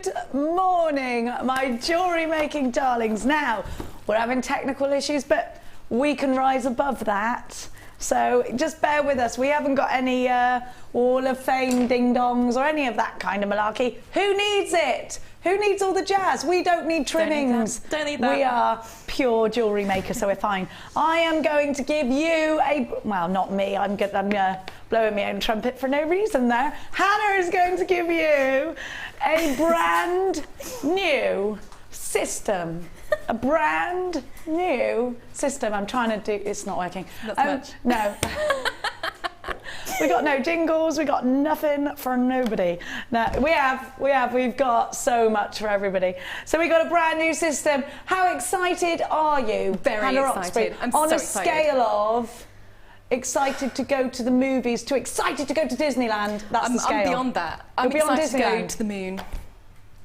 Good morning, my jewellery making darlings. Now, we're having technical issues, but we can rise above that. So just bear with us. We haven't got any Wall of Fame ding-dongs or any of that kind of malarkey. Who needs it? Who needs all the jazz? We don't need trimmings. Don't need that. We are pure jewellery maker, so we're fine. I am going to give you a, well, not me, I'm blowing my own trumpet for no reason there. Hannah is going to give you a brand new system. A brand new system. I'm trying to do, it's not working. Not much. No. We got no jingles, we got nothing for nobody. No, we've got so much for everybody. So we got a brand new system. How excited are you? Very Hannah excited. Oxbury, I'm on so a excited. scale of excited to go to the movies to excited to go to Disneyland. That's the scale. I'm beyond that. I'm You're beyond excited to go Disneyland. to the moon.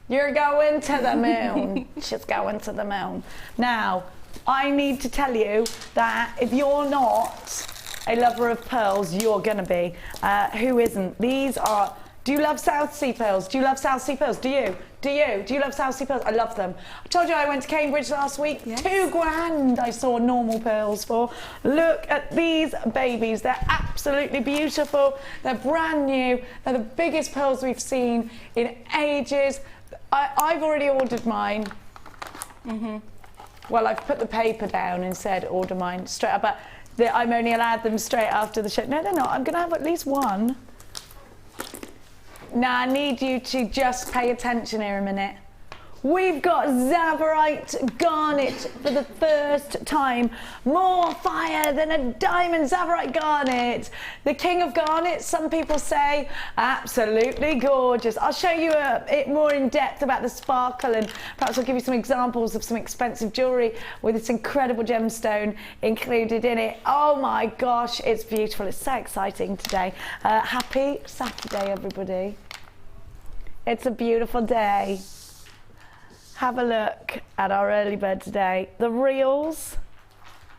You're going to the moon. She's going to the moon. Now, I need to tell you that if you're not a lover of pearls, you're gonna be. Who isn't? These are, do you love South Sea pearls? Do you love South Sea pearls? Do you? Do you? Do you love South Sea pearls? I love them. I told you I went to Cambridge last week. Yes. £2,000 I saw normal pearls for. Look at these babies. They're absolutely beautiful. They're brand new. They're the biggest pearls we've seen in ages. I've already ordered mine. Well, I've put the paper down and said order mine straight up, but I'm only allowed them straight after the show. No, they're not. I'm going to have at least one. Now, I need you to just pay attention here a minute. We've got Tsavorite garnet for the first time. More fire than a diamond Tsavorite garnet. The king of garnets, some people say. Absolutely gorgeous. I'll show you it more in depth about the sparkle, and perhaps I'll give you some examples of some expensive jewellery with this incredible gemstone included in it. Oh my gosh, it's beautiful. It's so exciting today. Happy Saturday, everybody. It's a beautiful day. Have a look at our early bird today. The reels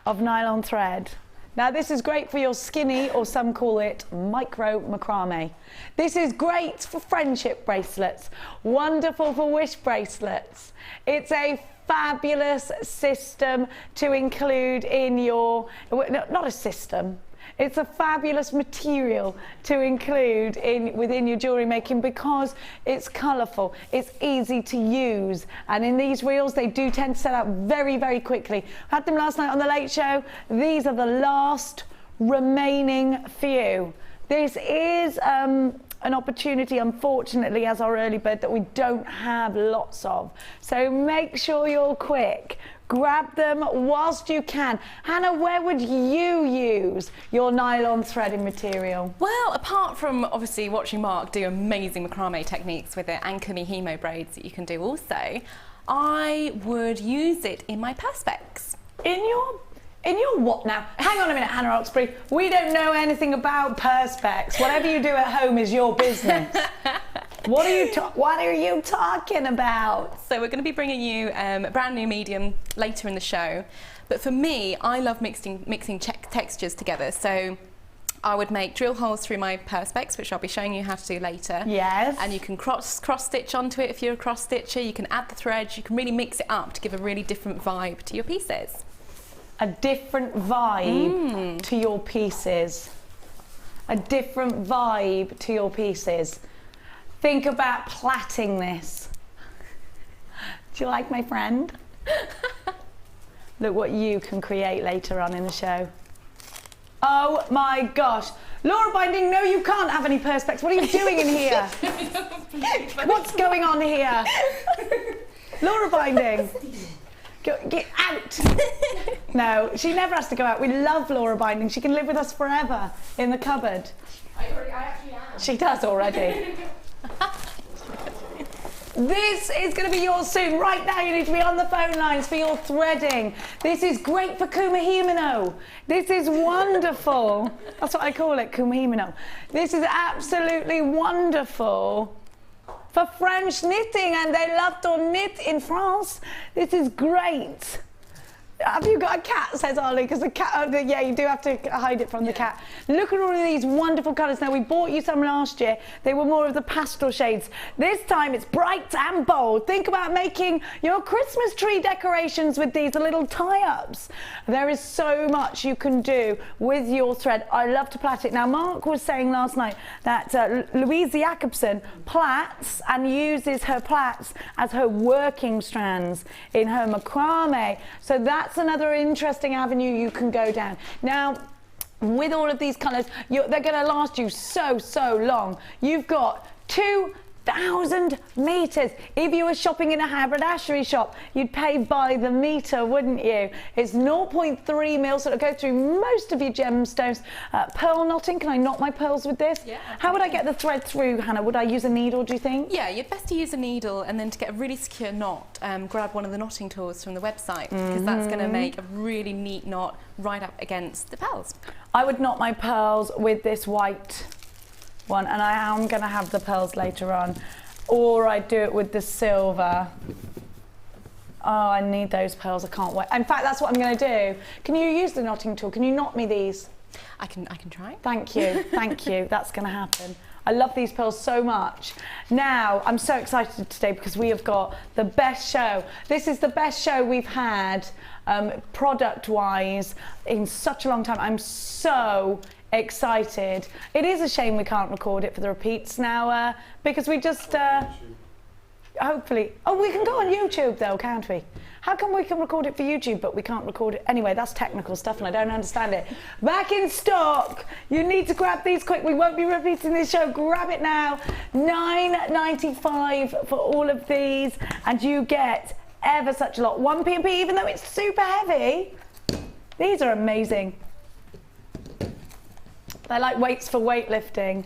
of nylon thread. Now this is great for your skinny, or some call it micro macrame. This is great for friendship bracelets, wonderful for wish bracelets. It's a fabulous system to include in your, not a system, it's a fabulous material to include within your jewellery making because it's colourful, it's easy to use, and in these reels they do tend to sell out very, very quickly. I had them last night on the Late Show. These are the last remaining few. This is an opportunity, unfortunately, as our early bird, that we don't have lots of. So make sure you're quick. Grab them whilst you can. Hannah, where would you use your nylon threading material? Well, apart from obviously watching Mark do amazing macrame techniques with it and kumihimo braids that you can do also, I would use it in my perspex. In your what now? Hang on a minute, Hannah Oxbury. We don't know anything about perspex. Whatever you do at home is your business. What are you talking about? So we're going to be bringing you a brand new medium later in the show. But for me, I love mixing textures together. So I would make drill holes through my perspex, which I'll be showing you how to do later. Yes. And you can cross stitch onto it if you're a cross stitcher. You can add the threads. You can really mix it up to give a really different vibe to your pieces. A different vibe to your pieces. A different vibe to your pieces. Think about plaiting this. Do you like my friend? Look what you can create later on in the show. Oh my gosh. Laura Binding, no, you can't have any perspex. What are you doing in here? What's going on here? Laura Binding. Get out. No, she never has to go out. We love Laura Binding. She can live with us forever in the cupboard. I actually am. She does already. This is going to be yours soon. Right now, you need to be on the phone lines for your threading. This is great for kumihimo. This is wonderful. That's what I call it, kumihimo. This is absolutely wonderful for French knitting, and they love to knit in France. This is great. Have you got a cat, says Ollie, because the cat, yeah, you do have to hide it from the cat. Look at all of these wonderful colours. Now, we bought you some last year. They were more of the pastel shades. This time, it's bright and bold. Think about making your Christmas tree decorations with these, the little tie-ups. There is so much you can do with your thread. I love to plait it. Now, Mark was saying last night that Louise Jacobson plaits and uses her plaits as her working strands in her macrame. So that's another interesting avenue you can go down. Now, with all of these colours, they're going to last you so long. You've got 2,000 metres. If you were shopping in a haberdashery shop, you'd pay by the metre, wouldn't you? It's 0.3 mil, so it'll go through most of your gemstones. Pearl knotting, can I knot my pearls with this? Yeah. How would I get the thread through, Hannah? Would I use a needle, do you think? Yeah, you're best to use a needle, and then to get a really secure knot, grab one of the knotting tools from the website, because that's going to make a really neat knot right up against the pearls. I would knot my pearls with this white one, and I am going to have the pearls later on, or I do it with the silver. Oh, I need those pearls. I can't wait. In fact, that's what I'm going to do. Can you use the knotting tool? Can you knot me these? I can try. Thank you. Thank you. That's going to happen. I love these pearls so much. Now, I'm so excited today because we have got the best show. This is the best show we've had product-wise in such a long time. I'm so excited. It is a shame we can't record it for the repeats now because we just hopefully, oh, we can go on YouTube though, can't we? How come we can record it for YouTube but we can't record it? Anyway, that's technical stuff and I don't understand it. Back in stock. You need to grab these quick. We won't be repeating this show. Grab it now. $9.95 for all of these, and you get ever such a lot. 1 P&P, even though it's super heavy. These are amazing. They're like weights for weightlifting.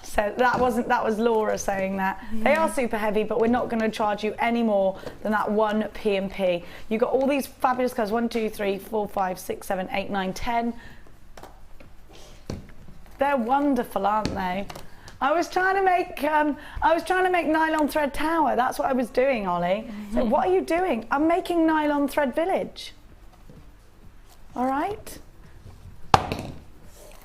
So that was Laura saying that. They are super heavy, but we're not going to charge you any more than that 1 P&P. You got all these fabulous colours. 1, 2, 3, 4, 5, 6, 7, 8, 9, 10. They're wonderful, aren't they? I was trying to make nylon thread tower. That's what I was doing, Ollie. So what are you doing? I'm making nylon thread village. All right.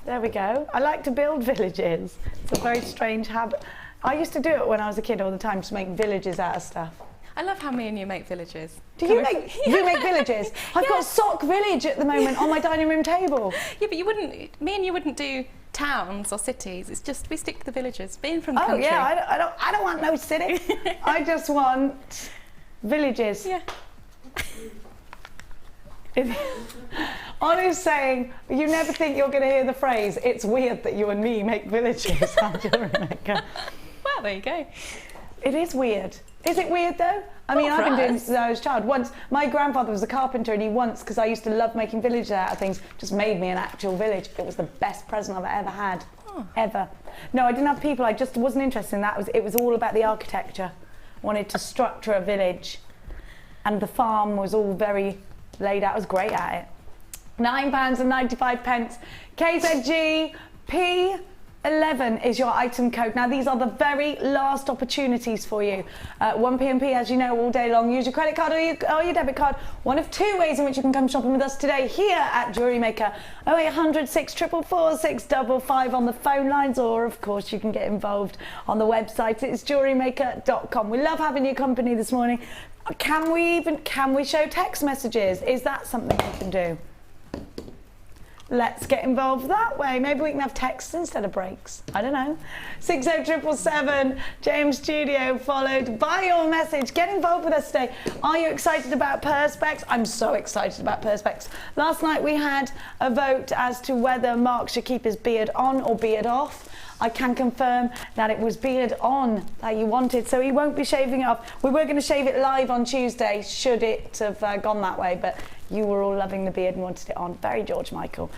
There we go. I like to build villages. It's a very strange habit. I used to do it when I was a kid all the time, to make villages out of stuff. I love how me and you make villages. Do you make you make villages? I've got a sock village at the moment on my dining room table. Yeah, but me and you wouldn't do towns or cities. It's just we stick to the villages. Being from the country. Oh yeah, I don't want no city. I just want villages. Yeah. Ollie's saying, you never think you're going to hear the phrase, it's weird that you and me make villages on Jewellery Maker. Well, there you go. It is weird. Is it weird though? I mean, I've been doing this since I was a child. Once, my grandfather was a carpenter, and he once, because I used to love making villages out of things, just made me an actual village. It was the best present I've ever had. Ever. No, I didn't have people, I just wasn't interested in that. It was all about the architecture. I wanted to structure a village. And the farm was all very laid out. I was great at it. £9.95. KZG P11 is your item code. Now these are the very last opportunities for you. 1 P&P, as you know, all day long. Use your credit card or your debit card. One of two ways in which you can come shopping with us today here at Jewellery Maker. 0800 644 655 on the phone lines, or of course you can get involved on the website. It's jewellerymaker.com. We love having your company this morning. Can we show text messages? Is that something we can do? Let's get involved that way. Maybe we can have texts instead of breaks. I don't know. 60777 James Studio, followed by your message. Get involved with us today. Are you excited about Perspex? I'm so excited about Perspex. Last night we had a vote as to whether Mark should keep his beard on or beard off. I can confirm that it was beard on that you wanted, so he won't be shaving it off. We were going to shave it live on Tuesday, should it have gone that way, but you were all loving the beard and wanted it on. Very George Michael.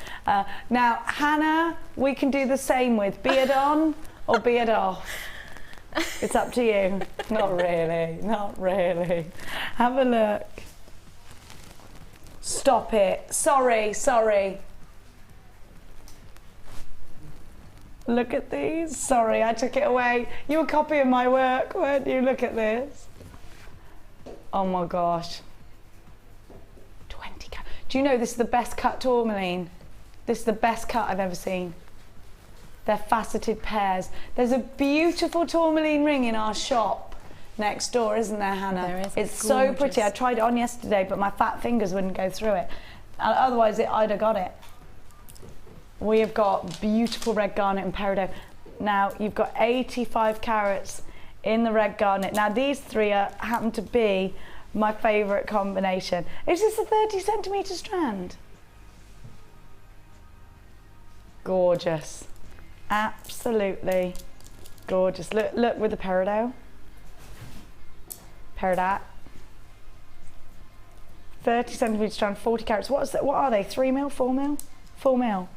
Now, Hannah, we can do the same with beard on or beard off. It's up to you. Not really, not really. Have a look. Stop it. Sorry. Look at these. Sorry, I took it away. You were copying my work, weren't you? Look at this. Oh my gosh. 20 coming Do you know this is the best cut tourmaline? This is the best cut I've ever seen. They're faceted pairs. There's a beautiful tourmaline ring in our shop next door, isn't there, Hannah? There is. It's so pretty. I tried it on yesterday, but my fat fingers wouldn't go through it. Otherwise, I'd have got it. We have got beautiful red garnet and peridot. Now, you've got 85 carats in the red garnet. Now, these three happen to be my favourite combination. Is this a 30 centimetre strand? Gorgeous. Absolutely gorgeous. Look with the peridot. Peridot. 30 centimetre strand, 40 carats. What are they? 3 mil, 4 mil? 4 mil.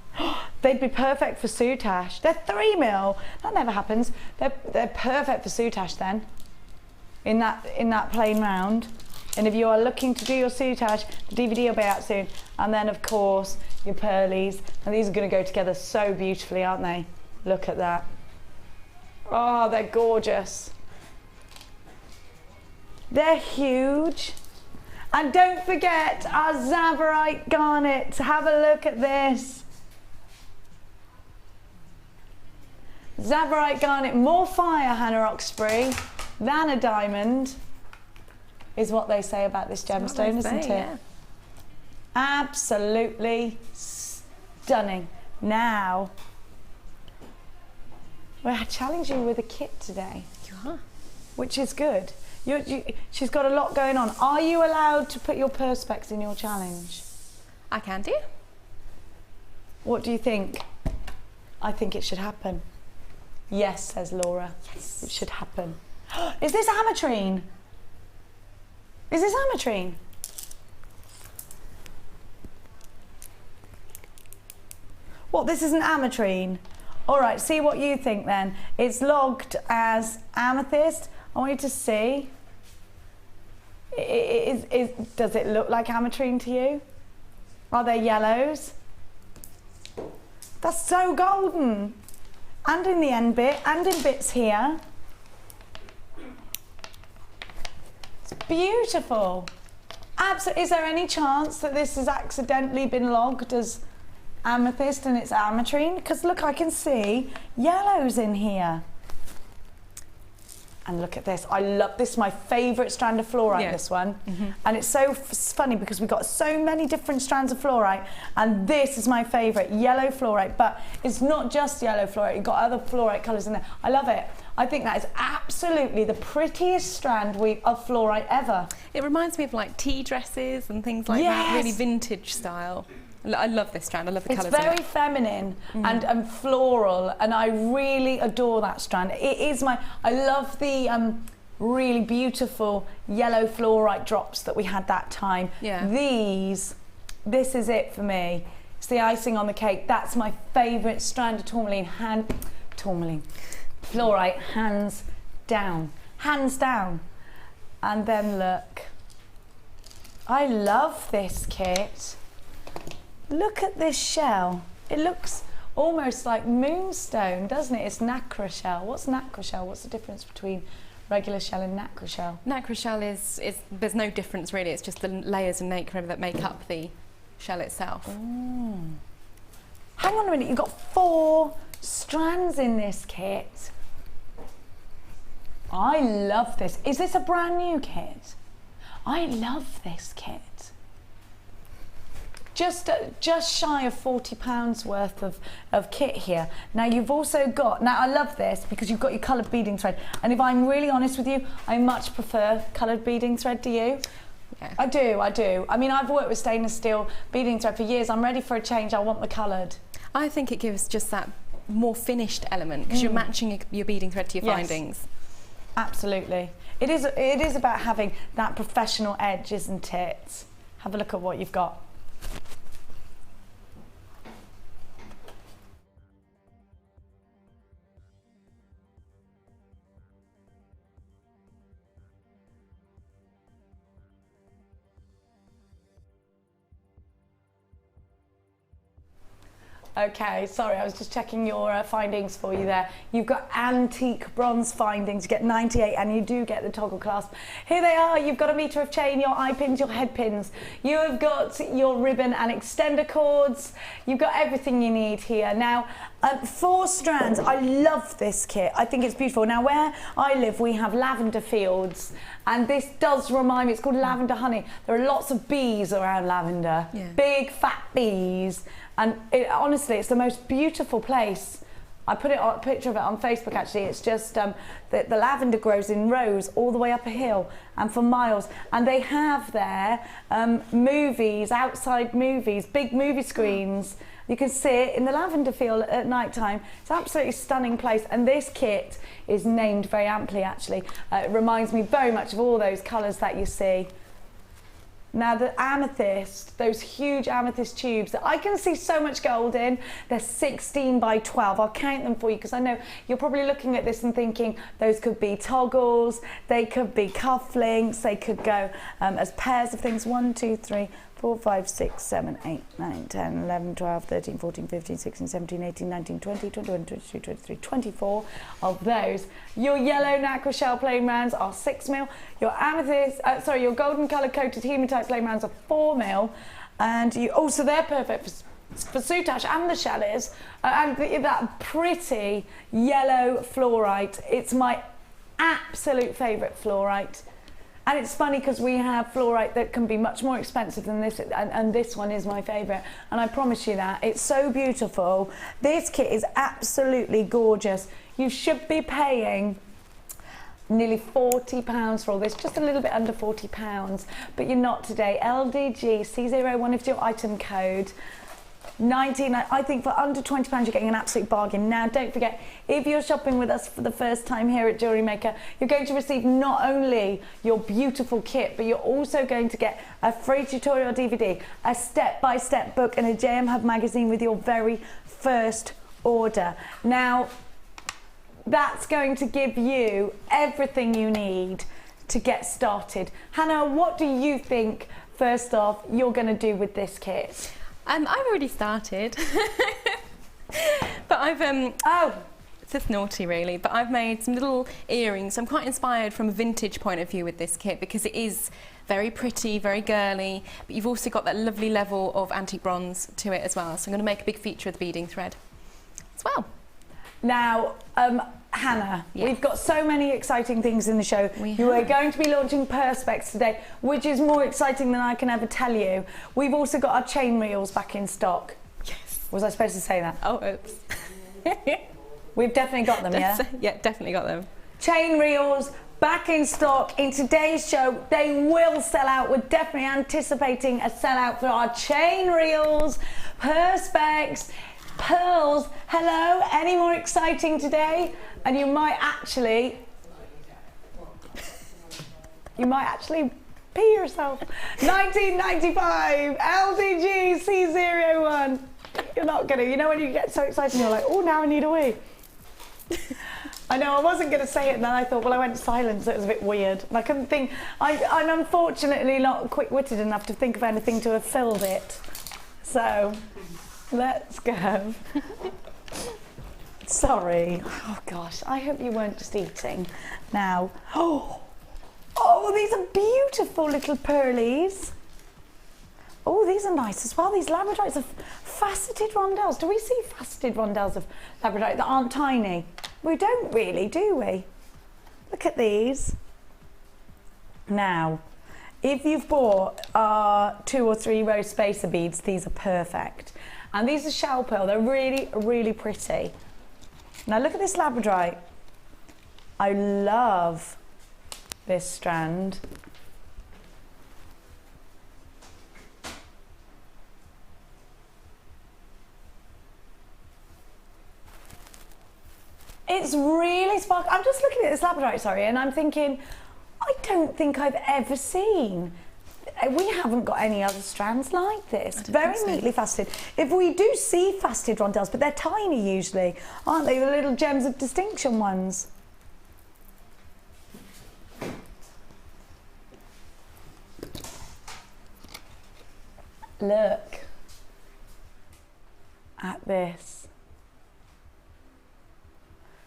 They'd be perfect for soutache. They're 3 mil. That never happens. They're perfect for soutache then. In that plain round. And if you are looking to do your soutache, the DVD will be out soon. And then of course your pearlies. And these are going to go together so beautifully, aren't they? Look at that. Oh, they're gorgeous. They're huge. And don't forget our Tsavorite garnet. Have a look at this. Tsavorite garnet, more fire, Hannah Oxbury, than a diamond, is what they say about this gemstone, isn't it? Yeah. Absolutely stunning. Now, we're challenging you with a kit today. You are. Which is good. She's got a lot going on. Are you allowed to put your perspex in your challenge? I can do. What do you think? I think it should happen. Yes, says Laura. Yes. It should happen. Is this ametrine? Is this ametrine? What, this is an ametrine? All right, see what you think then. It's logged as amethyst. I want you to see. Does it look like ametrine to you? Are there yellows? That's so golden. And in the end bit, and in bits here. It's beautiful. Absolutely. Is there any chance that this has accidentally been logged as amethyst and it's ametrine? Because look, I can see yellows in here. And look at this. I love this. Is my favourite strand of fluorite, Yeah. this one. And it's so funny because we've got so many different strands of fluorite, and this is my favourite, yellow fluorite. But it's not just yellow fluorite, you've got other fluorite colours in there. I love it. I think that is absolutely the prettiest strand of fluorite ever. It reminds me of like tea dresses and things like that, really vintage style. I love this strand. I love the colours. It's very feminine and floral, and I really adore that strand. It is I love the really beautiful yellow fluorite drops that we had that time. Yeah. This is it for me. It's the icing on the cake. That's my favourite strand of tourmaline. Fluorite, hands down. Hands down. And then look. I love this kit. Look at this shell. It looks almost like moonstone, doesn't it? It's nacre shell. What's nacre shell? What's the difference between regular shell and nacre shell? Nacre shell is there's no difference really. It's just the layers of nacre that make up the shell itself. Hang on a minute. You've got 4 strands in this kit. I love this. Is this a brand new kit? I love this kit. Just shy of £40 worth of kit here. Now you've also got, now I love this because you've got your coloured beading thread. And if I'm really honest with you, I much prefer coloured beading thread, do you? Yeah. I do. I mean, I've worked with stainless steel beading thread for years. I'm ready for a change. I want the coloured. I think it gives just that more finished element because you're matching your beading thread to your findings. Absolutely. It is about having that professional edge, isn't it? Have a look at what you've got. Okay, sorry, I was just checking your findings for you there. You've got antique bronze findings, you get 98, and you do get the toggle clasp. Here they are. You've got a metre of chain, your eye pins, your head pins. You have got your ribbon and extender cords. You've got everything you need here. Now, 4 strands. I love this kit. I think it's beautiful. Now, where I live, we have lavender fields, and this does remind me, it's called lavender honey. There are lots of bees around lavender, big fat bees. And honestly, it's the most beautiful place. I put a picture of it on Facebook actually. It's just the lavender grows in rows all the way up a hill and for miles. And they have there movies, outside movies, big movie screens. You can sit in the lavender field at night time. It's an absolutely stunning place. And this kit is named very amply actually. It reminds me very much of all those colours that you see. Now the amethyst, those huge amethyst tubes that I can see so much gold in, they're 16 by 12. I'll count them for you because I know you're probably looking at this and thinking those could be toggles, they could be cufflinks, they could go as pairs of things. 1, 2, 3, 4, 5, 6, 7, 8, 9, 10, 11, 12, 13, 14, 15, 16, 17, 18, 19, 20, 21, 22, 23, 24 of those. Your yellow nacre shell plain rounds are 6mm. Your amethyst, your golden colour coated hematite plain rounds are 4mm. And you also, they're perfect for soutache, and the shell is. And that pretty yellow fluorite. It's my absolute favourite fluorite. And it's funny because we have fluorite that can be much more expensive than this, and this one is my favourite. And I promise you that. It's so beautiful. This kit is absolutely gorgeous. You should be paying nearly £40 for all this, just a little bit under £40, but you're not today. LDG C01 is your item code. 19, I think for under £20 you're getting an absolute bargain. Now don't forget, if you're shopping with us for the first time here at Jewellery Maker, you're going to receive not only your beautiful kit, but you're also going to get a free tutorial DVD, a step-by-step book, and a JM Hub magazine with your very first order. Now that's going to give you everything you need to get started. Hannah, what do you think first off you're going to do with this kit? I've already started, but I've it's just naughty really, but I've made some little earrings. I'm quite inspired from a vintage point of view with this kit because it is very pretty, very girly, but you've also got that lovely level of antique bronze to it as well. So I'm going to make a big feature of the beading thread as well. Now, Hannah, we've got so many exciting things in the show. You are going to be launching perspex today, which is more exciting than I can ever tell you. We've also got our chain reels back in stock. Yes. Was I supposed to say that? Oh, oops. We've definitely got them, yeah? Yeah, definitely got them. Chain reels back in stock in today's show. They will sell out. We're definitely anticipating a sellout for our chain reels, perspex, pearls. Hello, any more exciting today? And you might actually pee yourself. 1995 LDG C01. You're not gonna, you know when you get so excited and you're like, oh, now I need a wee. I know I wasn't going to say it, and then I thought, well, I went silent, so it was a bit weird. And I couldn't think, I'm unfortunately not quick-witted enough to think of anything to have filled it. So, let's go. Sorry. Oh, gosh, I hope you weren't just eating. Now, oh, these are beautiful little pearlies. Oh, these are nice as well. These labradorites are faceted rondelles. Do we see faceted rondelles of labradorite that aren't tiny? We don't really, do we? Look at these. Now, if you've bought 2 or 3 row spacer beads, these are perfect. And these are shell pearl. They're really, really pretty. Now look at this labradorite. I love this strand. It's really sparkly. I'm just looking at this labradorite, sorry, and I'm thinking, I don't think I've ever seen. We haven't got any other strands like this. Very neatly faceted. If we do see faceted rondelles, but they're tiny usually, aren't they? The little gems of distinction ones. Look. at this.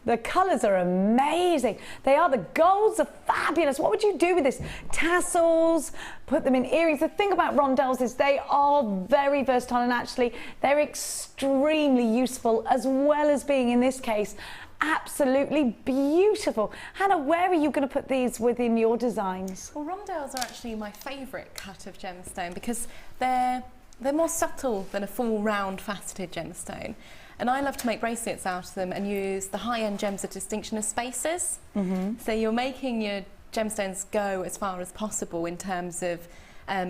The colours are amazing. They are. The golds are fabulous. What would you do with this? Tassels, put them in earrings. The thing about rondelles is they are very versatile, and actually they're extremely useful, as well as being, in this case, absolutely beautiful. Hannah, where are you going to put these within your designs? Well, rondelles are actually my favourite cut of gemstone because they're more subtle than a full round faceted gemstone. And I love to make bracelets out of them and use the high-end gems of distinction as spacers. So you're making your gemstones go as far as possible in terms of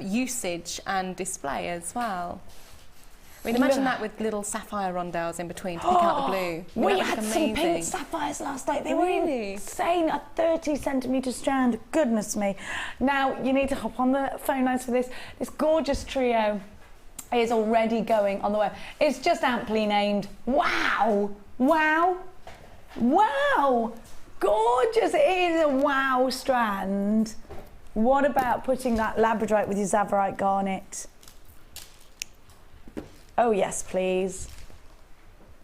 usage and display as well. I mean, imagine that with little sapphire rondelles in between to pick out the blue. We had some pink sapphires last night. They were insane. A 30-centimetre strand. Goodness me. Now, you need to hop on the phone lines for this. This gorgeous trio is already going on the web. It's just amply named. Wow, wow, wow. Gorgeous. It is a wow strand. What about putting that labradorite with your Zavarite garnet? Oh yes, please.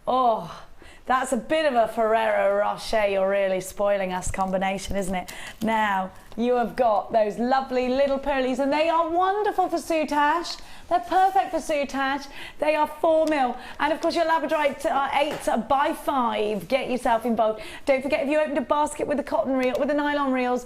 Oh, that's a bit of a Ferrero Rocher. You're really spoiling us combination, isn't it? Now, you have got those lovely little pearlies, and they are wonderful for soutache. They're perfect for soutache. They are 4mm. And of course your labradorite are 8x5. Get yourself involved. Don't forget, if you opened a basket with the cotton reel, with the nylon reels,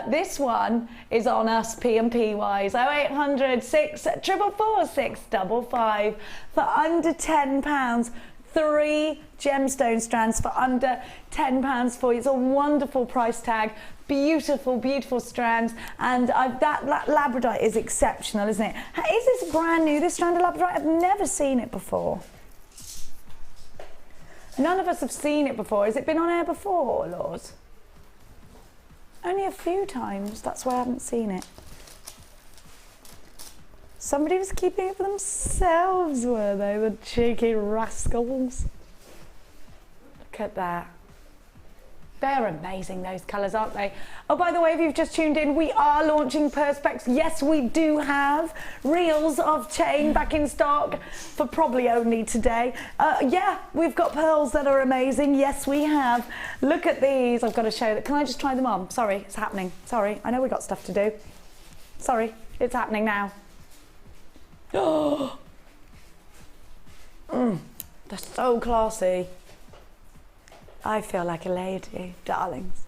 this one is on us P&P wise. 0800 644 655 for under £10. 3 gemstone strands for under £10 for you. It's a wonderful price tag. Beautiful, beautiful strands, and that labradorite is exceptional, isn't it? Is this brand new, this strand of labradorite? I've never seen it before. None of us have seen it before. Has it been on air before, Lord? Only a few times, that's why I haven't seen it. Somebody was keeping it for themselves, were they? The cheeky rascals. Look at that. They're amazing, those colours, aren't they? Oh, by the way, if you've just tuned in, we are launching Perspex. Yes, we do have reels of chain back in stock for probably only today. Yeah, we've got pearls that are amazing. Yes, we have. Look at these. I've got to show that. Can I just try them on? Sorry, it's happening. Sorry, I know we've got stuff to do. Sorry, it's happening now. Oh, they're so classy. I feel like a lady, darlings.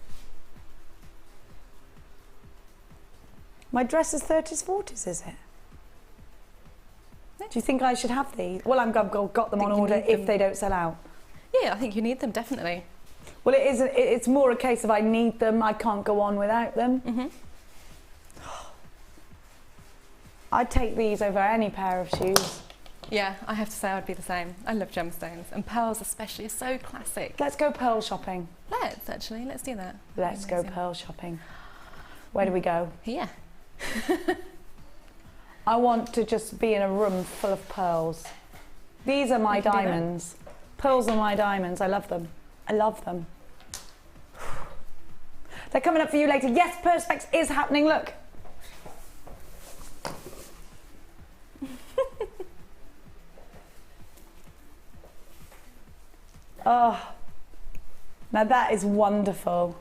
My dress is 30s, 40s, is it? Do you think I should have these? Well, I've got them on order if they don't sell out. Yeah, I think you need them, definitely. Well, it's more a case of I need them, I can't go on without them. I'd take these over any pair of shoes. Yeah, I have to say I'd be the same. I love gemstones, and pearls especially are so classic. Let's go pearl shopping. Let's do that. Let's go pearl shopping. Where do we go? Here. I want to just be in a room full of pearls. These are my diamonds. Pearls are my diamonds. I love them. I love them. They're coming up for you later. Yes, Perspex is happening. Look. Oh, now that is wonderful.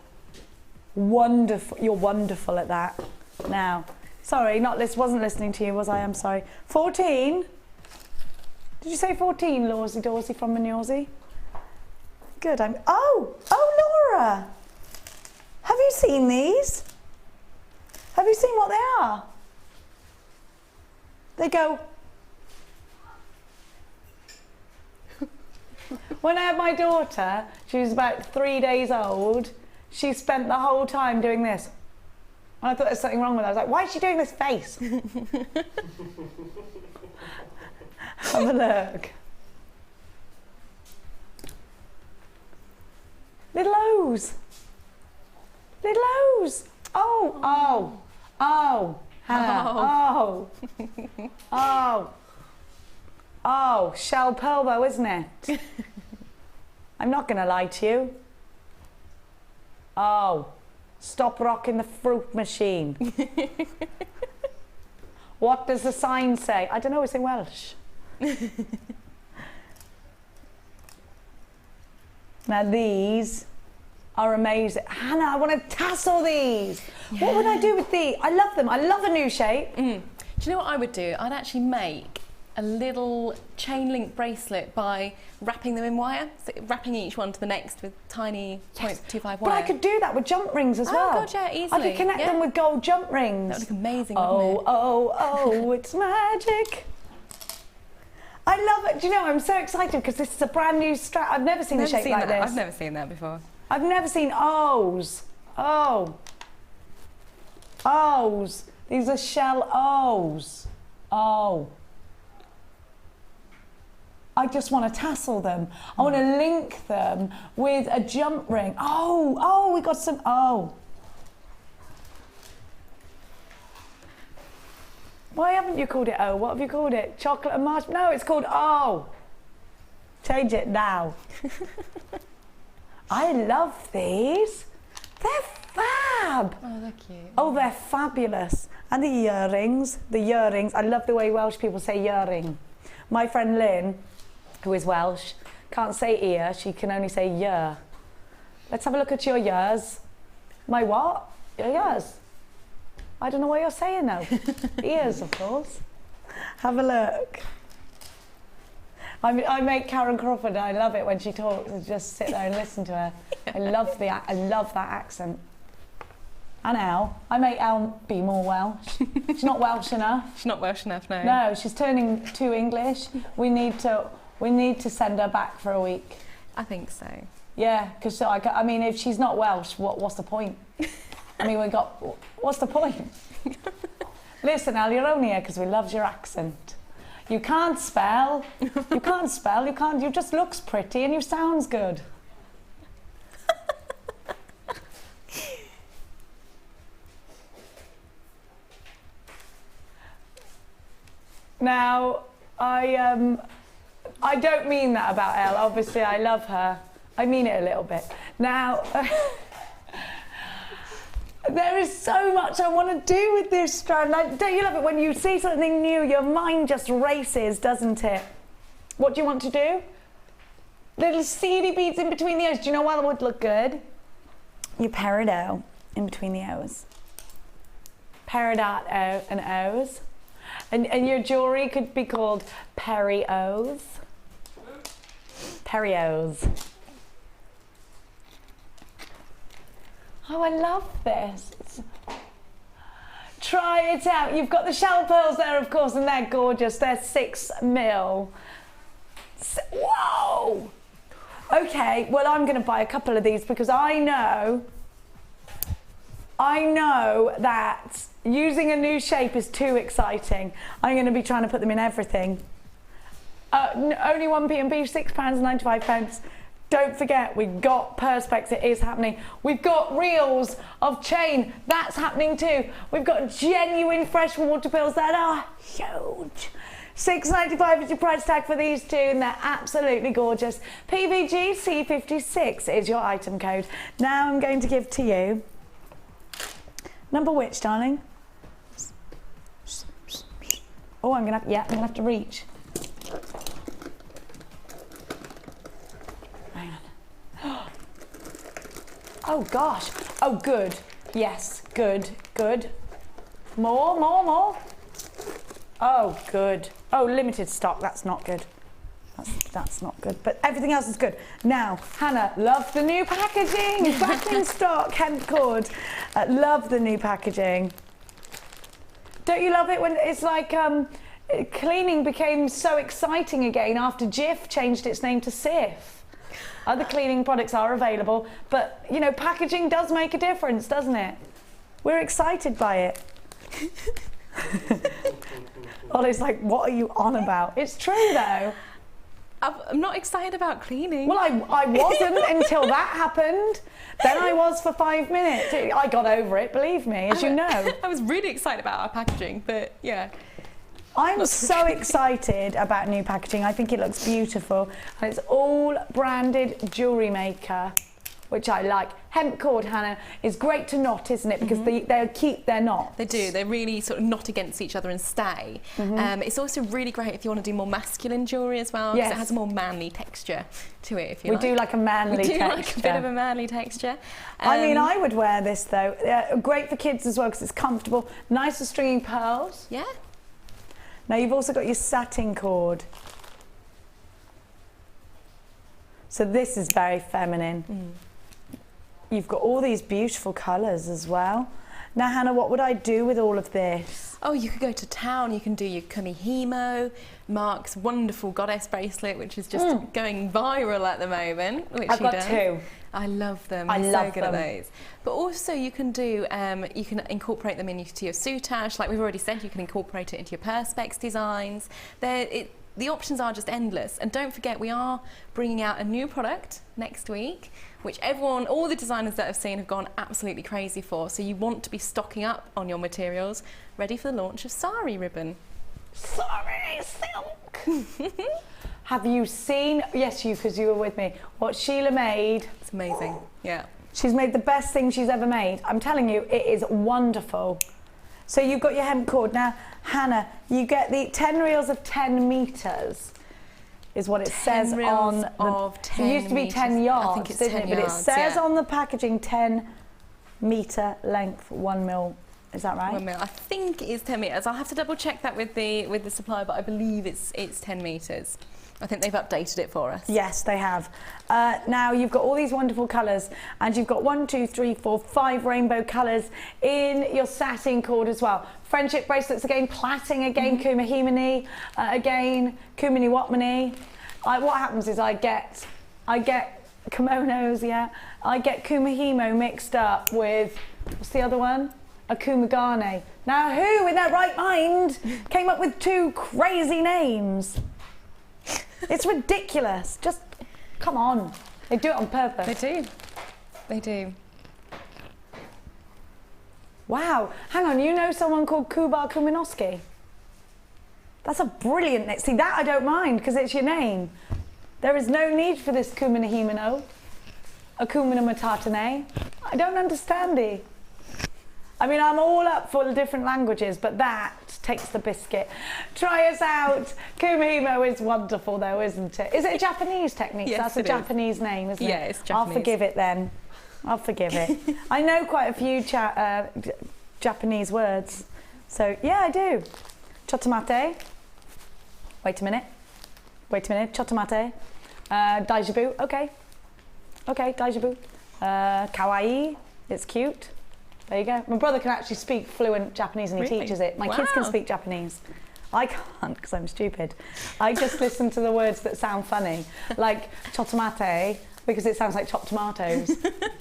Wonderful. You're wonderful at that. Now, sorry, wasn't listening to you, was I? I'm sorry. 14? Did you say 14, Lawsy Dawsy from Manorsey? Good. Oh, Laura. Have you seen these? Have you seen what they are? They go. When I had my daughter, she was about 3 days old, she spent the whole time doing this. And I thought there's something wrong with her. I was like, why is she doing this face? Have a look. Little O's. Little O's. Oh. Hannah. Oh, shell pearl though, isn't it? I'm not going to lie to you. Oh, stop rocking the fruit machine. What does the sign say? I don't know, it's in Welsh. Now these are amazing. Hannah, I want to tassel these. What would I do with these? I love them. I love a new shape. Do you know what I would do? I'd actually make a little chain link bracelet by wrapping them in wire, so wrapping each one to the next with tiny 0.25 wire. But I could do that with jump rings as well. Oh god, yeah, easily. I could connect them with gold jump rings. That would look amazing, Oh, wouldn't it? oh, it's magic. I love it. Do you know, I'm so excited because this is a brand new strap. I've never seen a shape like this. I've never seen that before. I've never seen O's. Oh. O's. These are shell O's. Oh. I just want to tassel them. I want to link them with a jump ring. Oh, we got some, oh. Why haven't you called it O? What have you called it? Chocolate and marshmallow? No, it's called O. Change it now. I love these. They're fab. Oh, they're cute. Oh, they're fabulous. And the earrings. I love the way Welsh people say earring. My friend Lynn, who is Welsh, can't say ear, she can only say year. Let's have a look at your years. My what? Your years. I don't know what you're saying now. Ears, of course. Have a look. I make Karen Crawford, I love it when she talks, and just sit there and listen to her. I love that accent. And Elle, I make Elle be more Welsh. She's not Welsh enough. She's not Welsh enough, no. No, she's turning too English. We need to send her back for a week. I think so. Yeah, because I mean, if she's not Welsh, what's the point? I mean, what's the point? Listen, Elle, you're only here because we love your accent. You can't spell. You just looks pretty and you sounds good. Now, I don't mean that about Elle. Obviously, I love her. I mean it a little bit. Now, there is so much I want to do with this strand. Don't you love it when you see something new, your mind just races, doesn't it? What do you want to do? Little seedy beads in between the O's. Do you know what would look good? You pair it out in between the O's. Pair it out and O's. And your jewellery could be called Peri-O's. Peri-O's. Oh, I love this. Try it out. You've got the shell pearls there, of course, and they're gorgeous. They're 6mm. Whoa! Okay, well, I'm going to buy a couple of these because I know that using a new shape is too exciting. I'm going to be trying to put them in everything. Only 1p&b, £6.95. Don't forget, we've got perspex, it is happening. We've got reels of chain, that's happening too. We've got genuine freshwater pearls that are huge. £6.95 is your price tag for these two, and they're absolutely gorgeous. PVG C56 is your item code. Now I'm going to give to you, number which, darling? Oh, I'm gonna have to reach. Oh gosh, oh good, yes, good. More. Oh good, oh limited stock, that's not good. That's not good, but everything else is good. Now, Hannah, love the new packaging, it's back in stock, hemp cord. Love the new packaging. Don't you love it when it's like, cleaning became so exciting again after Jif changed its name to Sif. Other cleaning products are available, but you know, packaging does make a difference, doesn't it? We're excited by it. Ollie's like, what are you on about? It's true though. I'm not excited about cleaning. Well, I wasn't until that happened. Then I was for 5 minutes. I got over it, believe me, as you know. I was really excited about our packaging, but yeah. I'm so excited about new packaging. I think it looks beautiful. And it's all branded Jewellery Maker. which I like. Hemp cord, Hannah, is great to knot, isn't it? Because they keep their knot. They do. They really sort of knot against each other and stay. It's also really great if you want to do more masculine jewellery as well, because it has a more manly texture to it, if you like. We do like a manly texture. We do like a bit of a manly texture. I mean, I would wear this though. Great for kids as well because it's comfortable. Nice for stringing pearls. Yeah. Now you've also got your satin cord. So this is very feminine. You've got all these beautiful colours as well. Now, Hannah, what would I do with all of this? Oh, you could go to town. You can do your Kumihimo, Mark's wonderful goddess bracelet, which is just going viral at the moment. Which I've got two. I love them. I He's love so good them. at those. But also you can do, you can incorporate them into your soutache. Like we've already said, you can incorporate it into your perspex designs. The options are just endless. And don't forget, we are bringing out a new product next week, which all the designers that I've seen have gone absolutely crazy for. So you want to be stocking up on your materials, ready for the launch of Sari ribbon. Sari silk. Have you seen, yes, because you were with me, what Sheila made? It's amazing, yeah. She's made the best thing she's ever made. I'm telling you, it is wonderful. So you've got your hemp cord. Now, Hannah, you get the 10 reels of 10 metres is what it says on the... It used to be 10 yards, I think it's didn't 10 it? But it yards, says on the packaging 10 metre length, 1 mil. Is that right? 1 mil. I think it is 10 metres. I'll have to double check that with the supplier, but I believe it's 10 metres. I think they've updated it for us. Yes, they have. Now you've got all these wonderful colours, and you've got 1, 2, 3, 4, 5 rainbow colours in your satin cord as well. Friendship bracelets again, plaiting again, kumihimini again, kumini watmani. What happens is I get kimonos, yeah. I get kumihimo mixed up with, what's the other one? A kumagane. Now who in their right mind came up with 2 crazy names? It's ridiculous. Just come on. They do it on purpose. They do. They do. Wow. Hang on. You know someone called Kubar Kuminowski? That's a brilliant name. See, that I don't mind because it's your name. There is no need for this Kuminahimino, a Kuminamatane. I don't understand it. I mean, I'm all up for the different languages, but that takes the biscuit. Try us out. Kumihimo is wonderful, though, isn't it? Is it a Japanese technique? Yes, That's a Japanese name, isn't it? Yeah, it's Japanese. I'll forgive it then. I'll forgive it. I know quite a few Japanese words. So, yeah, I do. Chotomate. Wait a minute. Chotomate. Daijibu. Okay, daijibu. Kawaii. It's cute. There you go. My brother can actually speak fluent Japanese and he teaches it. My kids can speak Japanese. I can't because I'm stupid. I just listen to the words that sound funny, like chotomate, because it sounds like chopped tomatoes.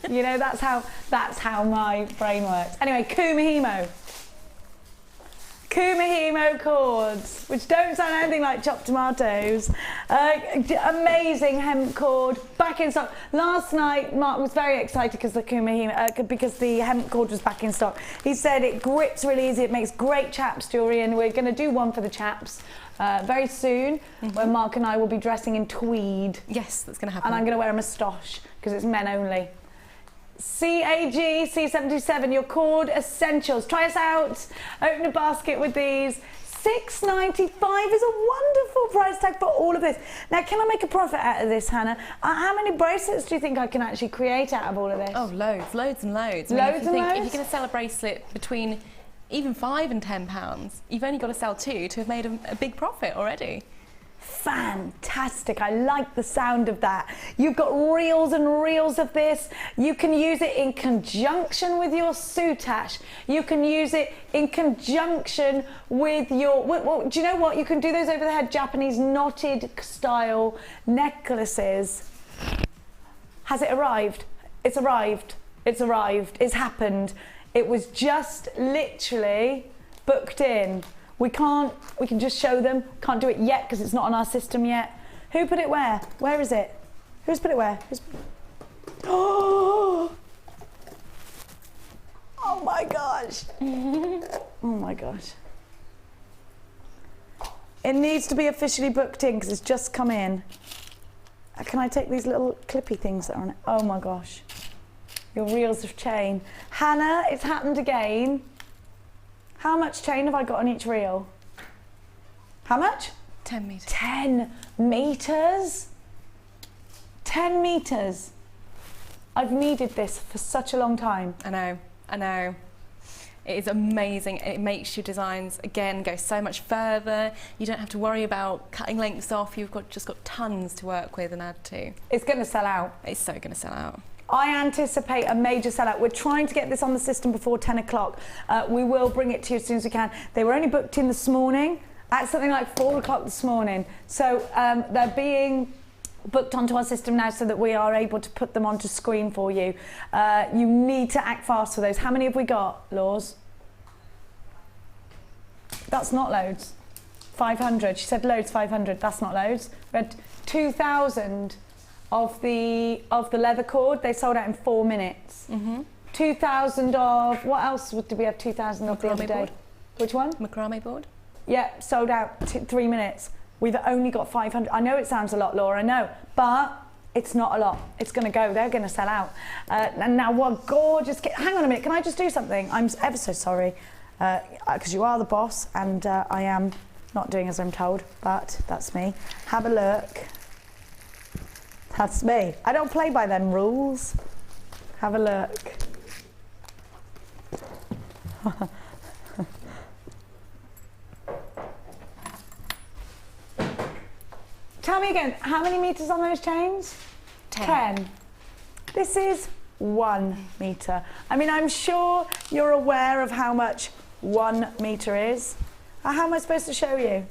You know, that's how my brain works. Anyway, kumihimo. Kumihimo cords, which don't sound anything like chopped tomatoes. Amazing hemp cord, back in stock. Last night, Mark was very excited because because the hemp cord was back in stock. He said it grips really easy, it makes great chaps jewellery, and we're going to do one for the chaps very soon, when Mark and I will be dressing in tweed. Yes, that's going to happen. And I'm going to wear a moustache because it's men only. CAG C77, your cord essentials. Try us out. Open a basket with these. $6.95 is a wonderful price tag for all of this. Now, can I make a profit out of this, Hannah? How many bracelets do you think I can actually create out of all of this? Oh, loads and loads. Loads and loads? If you're going to sell a bracelet between even £5 and £10, you've only got to sell 2 to have made a big profit already. Fantastic. I like the sound of that. You've got reels and reels of this. You can use it in conjunction with your soutache. You can use it in conjunction with your... do you know what? You can do those over the head Japanese knotted style necklaces. Has it arrived? It's arrived. It's arrived. It's happened. It was just literally booked in. We can just show them. Can't do it yet because it's not on our system yet. Who put it where? Where is it? Who's put it where? Oh! Oh my gosh. Oh my gosh. It needs to be officially booked in because it's just come in. Can I take these little clippy things that are on it? Oh my gosh. Your reels of chain. Hannah, it's happened again. How much chain have I got on each reel? How much? 10 metres. 10 metres? 10 metres. I've needed this for such a long time. I know. It is amazing. It makes your designs, again, go so much further. You don't have to worry about cutting lengths off. You've just got tons to work with and add to. It's going to sell out. It's so going to sell out. I anticipate a major sellout. We're trying to get this on the system before 10 o'clock. We will bring it to you as soon as we can. They were only booked in this morning at something like 4 o'clock this morning. So they're being booked onto our system now so that we are able to put them onto screen for you. You need to act fast for those. How many have we got, Laws? That's not loads. 500. She said loads, 500. That's not loads. We had 2,000 of the leather cord. They sold out in 4 minutes. 2,000 of, what else did we have 2,000 of the other day? Board. Which one? Macrame board. Yeah, sold out 3 minutes. We've only got 500. I know it sounds a lot, Laura, I know, but it's not a lot. It's going to go. They're going to sell out. And now what gorgeous hang on a minute. Can I just do something? I'm ever so sorry, because you are the boss, and I am not doing as I'm told, but that's me. Have a look. That's me. I don't play by them rules. Have a look. Tell me again, how many meters on those chains? 10. This is 1 meter. I mean, I'm sure you're aware of how much 1 meter is. How am I supposed to show you?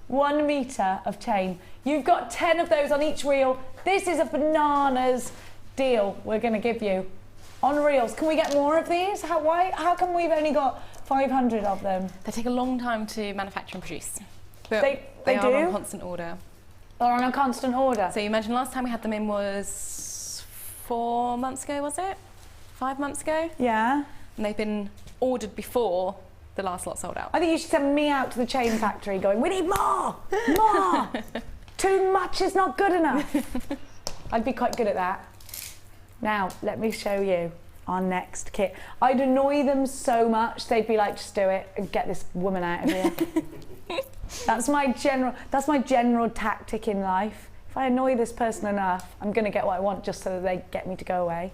1 meter of chain. You've got 10 of those on each reel. This is a bananas deal we're going to give you on reels. Can we get more of these? How come we've only got 500 of them? They take a long time to manufacture and produce. But they are do? on constant order. They're on a constant order. So you imagine last time we had them in was 4 months ago, was it? 5 months ago? Yeah. And they've been ordered before the last lot sold out. I think you should send me out to the chain factory going, we need more, more. Too much is not good enough. I'd be quite good at that. Now, let me show you our next kit. I'd annoy them so much, they'd be like, just do it and get this woman out of here. That's my general tactic in life. If I annoy this person enough, I'm going to get what I want just so that they get me to go away.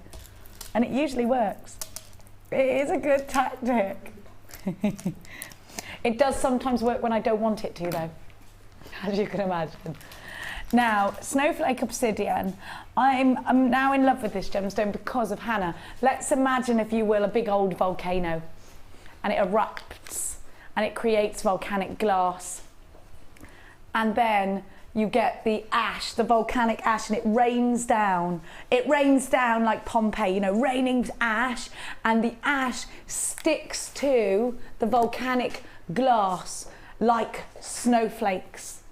And it usually works. It is a good tactic. It does sometimes work when I don't want it to, though, as you can imagine. Now, Snowflake Obsidian. I'm now in love with this gemstone because of Hannah. Let's imagine, if you will, a big old volcano, and it erupts and it creates volcanic glass. And then you get the ash, the volcanic ash, and it rains down. It rains down like Pompeii, you know, raining ash, and the ash sticks to the volcanic glass like snowflakes.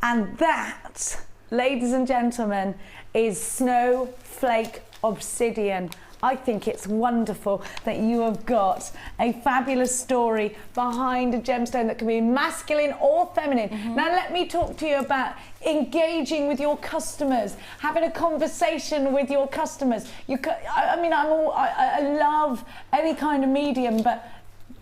And that, ladies and gentlemen, is Snowflake Obsidian. I think it's wonderful that you have got a fabulous story behind a gemstone that can be masculine or feminine. Now let me talk to you about engaging with your customers, having a conversation with your customers. I love any kind of medium, but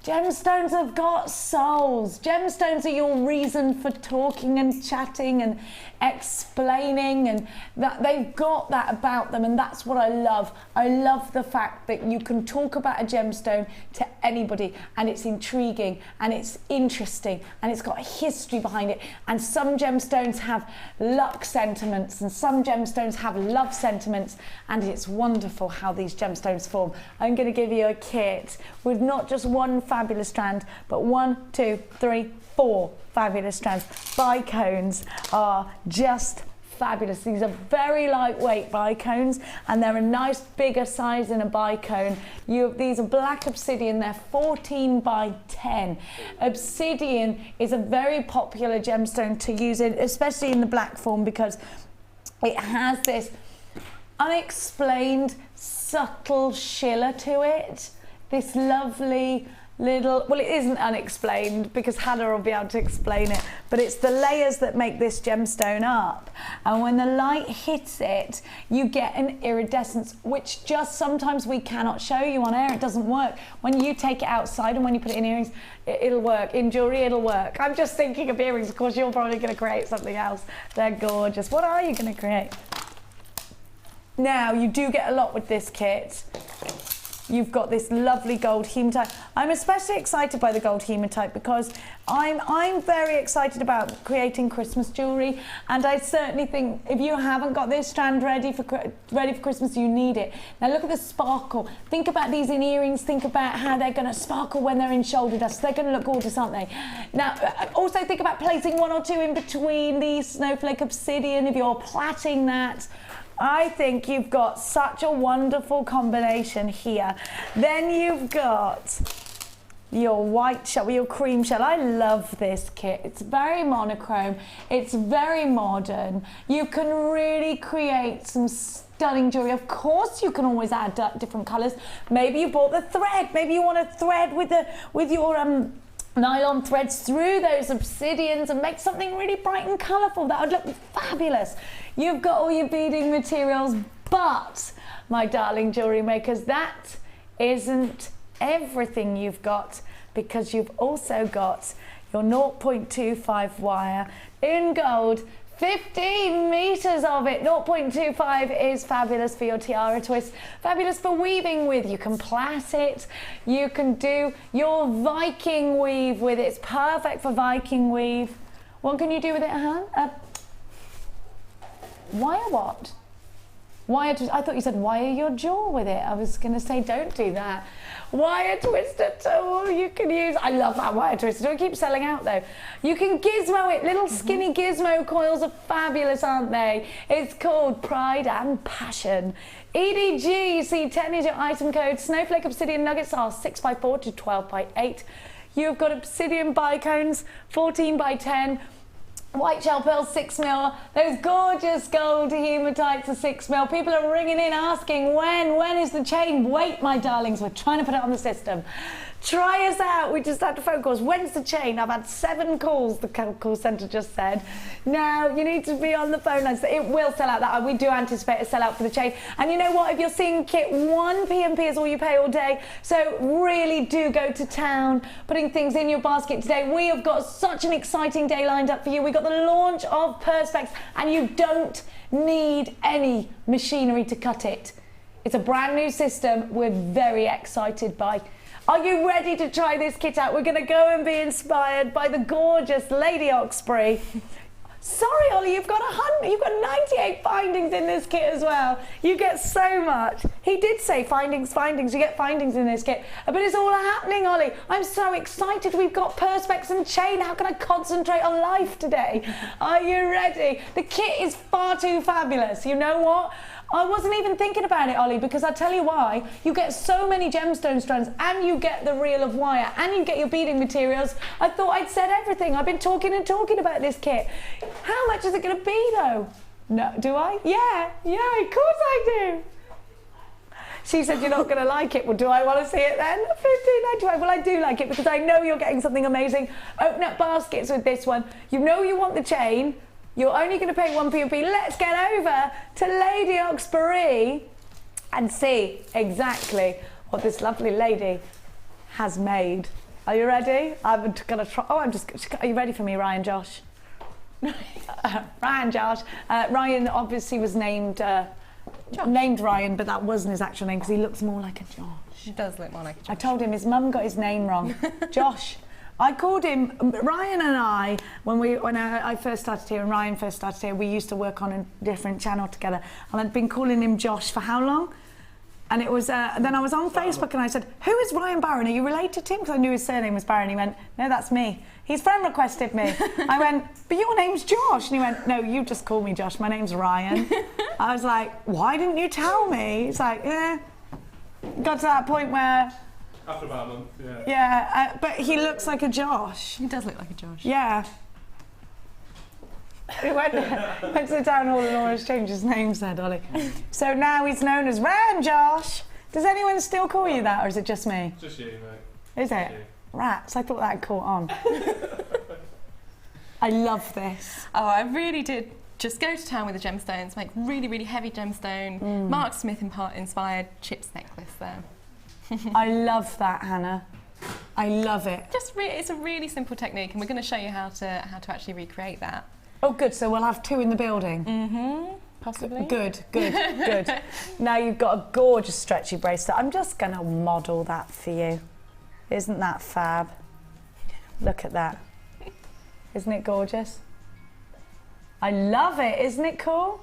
gemstones have got souls. Gemstones are your reason for talking and chatting and explaining, and that they've got that about them, and that's what I love. I love the fact that you can talk about a gemstone to anybody, and it's intriguing and it's interesting and it's got a history behind it. And some gemstones have luck sentiments and some gemstones have love sentiments, and it's wonderful how these gemstones form. I'm going to give you a kit with not just one fabulous strand, but 1, 2, 3, 4 fabulous strands. Bicones are just fabulous. These are very lightweight bicones, and they're a nice bigger size in a bicone. These are black obsidian. They're 14 by 10. Obsidian is a very popular gemstone to use, especially in the black form, because it has this unexplained subtle schiller to it, this lovely well, it isn't unexplained because Hannah will be able to explain it, but it's the layers that make this gemstone up, and when the light hits it you get an iridescence which just sometimes we cannot show you on air. It doesn't work. When you take it outside and when you put it in earrings, it'll work. In jewellery it'll work. I'm just thinking of earrings. Of course you're probably going to create something else. They're gorgeous. What are you going to create? Now you do get a lot with this kit. You've got this lovely gold hematite. I'm especially excited by the gold hematite because I'm very excited about creating Christmas jewellery, and I certainly think if you haven't got this strand ready for Christmas, you need it. Now look at the sparkle. Think about these in earrings. Think about how they're going to sparkle when they're in shoulder dust. They're going to look gorgeous, aren't they? Now also think about placing one or two in between the snowflake obsidian if you're plaiting that. I think you've got such a wonderful combination here. Then you've got your white shell, your cream shell. I love this kit. It's very monochrome. It's very modern. You can really create some stunning jewelry. Of course, you can always add different colours. Maybe you bought the thread. Maybe you want to thread with your nylon threads through those obsidians and make something really bright and colourful. That would look fabulous. You've got all your beading materials, but my darling jewellery makers, that isn't everything you've got, because you've also got your 0.25 wire in gold, 15 meters of it. 0.25 is fabulous for your tiara twist, fabulous for weaving with. You can plait it, you can do your Viking weave with it. It's perfect for Viking weave. What can you do with it, Han? Wire what? Wire twist. I thought you said wire your jaw with it. I was going to say don't do that. Wire twister tool you can use. I love that wire twister tool. It keeps selling out though. You can gizmo it. Little skinny gizmo coils are fabulous, aren't they? It's called Pride and Passion. EDG, see 10 is your item code. Snowflake obsidian nuggets are 6x4 to 12x8. You've got obsidian bicones, 14x10. White shell pearls, 6mm. Those gorgeous gold hematites are 6mm. People are ringing in asking when is the chain? Wait, my darlings, we're trying to put it on the system. Try us out. We just had to phone calls. When's the chain? I've had 7 calls, the call centre just said. Now, you need to be on the phone lines. It will sell out. That we do anticipate a sellout for the chain. And you know what? If you're seeing kit, 1 P&P is all you pay all day. So really do go to town, putting things in your basket today. We have got such an exciting day lined up for you. We've got the launch of Perspex, and you don't need any machinery to cut it. It's a brand new system we're very excited by. Are you ready to try this kit out? We're going to go and be inspired by the gorgeous Lady Oxbury. Sorry, Ollie, you've got 98 findings in this kit as well. You get so much. He did say findings. You get findings in this kit. But it's all happening, Ollie. I'm so excited. We've got Perspex and chain. How can I concentrate on life today? Are you ready? The kit is far too fabulous. You know what? I wasn't even thinking about it, Ollie, because I'll tell you why. You get so many gemstone strands, and you get the reel of wire, and you get your beading materials. I thought I'd said everything. I've been talking about this kit. How much is it going to be, though? No, do I? Yeah, of course I do. She said you're not going to like it. Well, do I want to see it then? $15.95. Well, I do like it because I know you're getting something amazing. Open up baskets with this one. You know you want the chain. You're only going to pay 1 P&P. Let's get over to Lady Oxbury and see exactly what this lovely lady has made. Are you ready? I'm going to try. Are you ready for me, Ryan, Josh? Ryan, Josh. Ryan obviously was named Ryan, but that wasn't his actual name because he looks more like a Josh. He does look more like a Josh. I told him his mum got his name wrong. Josh. I called him, Ryan and I, when I first started here and Ryan first started here, we used to work on a different channel together. And I'd been calling him Josh for how long? And it was, then I was on Facebook and I said, who is Ryan Barron? Are you related to him? Because I knew his surname was Barron. He went, no, that's me. He's friend requested me. I went, but your name's Josh. And he went, no, you just call me Josh. My name's Ryan. I was like, why didn't you tell me? He's like, yeah. Got to that point where... After about a month, yeah. Yeah, but he looks like a Josh. He does look like a Josh. Yeah. He went to the town hall and almost changed his name, said Ollie. So now he's known as Ryan Josh. Does anyone still call you that, or is it just me? Just you, mate. Is it? Rats, I thought that had caught on. I love this. Oh, I really did just go to town with the gemstones, make really, really heavy gemstone, Mark Smith inspired chips necklace there. I love that, Hannah. I love it. It's a really simple technique, and we're going to show you how to actually recreate that. Oh, good. So we'll have 2 in the building. Possibly. Good. Now you've got a gorgeous stretchy bracelet. I'm just going to model that for you. Isn't that fab? Look at that. Isn't it gorgeous? I love it. Isn't it cool?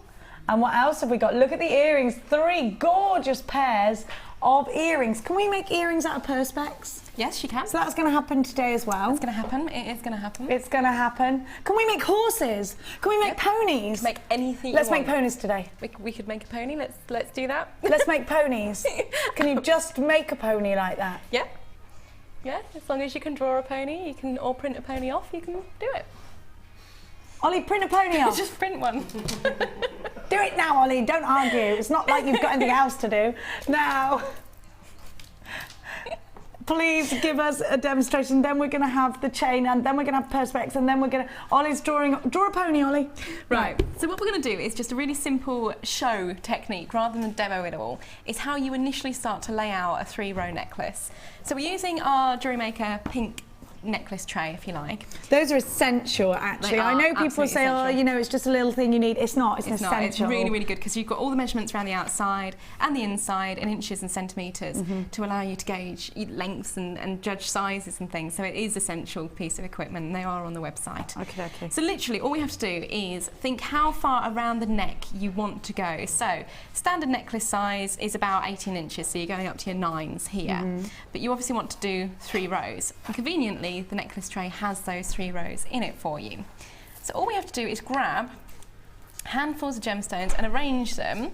And what else have we got? Look at the earrings. 3 gorgeous pairs of earrings. Can we make earrings out of perspex? Yes, you can. So that's going to happen today as well. It's going to happen. It is going to happen. It's going to happen. Can we make horses? Can we make ponies? Make anything. Let's make ponies today. We could make a pony. Let's do that. Let's make ponies. Can you just make a pony like that? Yeah. Yeah. As long as you can draw a pony, or print a pony off, you can do it. Ollie, print a pony off. Just print one. Do it now, Ollie. Don't argue. It's not like you've got anything else to do. Now, please give us a demonstration. Then we're going to have the chain, and then we're going to have perspex, and then we're going to... Ollie's draw a pony, Ollie. Right. So what we're going to do is just a really simple show technique, rather than demo it all. It's how you initially start to lay out a 3-row necklace. So we're using our Jewellery Maker pink necklace tray, if you like. Those are essential, actually. I know people say, essential. oh, you know, it's just a little thing you need. It's not. It's essential. It's really, really good, because you've got all the measurements around the outside and the inside in inches and centimetres to allow you to gauge lengths and judge sizes and things. So it is an essential piece of equipment, and they are on the website. Okay. So literally all we have to do is think how far around the neck you want to go. So standard necklace size is about 18 inches, so you're going up to your 9s here. But you obviously want to do 3 rows. And conveniently, the necklace tray has those 3 rows in it for you. So all we have to do is grab handfuls of gemstones and arrange them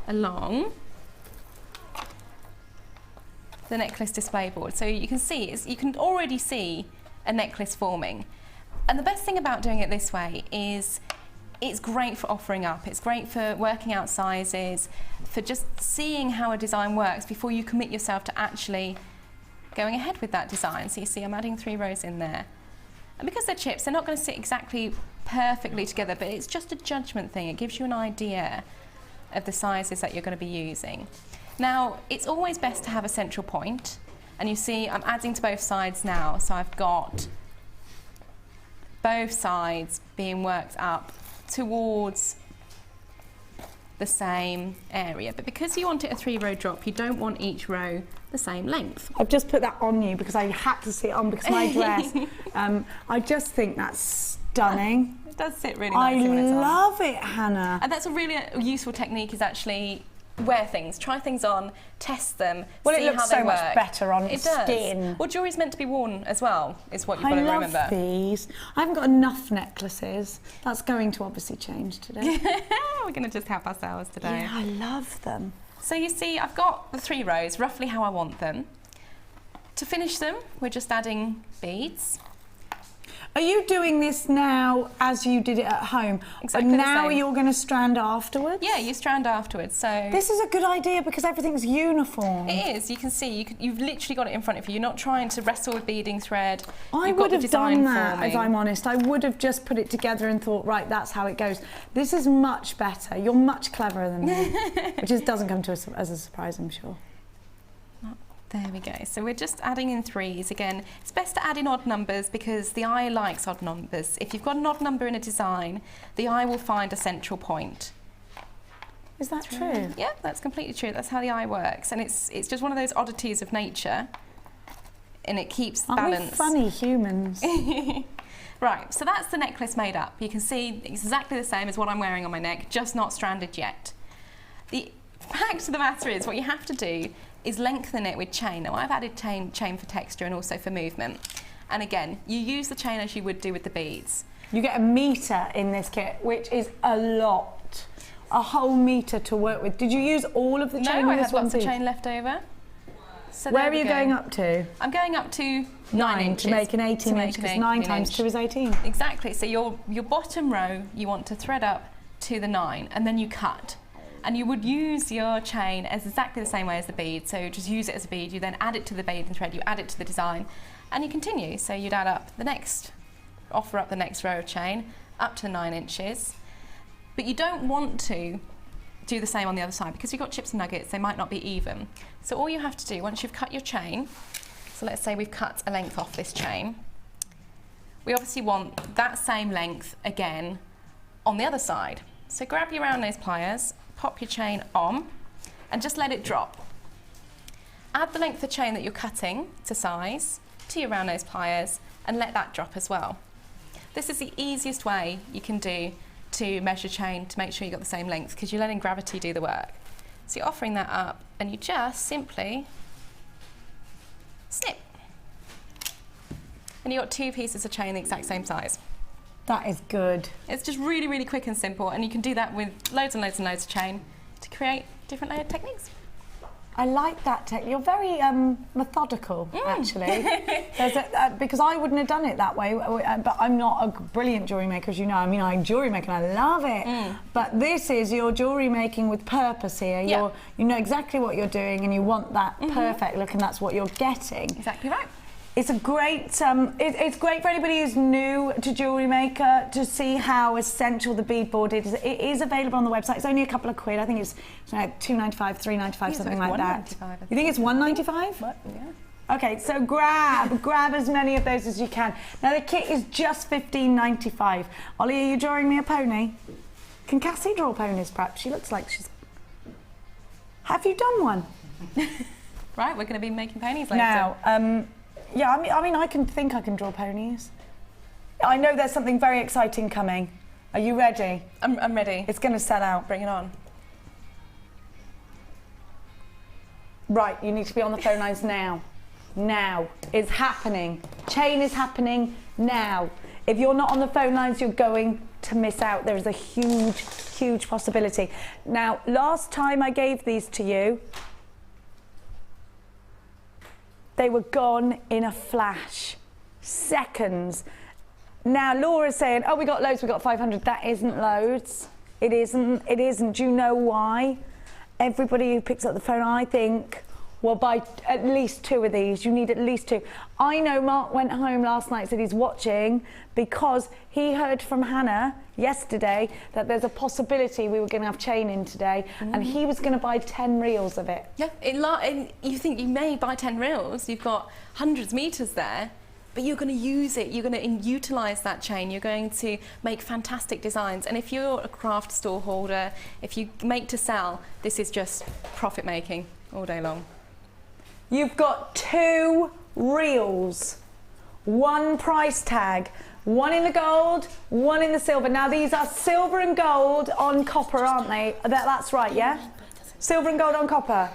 along the necklace display board. So you can see, you can already see a necklace forming. And the best thing about doing it this way is it's great for offering up. It's great for working out sizes, for just seeing how a design works before you commit yourself to actually going ahead with that design. So you see I'm adding 3 rows in there. And because they're chips, they're not going to sit exactly perfectly together, but it's just a judgment thing. It gives you an idea of the sizes that you're going to be using. Now, it's always best to have a central point. And you see I'm adding to both sides now. So I've got both sides being worked up towards the same area. But because you want it a 3-row drop, you don't want each row the same length. I've just put that on you because I had to see it on because my dress. I just think that's stunning. It does sit really nicely when it's on. I love it, Hannah. And that's a really useful technique, is actually wear things, try things on, test them, well, see it looks how they so work. much better on it skin. Does. Well, jewellery's meant to be worn as well, is what you've got to remember. I love these. I haven't got enough necklaces. That's going to obviously change today. We're going to just help ourselves today. Yeah, I love them. So you see, I've got the 3 rows, roughly how I want them. To finish them, we're just adding beads. Are you doing this now as you did it at home? Exactly and the now same. you're going to strand afterwards? Yeah, you strand afterwards. So this is a good idea because everything's uniform. it is. You can see, you've literally got it in front of you. You're not trying to wrestle with beading thread. I You've would got the have design done that, forming. if I'm honest. I would have just put it together and thought, right, that's how it goes. This is much better. You're much cleverer than me, which doesn't come to us as a surprise, I'm sure. There we go. So we're just adding in 3s. Again, it's best to add in odd numbers because the eye likes odd numbers. If you've got an odd number in a design, the eye will find a central point. Is that true? Yeah, that's completely true. That's how the eye works. And it's just one of those oddities of nature, and it keeps balance. Aren't we funny humans? Right, so that's the necklace made up. You can see it's exactly the same as what I'm wearing on my neck, just not stranded yet. The fact of the matter is, what you have to do is lengthen it with chain. Now I've added chain for texture and also for movement. And again, you use the chain as you would do with the beads. You get 1 metre in this kit, which is a lot. A whole metre to work with. Did you use all of the chain No, in I this had one lots of piece? chain left over. So Where there are we you go. going up to? I'm going up to 9 inches. To make an 18 inch, because 9 times 2 is 18. Exactly, so your bottom row you want to thread up to the 9 and then you cut. And you would use your chain as exactly the same way as the bead. So just use it as a bead, you then add it to the bead and thread, you add it to the design, and you continue. So you'd add up the next, offer up the next row of chain, up to 9 inches. But you don't want to do the same on the other side because you've got chips and nuggets, they might not be even. So all you have to do, once you've cut your chain, so let's say we've cut a length off this chain, we obviously want that same length again on the other side. So grab your round nose pliers, pop your chain on, and just let it drop. Add the length of chain that you're cutting to size to your round nose pliers and let that drop as well. This is the easiest way you can do to measure chain to make sure you've got the same length because you're letting gravity do the work. So you're offering that up and you just simply snip. And you've got 2 pieces of chain the exact same size. That is good. It's just really, really quick and simple, and you can do that with loads and loads and loads of chain to create different layered techniques. I like that technique. You're very methodical, actually. Because I wouldn't have done it that way, but I'm not a brilliant jewellery maker, as you know. I mean, I jewellery make and I love it. But this is your jewellery making with purpose here. Yeah. You know exactly what you're doing and you want that perfect look, and that's what you're getting. Exactly right. It's a great, it's great for anybody who's new to Jewellery Maker to see how essential the beadboard is. It is available on the website. It's only a couple of quid. I think it's like £2.95, £3.95, something like that. You think it's £1.95? Yeah. Okay, so grab as many of those as you can. Now the kit is just £15.95. Ollie, are you drawing me a pony? Can Cassie draw ponies perhaps? She looks like she's... Have you done one? Right, we're going to be making ponies later. Now, yeah, I mean, I can draw ponies. I know there's something very exciting coming. Are you ready? I'm ready. It's going to sell out. Bring it on. Right, you need to be on the phone lines now. Now. It's happening. Chain is happening now. If you're not on the phone lines, you're going to miss out. There is a huge, huge possibility. Now, last time I gave these to you, they were gone in a flash, seconds. Now Laura's saying, oh, we got loads, we got 500. That isn't loads. It isn't. Do you know why? Everybody who picks up the phone, I think, will buy at least 2 of these. You need at least 2. I know Mark went home last night, said he's watching because he heard from Hannah yesterday that there's a possibility we were going to have chain in today, and he was going to buy 10 reels of it. Yeah, you think you may buy 10 reels, you've got hundreds of meters there, but you're going to use it, you're going to utilise that chain, you're going to make fantastic designs. And if you're a craft store holder, if you make to sell, this is just profit making all day long. You've got 2 reels, 1 price tag, 1 in the gold, 1 in the silver. Now these are silver and gold on copper, aren't they? That's right, yeah? Silver and gold on copper.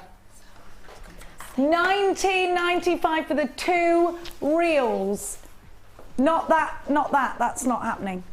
£19.95 for the 2 reels. Not that, that's not happening.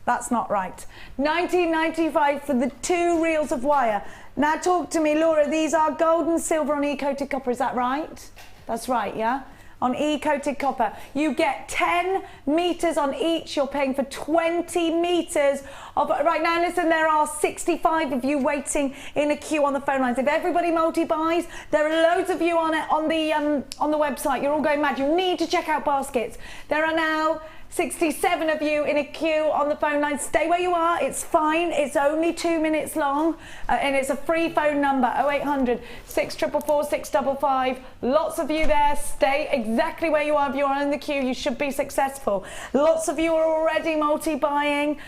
That's not right. £19.95 for the 2 reels of wire. Now talk to me, Laura, these are gold and silver on E-coated copper, is that right? That's right, yeah? On E-coated copper. You get 10 meters on each, you're paying for 20 meters of, right now listen, there are 65 of you waiting in a queue on the phone lines. If everybody multi-buys, there are loads of you on the website, you're all going mad. You need to check out baskets. There are now 67 of you in a queue on the phone line. Stay where you are, it's fine. It's only 2 minutes long and it's a free phone number, 0800 644 655. Lots of you there, stay exactly where you are. If you're in the queue, you should be successful. Lots of you are already multi-buying.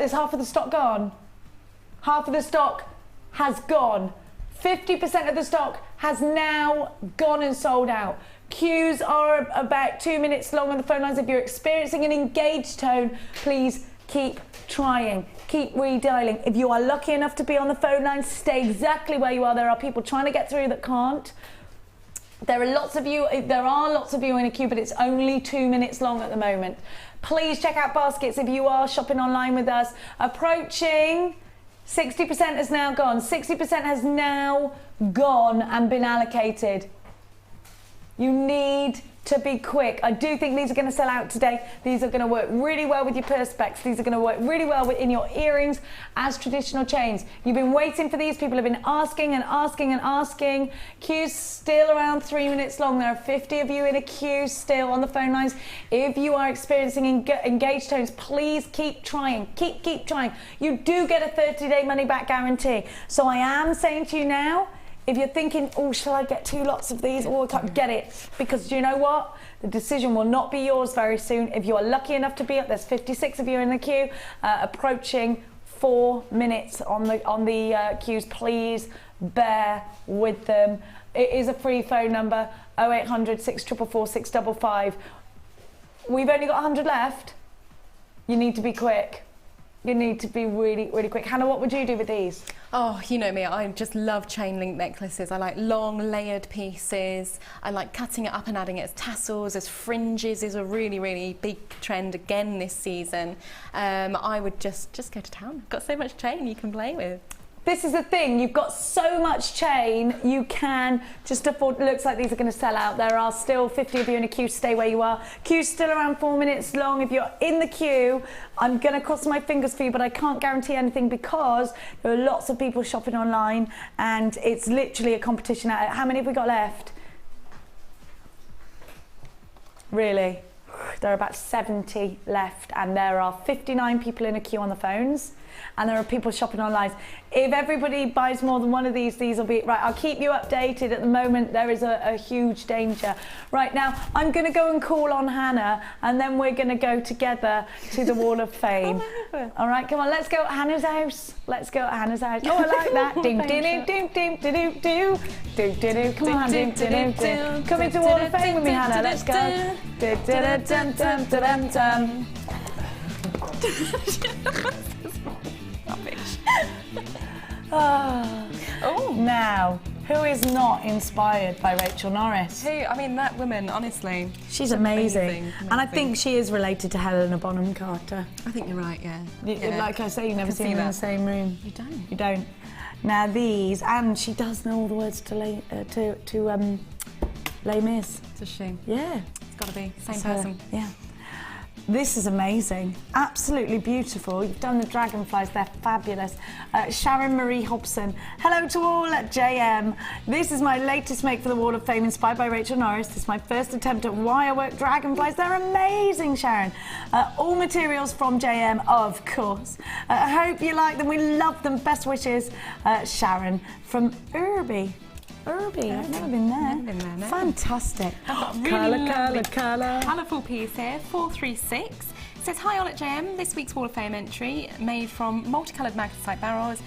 Is half of the stock gone? Half of the stock has gone. 50% of the stock has now gone and sold out. Queues are about 2 minutes long on the phone lines. If you're experiencing an engaged tone, please keep trying, keep redialing. If you are lucky enough to be on the phone lines, stay exactly where you are. There are people trying to get through that can't. There are lots of you in a queue, but it's only 2 minutes long at the moment. Please check out baskets if you are shopping online with us. Approaching 60% has now gone. 60% has now gone and been allocated. You need to be quick. I do think these are going to sell out today. These are going to work really well with your perspex. These are going to work really well in your earrings as traditional chains. You've been waiting for these. People have been asking and asking and asking. Queue's still around 3 minutes long. There are 50 of you in a queue still on the phone lines. If you are experiencing engaged tones, please keep trying. Keep trying. You do get a 30-day money-back guarantee. So I am saying to you now, if you're thinking, oh, shall I get 2 lots of these? Or I can't get it. Because you know what? The decision will not be yours very soon. If you are lucky enough to be up, there's 56 of you in the queue, approaching 4 minutes on the queues. Please bear with them. It is a free phone number, 0800 644 655. We've only got 100 left. You need to be quick. You need to be really, really quick. Hannah, what would you do with these? Oh, you know me, I just love chain link necklaces. I like long layered pieces. I like cutting it up and adding it as tassels, as fringes is a really, really big trend again this season. I would just go to town. Got so much chain you can play with. This is the thing, you've got so much chain, you can just afford, looks like these are going to sell out. There are still 50 of you in a queue, stay where you are. Queue's still around 4 minutes long. If you're in the queue, I'm going to cross my fingers for you, but I can't guarantee anything because there are lots of people shopping online and it's literally a competition. How many have we got left? Really? There are about 70 left and there are 59 people in a queue on the phones. And there are people shopping online. If everybody buys more than one of these will be, right, I'll keep you updated. At the moment, there is a huge danger. Right now, I'm going to go and call on Hannah, and then we're going to go together to the Wall of Fame. All right, come on, let's go at Hannah's house. Let's go at Hannah's house. Oh, I like that. Ding, ding, ding, ding, ding, ding, ding, ding, ding. Come on, ding, ding, ding, ding. Come into Wall of Fame with me, Hannah. Let's go. Dun, dun, dun, dun, dun, dun. Oh. Now, who is not inspired by Rachel Norris? Who? I mean, that woman, honestly. She's amazing. And I think she is related to Helena Bonham Carter. I think you're right, yeah. Like I say, you never see them in the same room. You don't. You don't. Now these, and she does know all the words to Les Mis. Does she? Yeah. It's got to be. Same person. Yeah. This is amazing, absolutely beautiful. You've done the dragonflies, they're fabulous. Sharon Marie Hobson, hello to all at JM. This is my latest make for the Wall of Fame, inspired by Rachel Norris. This is my first attempt at wirework dragonflies. They're amazing, Sharon. All materials from JM, of course. I hope you like them, we love them. Best wishes, Sharon from Irby. I've never been there. Never been there, no. Fantastic. I've got a really colour. Colourful piece here, 436. It says, hi all at JM, this week's Wall of Fame entry, made from multicoloured magnesite barrels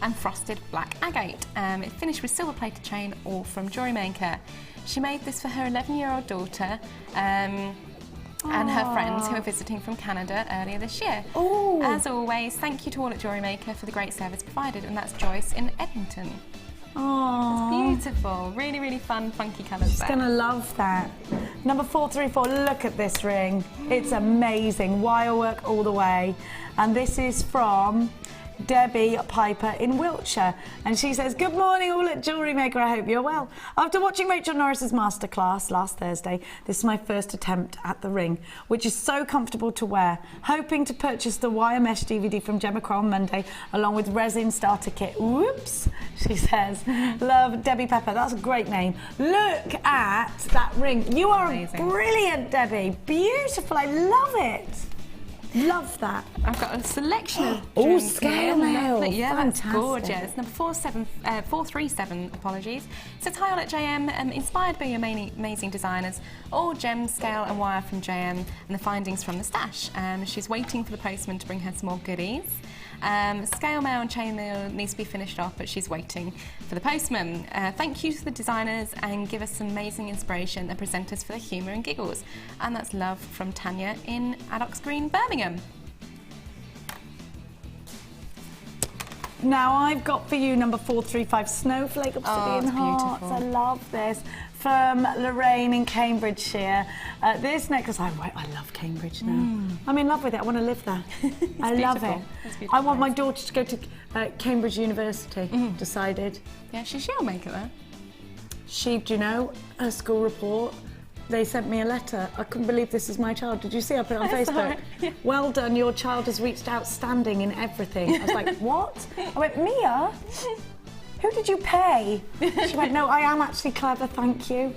and frosted black agate. It finished with silver-plated chain, all from Jewellery Maker. She made this for her 11-year-old daughter and her friends who are visiting from Canada earlier this year. Ooh. As always, thank you to all at Jewellery Maker for the great service provided, and that's Joyce in Edmonton. Oh, it's beautiful. Really, really fun, funky colours. She's going to love that. Number 434, look at this ring. It's amazing. Wirework all the way. And this is from Debbie Piper in Wiltshire, and she says, good morning all at Jewellery Maker, I hope you're well. After watching Rachel Norris's masterclass last Thursday, this is my first attempt at the ring, which is so comfortable to wear. Hoping to purchase the wire mesh DVD from Gemma Crow on Monday, along with resin starter kit. Whoops, she says. Love, Debbie Pepper, that's a great name. Look at that ring. You are amazing. Brilliant, Debbie. Beautiful, I love it. Love that. I've got a selection of oh, gems scale here. mail. Yeah, fantastic. That's gorgeous. Number 437, apologies. It says, hi all at JM, inspired by your amazing designers, all gems, scale and wire from JM and the findings from the stash. She's waiting for the postman to bring her some more goodies. Scale mail and chain mail needs to be finished off, but she's waiting for the postman. Thank you to the designers and give us some amazing inspiration and present us for the humour and giggles. And that's love from Tanya in Addox Green, Birmingham. Now I've got for you number 435, Snowflake Obsidian Hearts. I love this. From Lorraine in Cambridgeshire. This necklace, I love Cambridge now. I'm in love with it, I want to live there. I love it. I want my daughter to go to Cambridge University, decided. Yeah, she'll make it there. Do you know, a school report, they sent me a letter. I couldn't believe this is my child. Did you see? I put it on Facebook. Right. Yeah. Well done, your child has reached outstanding in everything. I was like, what? I went, Mia, who did you pay? She went, no, I am actually clever, thank you.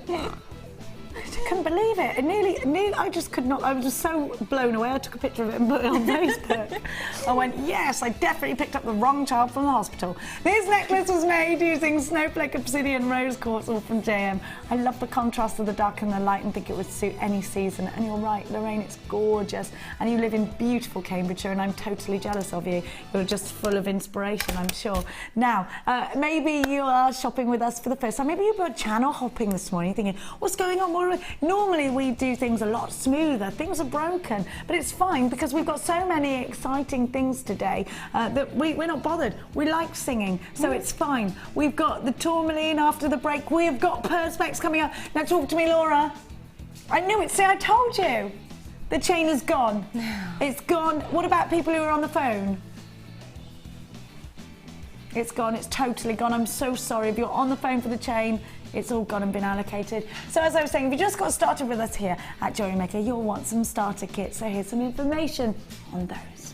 I couldn't believe it. I just could not. I was just so blown away. I took a picture of it and put it on Facebook. I went, yes, I definitely picked up the wrong child from the hospital. This necklace was made using snowflake obsidian rose quartz, all from JM. I love the contrast of the dark and the light and think it would suit any season. And you're right, Lorraine, it's gorgeous. And you live in beautiful Cambridgeshire and I'm totally jealous of you. You're just full of inspiration, I'm sure. Now, maybe you are shopping with us for the first time. Maybe you were channel hopping this morning thinking, what's going on? Normally we do things a lot smoother, things are broken, but it's fine because we've got so many exciting things today that we're not bothered. We like singing, so it's fine. We've got the tourmaline after the break, we've got perspex coming up. Now talk to me, Laura. I knew it, see, I told you. The chain is gone. It's gone. What about people who are on the phone? It's gone, it's totally gone. I'm so sorry. If you're on the phone for the chain, it's all gone and been allocated. So as I was saying, if you just got started with us here at Jewellery Maker, you'll want some starter kits. So here's some information on those.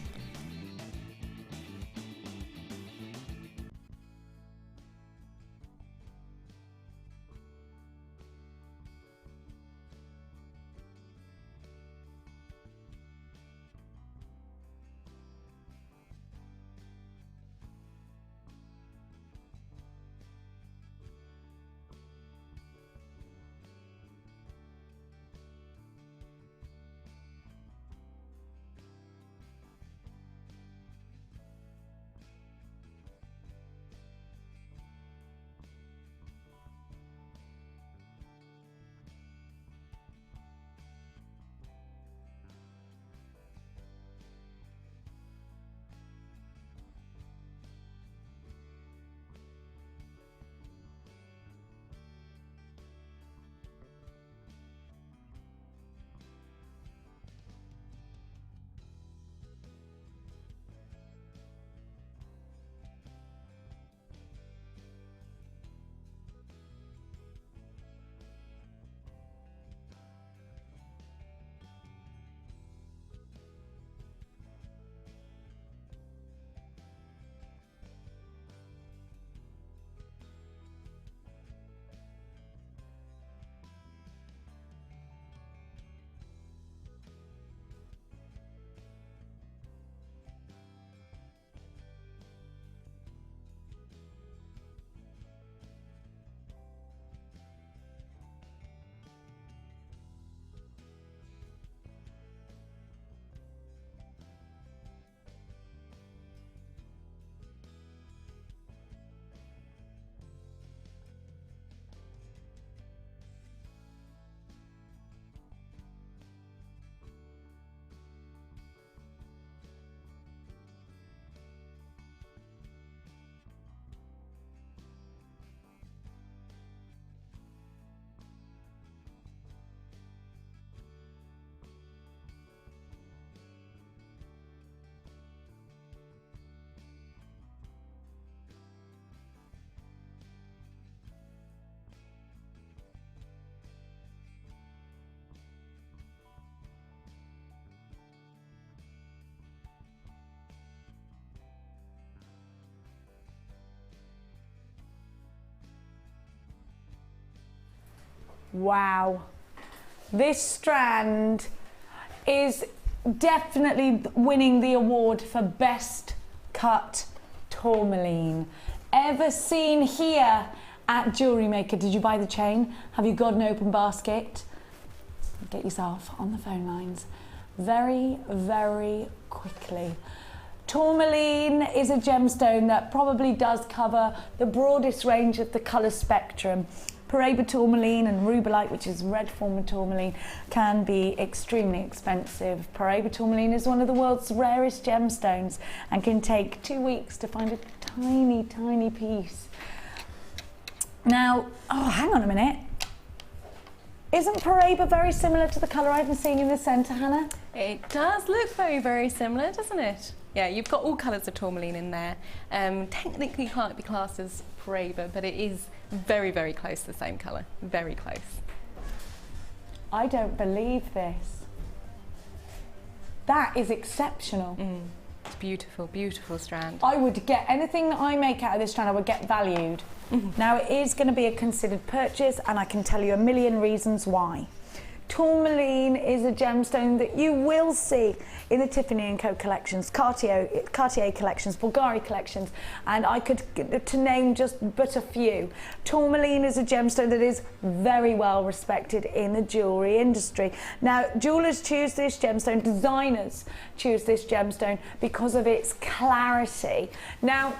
Wow, this strand is definitely winning the award for best cut tourmaline ever seen here at Jewellery Maker. Did you buy the chain? Have you got an open basket? Get yourself on the phone lines very, very quickly. Tourmaline is a gemstone that probably does cover the broadest range of the colour spectrum. Paraiba tourmaline and rubellite, which is red form of tourmaline, can be extremely expensive. Paraiba tourmaline is one of the world's rarest gemstones and can take 2 weeks to find a tiny, tiny piece. Now, oh, hang on a minute. Isn't Paraiba very similar to the colour I've been seeing in the centre, Hannah? It does look very, very similar, doesn't it? Yeah, you've got all colours of tourmaline in there. Technically can't be classed as Paraiba, but it is very, very close to the same colour, very close. I don't believe this. That is exceptional. It's beautiful, beautiful strand. I would get anything that I make out of this strand, I would get valued. Now it is going to be a considered purchase, and I can tell you a million reasons why. Tourmaline is a gemstone that you will see in the Tiffany & Co collections, Cartier collections, Bulgari collections, and I could to name just but a few. Tourmaline is a gemstone that is very well respected in the jewellery industry. Now, jewellers choose this gemstone, designers choose this gemstone because of its clarity. Now,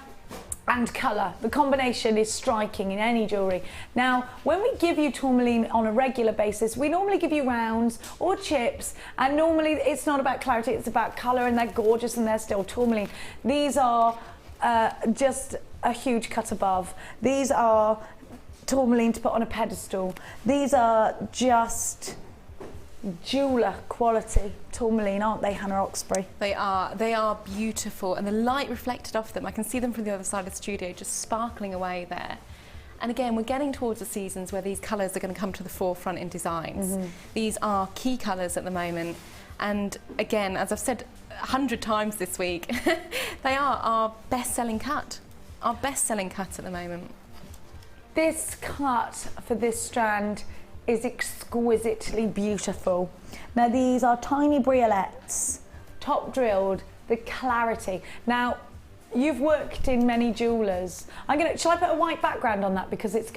and colour. The combination is striking in any jewellery. Now, when we give you tourmaline on a regular basis, we normally give you rounds or chips, and normally it's not about clarity, it's about colour, and they're gorgeous and they're still tourmaline. These are just a huge cut above. These are tourmaline to put on a pedestal. These are just jeweller quality tourmaline, aren't they, Hannah Oxbury? They are beautiful, and the light reflected off them, I can see them from the other side of the studio just sparkling away there. And again, we're getting towards the seasons where these colours are going to come to the forefront in designs. These are key colours at the moment, and again, as I've said 100 times this week, they are our best-selling cut, at the moment. This cut for this strand is exquisitely beautiful. Now these are tiny briolets, top drilled, the clarity. Now, you've worked in many jewellers. Shall I put a white background on that because it's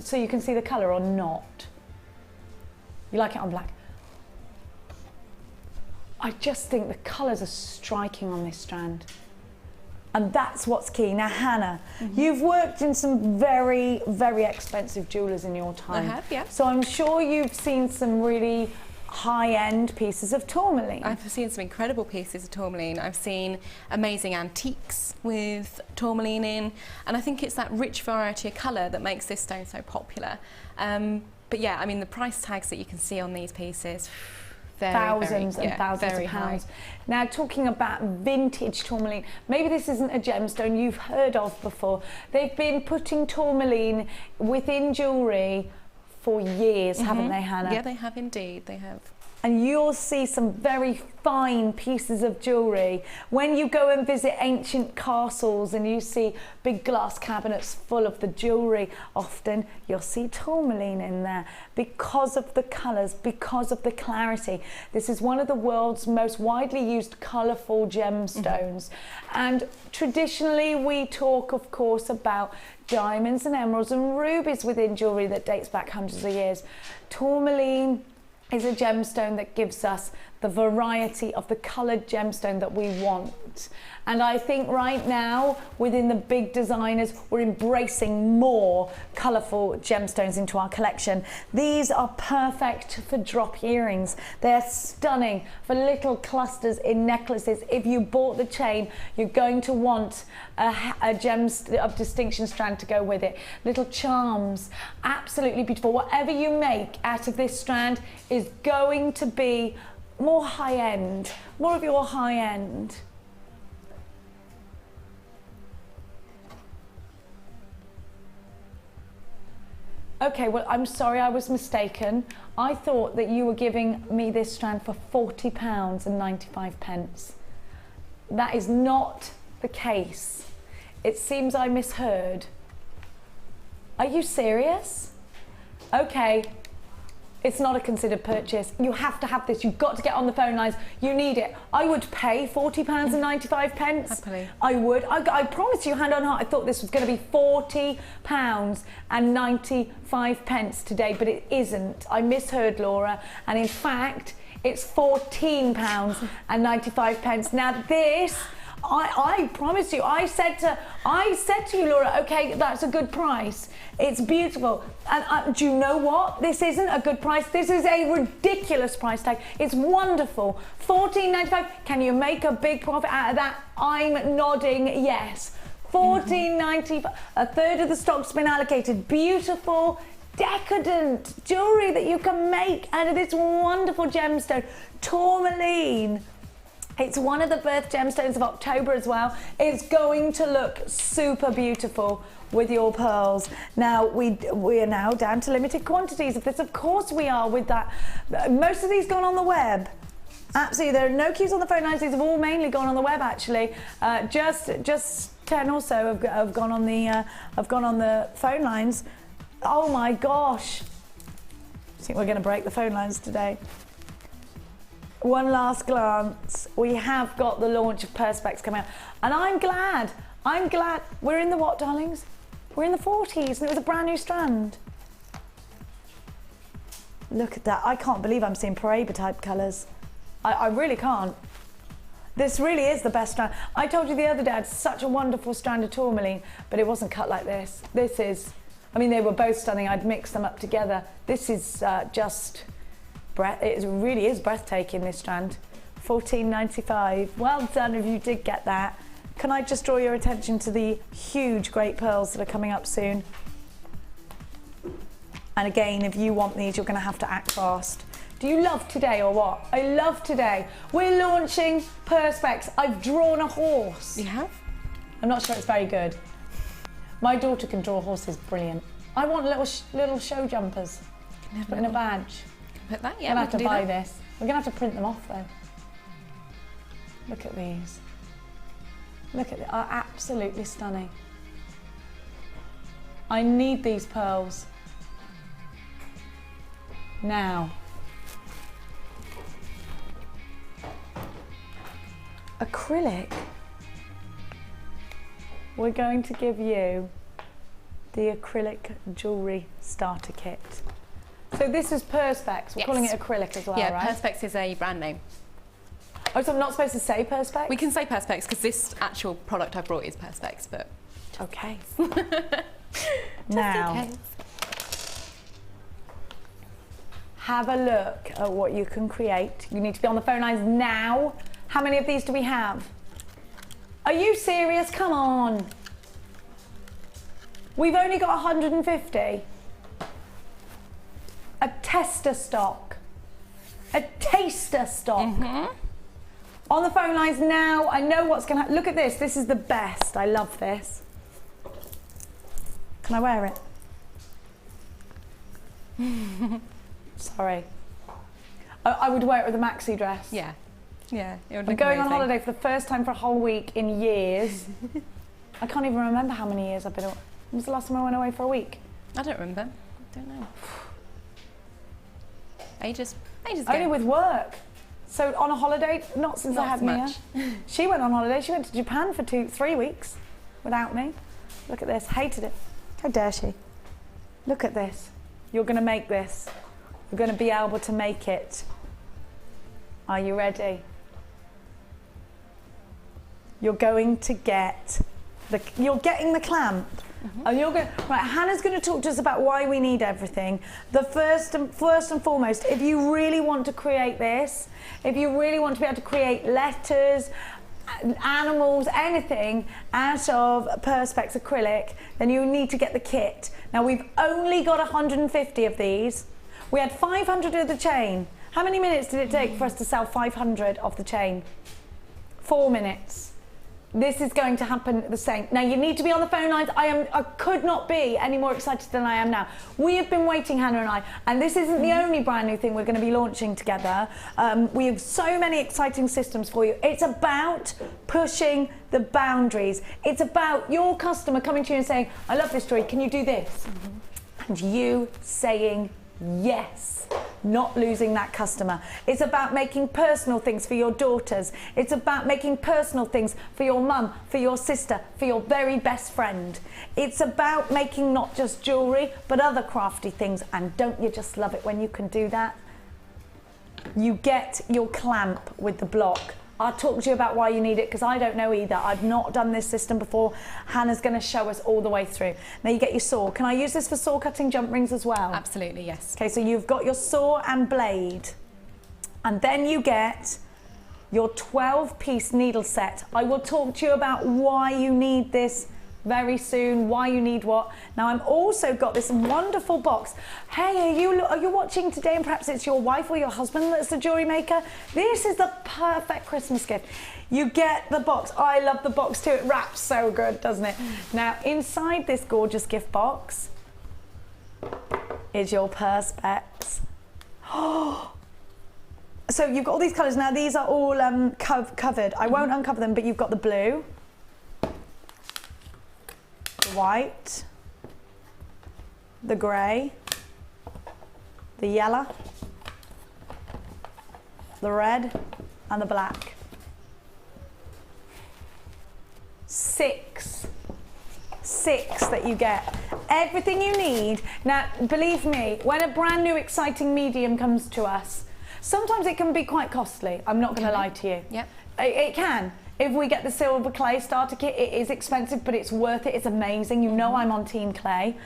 so you can see the colour or not? You like it on black? I just think the colours are striking on this strand. And that's what's key. Now, Hannah, you've worked in some very, very expensive jewellers in your time. I have, yeah. So I'm sure you've seen some really high-end pieces of tourmaline. I've seen some incredible pieces of tourmaline. I've seen amazing antiques with tourmaline in, and I think it's that rich variety of colour that makes this stone so popular. But yeah, I mean, the price tags that you can see on these pieces, thousands and thousands of pounds. Now, talking about vintage tourmaline, maybe this isn't a gemstone you've heard of before. They've been putting tourmaline within jewellery for years, haven't they, Hannah? Yeah, they have indeed, they have. And you'll see some very fine pieces of jewellery. When you go and visit ancient castles and you see big glass cabinets full of the jewellery, often you'll see tourmaline in there because of the colours, because of the clarity. This is one of the world's most widely used colourful gemstones. And traditionally we talk, of course, about diamonds and emeralds and rubies within jewellery that dates back hundreds of years. Tourmaline is a gemstone that gives us the variety of the coloured gemstone that we want. And I think right now, within the big designers, we're embracing more colourful gemstones into our collection. These are perfect for drop earrings. They're stunning for little clusters in necklaces. If you bought the chain, you're going to want a gem of distinction strand to go with it. Little charms, absolutely beautiful. Whatever you make out of this strand is going to be more high-end, more of your high-end. Okay, well, I'm sorry, I was mistaken. I thought that you were giving me this strand for £40.95. That is not the case. It seems I misheard. Are you serious? Okay. It's not a considered purchase. You have to have this. You've got to get on the phone lines. You need it. I would pay £40.95. Happily. I would. I promise you, hand on heart, I thought this was going to be £40.95 today, but it isn't. I misheard, Laura. And in fact, it's £14.95. Now this, I promise you, I said to you, Laura, okay, that's a good price. It's beautiful. And do you know what? This isn't a good price. This is a ridiculous price tag. It's wonderful. £14.95. Can you make a big profit out of that? I'm nodding yes. £14.95. A third of the stock's been allocated. Beautiful, decadent jewellery that you can make out of this wonderful gemstone. Tourmaline. It's one of the birth gemstones of October as well. It's going to look super beautiful with your pearls. Now, we are now down to limited quantities of this. Of course we are with that. Most of these gone on the web. Absolutely, there are no queues on the phone lines. These have all mainly gone on the web, actually. Just 10 or so have gone on the phone lines. Oh my gosh. I think we're going to break the phone lines today. One last glance. We have got the launch of Perspex coming out. And I'm glad. We're in the what, darlings? We're in the 40s and it was a brand new strand. Look at that. I can't believe I'm seeing Paraiba type colours. I really can't. This really is the best strand. I told you the other day I had such a wonderful strand of tourmaline, but it wasn't cut like this. This is, I mean, they were both stunning. I'd mixed them up together. This is it really is breathtaking, this strand. $14.95. Well done if you did get that. Can I just draw your attention to the huge great pearls that are coming up soon? And again, if you want these, you're going to have to act fast. Do you love today or what? I love today. We're launching Perspex. I've drawn a horse. You have? I'm not sure it's very good. My daughter can draw horses brilliant. I want little show jumpers. Put in a badge. Put that, yeah. We're going to have to buy this. We're going to have to print them off though. Look at these. Look at them. Are absolutely stunning. I need these pearls. Now. Acrylic. We're going to give you the acrylic jewellery starter kit. So this is Perspex. We're calling it acrylic as well, right? Yeah, Perspex is a brand name. Oh, so I'm not supposed to say Perspex? We can say Perspex because this actual product I brought is Perspex, but... Okay. Now, have a look at what you can create. You need to be on the phone lines now. How many of these do we have? Are you serious? Come on. We've only got 150. A tester stock. A taster stock. On the phone lines now. I know what's going to happen. Look at this. This is the best. I love this. Can I wear it? Sorry. I would wear it with a maxi dress. yeah. Yeah, it would I'm look going on amazing. holiday for the first time for a whole week in years. I can't even remember how many years I've been away. When was the last time I went away for a week? I don't remember. I don't know. Ages ago. Only with work. So on a holiday, not since I had Mia. She went on holiday. She went to Japan for 3 weeks without me. Look at this. Hated it. How dare she? Look at this. You're going to make this. You're going to be able to make it. Are you ready? You're going to get you're getting the clamp. And you're going, right, Hannah's going to talk to us about why we need everything. The first and foremost, if you really want to create this, if you really want to be able to create letters, animals, anything out of Perspex acrylic, then you need to get the kit. Now we've only got 150 of these. We had 500 of the chain. How many minutes did it take for us to sell 500 of the chain? 4 minutes. This is going to happen the same. Now you need to be on the phone lines. I could not be any more excited than I am now. We have been waiting, Hannah and I, and this isn't the only brand new thing we're going to be launching together. We have so many exciting systems for you. It's about pushing the boundaries. It's about your customer coming to you and saying, I love this jewelry, can you do this? And you saying yes, not losing that customer. It's about making personal things for your daughters. It's about making personal things for your mum, for your sister, for your very best friend. It's about making not just jewellery, but other crafty things. And don't you just love it when you can do that? You get your clamp with the block. I'll talk to you about why you need it because I don't know either. I've not done this system before. Hannah's going to show us all the way through. Now you get your saw. Can I use this for saw cutting jump rings as well? Absolutely, yes. Okay, so you've got your saw and blade. And then you get your 12-piece needle set. I will talk to you about why you need this very soon, why you need what. Now I'm also got this wonderful box. Hey, are you watching today and perhaps it's your wife or your husband that's the jewellery maker? This is the perfect Christmas gift. You get the box. I love the box too. It wraps so good, doesn't it? Now inside this gorgeous gift box is your perspex. Oh. So you've got all these colours. Now these are all covered. I won't uncover them, but you've got the blue, the white, the grey, the yellow, the red and the black. 6 that you get. Everything you need. Now, believe me, when a brand new exciting medium comes to us, sometimes it can be quite costly. I'm not going to lie to you. Yep. It can. If we get the silver clay starter kit, it is expensive, but it's worth it. It's amazing. You know I'm on Team Clay.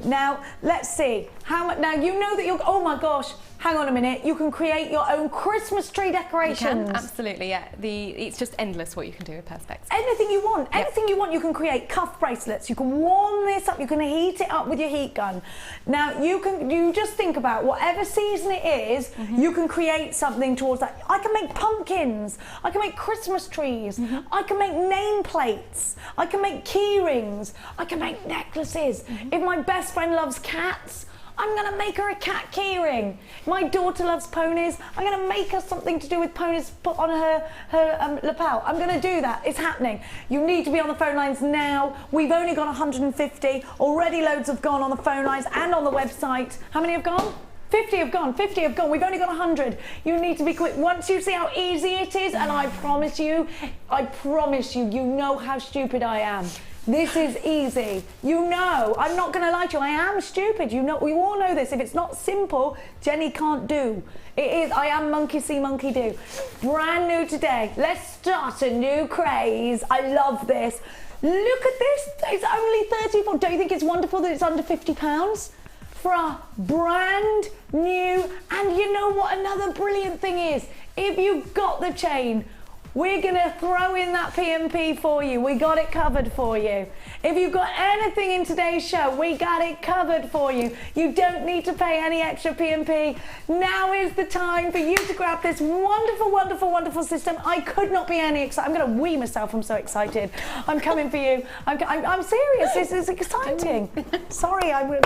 Now, let's see. How much? Now, you know that you're... Oh, my gosh. Hang on a minute. You can create your own Christmas tree decorations. You can, absolutely, yeah. It's just endless what you can do with perspex. Anything you want. Anything you want, you can create cuff bracelets. You can warm this up. You can heat it up with your heat gun. Now, you just think about whatever season it is, you can create something towards that. I can make pumpkins. I can make Christmas trees. I can make nameplates. I can make key rings. I can make necklaces. If my best friend loves cats, I'm going to make her a cat keyring. My daughter loves ponies. I'm going to make her something to do with ponies put on her lapel. I'm going to do that. It's happening. You need to be on the phone lines now. We've only got 150. Already loads have gone on the phone lines and on the website. How many have gone? 50 have gone, 50 have gone. We've only got 100. You need to be quick. Once you see how easy it is, and I promise you, you know how stupid I am. This is easy. You know, I'm not going to lie to you. I am stupid. You know, we all know this. If it's not simple, Jenny can't do. It is. I am monkey see, monkey do. Brand new today. Let's start a new craze. I love this. Look at this. It's only 34. Don't you think it's wonderful that it's under £50 for a brand new? And you know what? Another brilliant thing is, if you've got the chain, we're going to throw in that P&P for you. We got it covered for you. If you've got anything in today's show, we got it covered for you. You don't need to pay any extra P&P. Now is the time for you to grab this wonderful, wonderful, wonderful system. I could not be any excited. I'm going to wee myself. I'm so excited. I'm coming for you. I'm serious. This is exciting. Sorry, I will.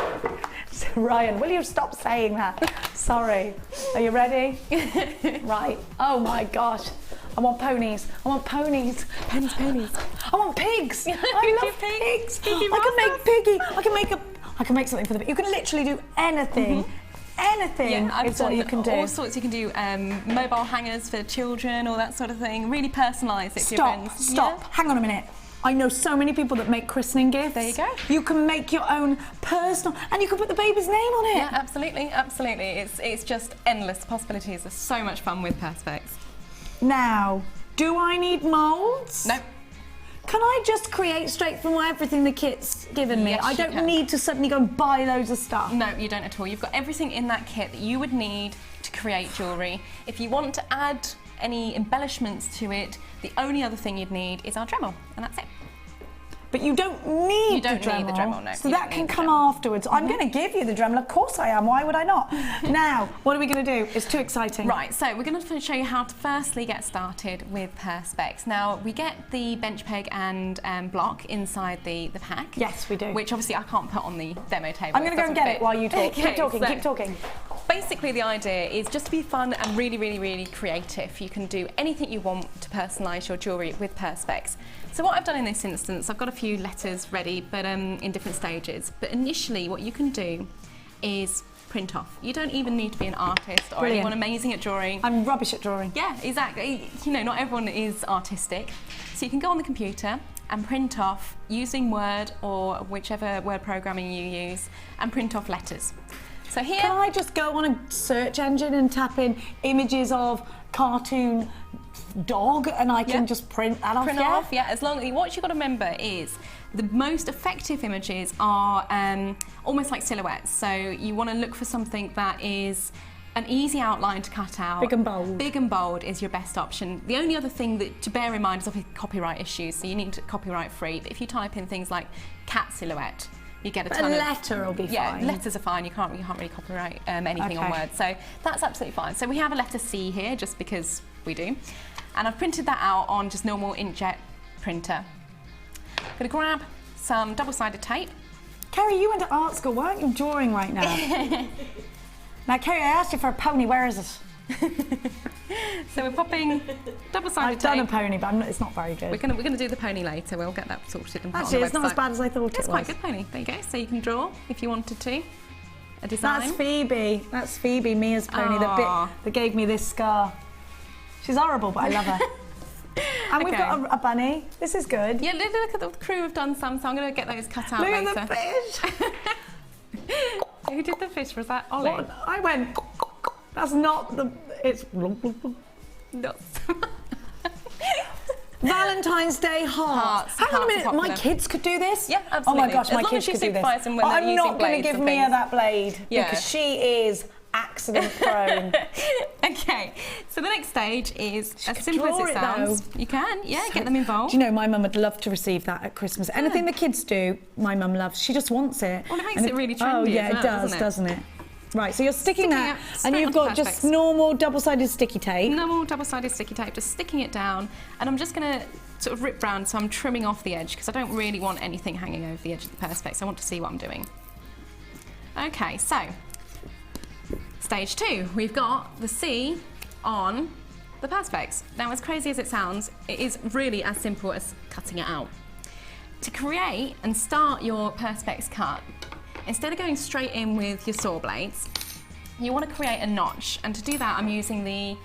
Ryan, will you stop saying that? Sorry. Are you ready? Right. Oh my gosh. I want ponies. I want ponies. Ponies. I want pigs. I love pigs. I can make piggy. I can make something for the. You can literally do anything. Anything is what you can do. All sorts. You can do mobile hangers for children, all that sort of thing. Really personalise it for your friends. Stop. Yeah? Hang on a minute. I know so many people that make christening gifts. There you go. You can make your own personal, and you can put the baby's name on it. Yeah, absolutely. It's just endless possibilities. There's so much fun with perspex. Now, do I need moulds? No. Can I just create straight from everything the kit's given me? Yes, I don't need to suddenly go and buy loads of stuff. No, you don't at all. You've got everything in that kit that you would need to create jewellery. If you want to add any embellishments to it, the only other thing you'd need is our Dremel, and that's it. But you don't need the Dremel, no. So that can come afterwards. I'm going to give you the Dremel, of course I am, why would I not? Now, what are we going to do? It's too exciting. Right, so we're going to show you how to firstly get started with perspex. Now, we get the bench peg and block inside the pack. Yes, we do. Which obviously I can't put on the demo table. I'm going to go and get it while you talk. Okay, keep talking. Basically, the idea is just to be fun and really, really, really creative. You can do anything you want to personalise your jewellery with perspex. So what I've done in this instance, I've got a few letters ready, but in different stages. But initially, what you can do is print off. You don't even need to be an artist or anyone amazing at drawing. I'm rubbish at drawing. Yeah, exactly. You know, not everyone is artistic. So you can go on the computer and print off using Word or whichever word programming you use, and print off letters. So here... Can I just go on a search engine and tap in images of cartoon dog and I can just print that off? As long as what you've got to remember is the most effective images are almost like silhouettes. So you want to look for something that is an easy outline to cut out. Big and bold. Big and bold is your best option. The only other thing that to bear in mind is obviously copyright issues, so you need to copyright free. But if you type in things like cat silhouette, you get a ton a of... letter will be Yeah, fine. letters are fine. You can't really copyright anything on words. So that's absolutely fine. So we have a letter C here, just because we do. And I've printed that out on just normal inkjet printer. I'm going to grab some double-sided tape. Carrie, you went to art school. Why aren't you drawing right now? Now, Carrie, I asked you for a pony. Where is it? So we're popping double-sided tape. I've done a pony, but it's not very good. We're gonna do the pony later. We'll get that sorted and put Actually, on the it's not as website. bad as I thought it was. It's quite a good pony. There you go. So you can draw if you wanted to. A design. That's Phoebe. That's Phoebe, Mia's pony, Aw. that gave me this scar. She's horrible, but I love her. And we've got a bunny. This is good. Yeah, look at the crew have done some, so I'm going to get those cut out Look later. at the fish. Who did the fish? Was that Ollie? What? I went. That's not the. It's. No. Valentine's Day hearts. Hang on a Hearts are minute, my popular. kids could do this? Yeah, Oh absolutely. my gosh, As my long kids as you could do this. supervise them when they're I'm using not going to blades give and Mia things. that blade Yeah. because she is accident prone. Okay, so the next stage is as simple draw as it it, sounds. though. You can, yeah, get them involved. Do you know, my mum would love to receive that at Christmas. Anything the kids do, my mum loves. She just wants it. Well, it makes And it really Oh trendy yeah, as well, it does, doesn't it? doesn't it? Right, so you're sticking that, it and straight you've onto got just perspex. normal double-sided sticky tape. Normal double-sided sticky tape, just sticking it down, and I'm just going to sort of rip round, so I'm trimming off the edge because I don't really want anything hanging over the edge of the perspex. I want to see what I'm doing. Okay, so stage 2, we've got the C on the perspex. Now, as crazy as it sounds, it is really as simple as cutting it out. To create and start your perspex cut, instead of going straight in with your saw blades, you want to create a notch, and to do that I'm using the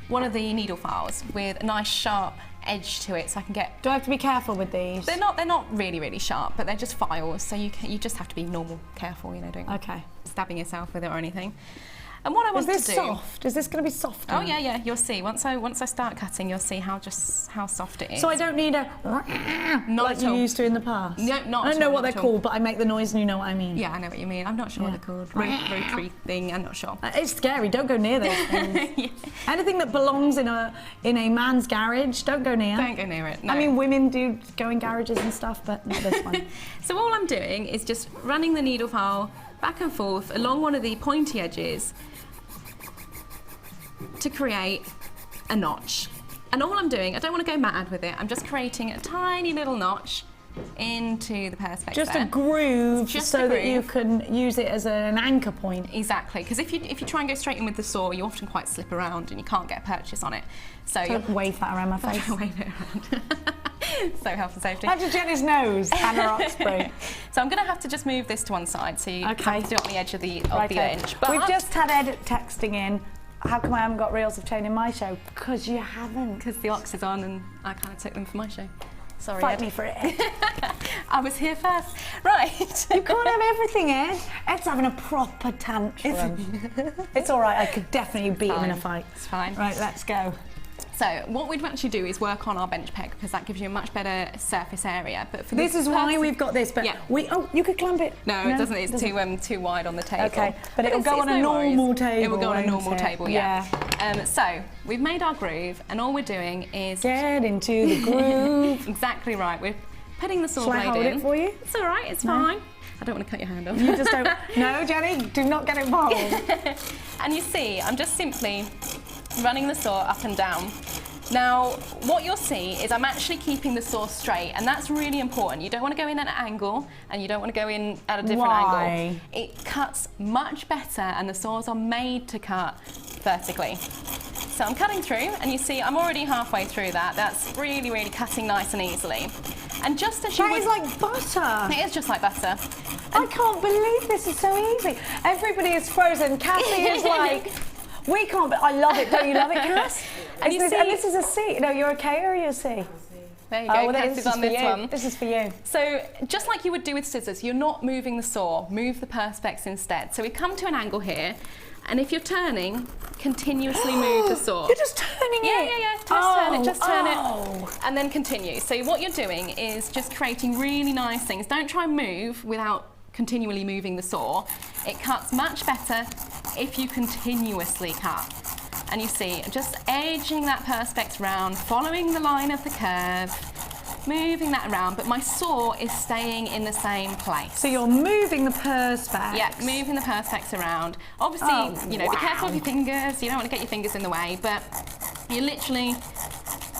one of the needle files with a nice sharp edge to it, so I can get. Do I have to be careful with these? They're not really sharp, but they're just files, so you just have to be normal careful, you know, don't Okay. stabbing yourself with it or anything. And what I want Is this to do. soft? Is this going to be soft? Oh yeah, you'll see. Once I start cutting, you'll see how soft it is. So I don't need a Not like at you all. used to in the past. No, not I at don't know all, what not they're at all. called, but I make the noise, and you know what I mean. Yeah, I know what you mean. I'm not sure what they're called. Rotary thing. I'm not sure. It's scary. Don't go near those things. Anything that belongs in a man's garage, don't go near. Don't go near it. No. I mean, women do go in garages and stuff, but not this one. So all I'm doing is just running the needle file back and forth along one of the pointy edges to create a notch. And all I'm doing, I don't want to go mad with it, I'm just creating a tiny little notch into the perspex Just there. a groove, Just so a that you groove. can use it as an anchor point. Exactly, because if you try and go straight in with the saw, you often quite slip around and you can't get a purchase on it. So you're Don't wave that around my face. wave it around. So health and safety. Have to Jenny's nose, Anna Oxbury. So I'm going to have to just move this to one side, so you Okay. have to do it on the edge of the Righto. edge. But We've just had Ed texting in. How come I haven't got reels of chain in my show? Because you haven't. because the ox is on and I kind of took them for my show. Sorry, Fight Ed. me for it, Ed. I was here first. Right. You can't have everything, Ed. Ed's having a proper tantrum. It's all right. I could definitely beat him in a fight. It's fine. Right, let's go. So what we'd actually do is work on our bench peg because that gives you a much better surface area. But for This is why we've got this, but Yeah. you could clamp it. No, it doesn't. It's too wide on the table. Okay, but it'll it's- go on it's a no worries. normal table. It will go on a won't normal it? table. Yeah. So we've made our groove, and all we're doing is Get into the groove. exactly right. We're putting the saw Shall I blade hold in. it for you? It's all right. It's fine. I don't want to cut your hand off. You just don't. No, Jenny, do not get involved. And you see, I'm just simply running the saw up and down. Now, what you'll see is I'm actually keeping the saw straight, and that's really important. You don't want to go in at an angle, and you don't want to go in at a different Why? angle. It cuts much better, and the saws are made to cut vertically. So I'm cutting through, and you see I'm already halfway through that. That's really, really cutting nice and easily. And just as you That would... is like butter. It is just like butter. I can't believe this is so easy. Everybody is frozen. Cassie is like, we can't. I love it. Don't you love it, Cass? And Is you this, see- and this is a C. No, you're a K or you're a C? There you go, Oh, well, Cass this is is on for this you. one. This is for you. So just like you would do with scissors, you're not moving the saw, move the perspex instead. So we come to an angle here, and if you're turning, continuously move the saw. You're just turning it. Yeah. Just turn it, and then continue. So what you're doing is just creating really nice things. Don't try and move without continually moving the saw. It cuts much better if you continuously cut. And you see, just edging that perspex round, following the line of the curve, moving that around, but my saw is staying in the same place. So you're moving the perspex. Yeah, moving the perspex around. Obviously, you know, be careful with your fingers. You don't want to get your fingers in the way, but you're literally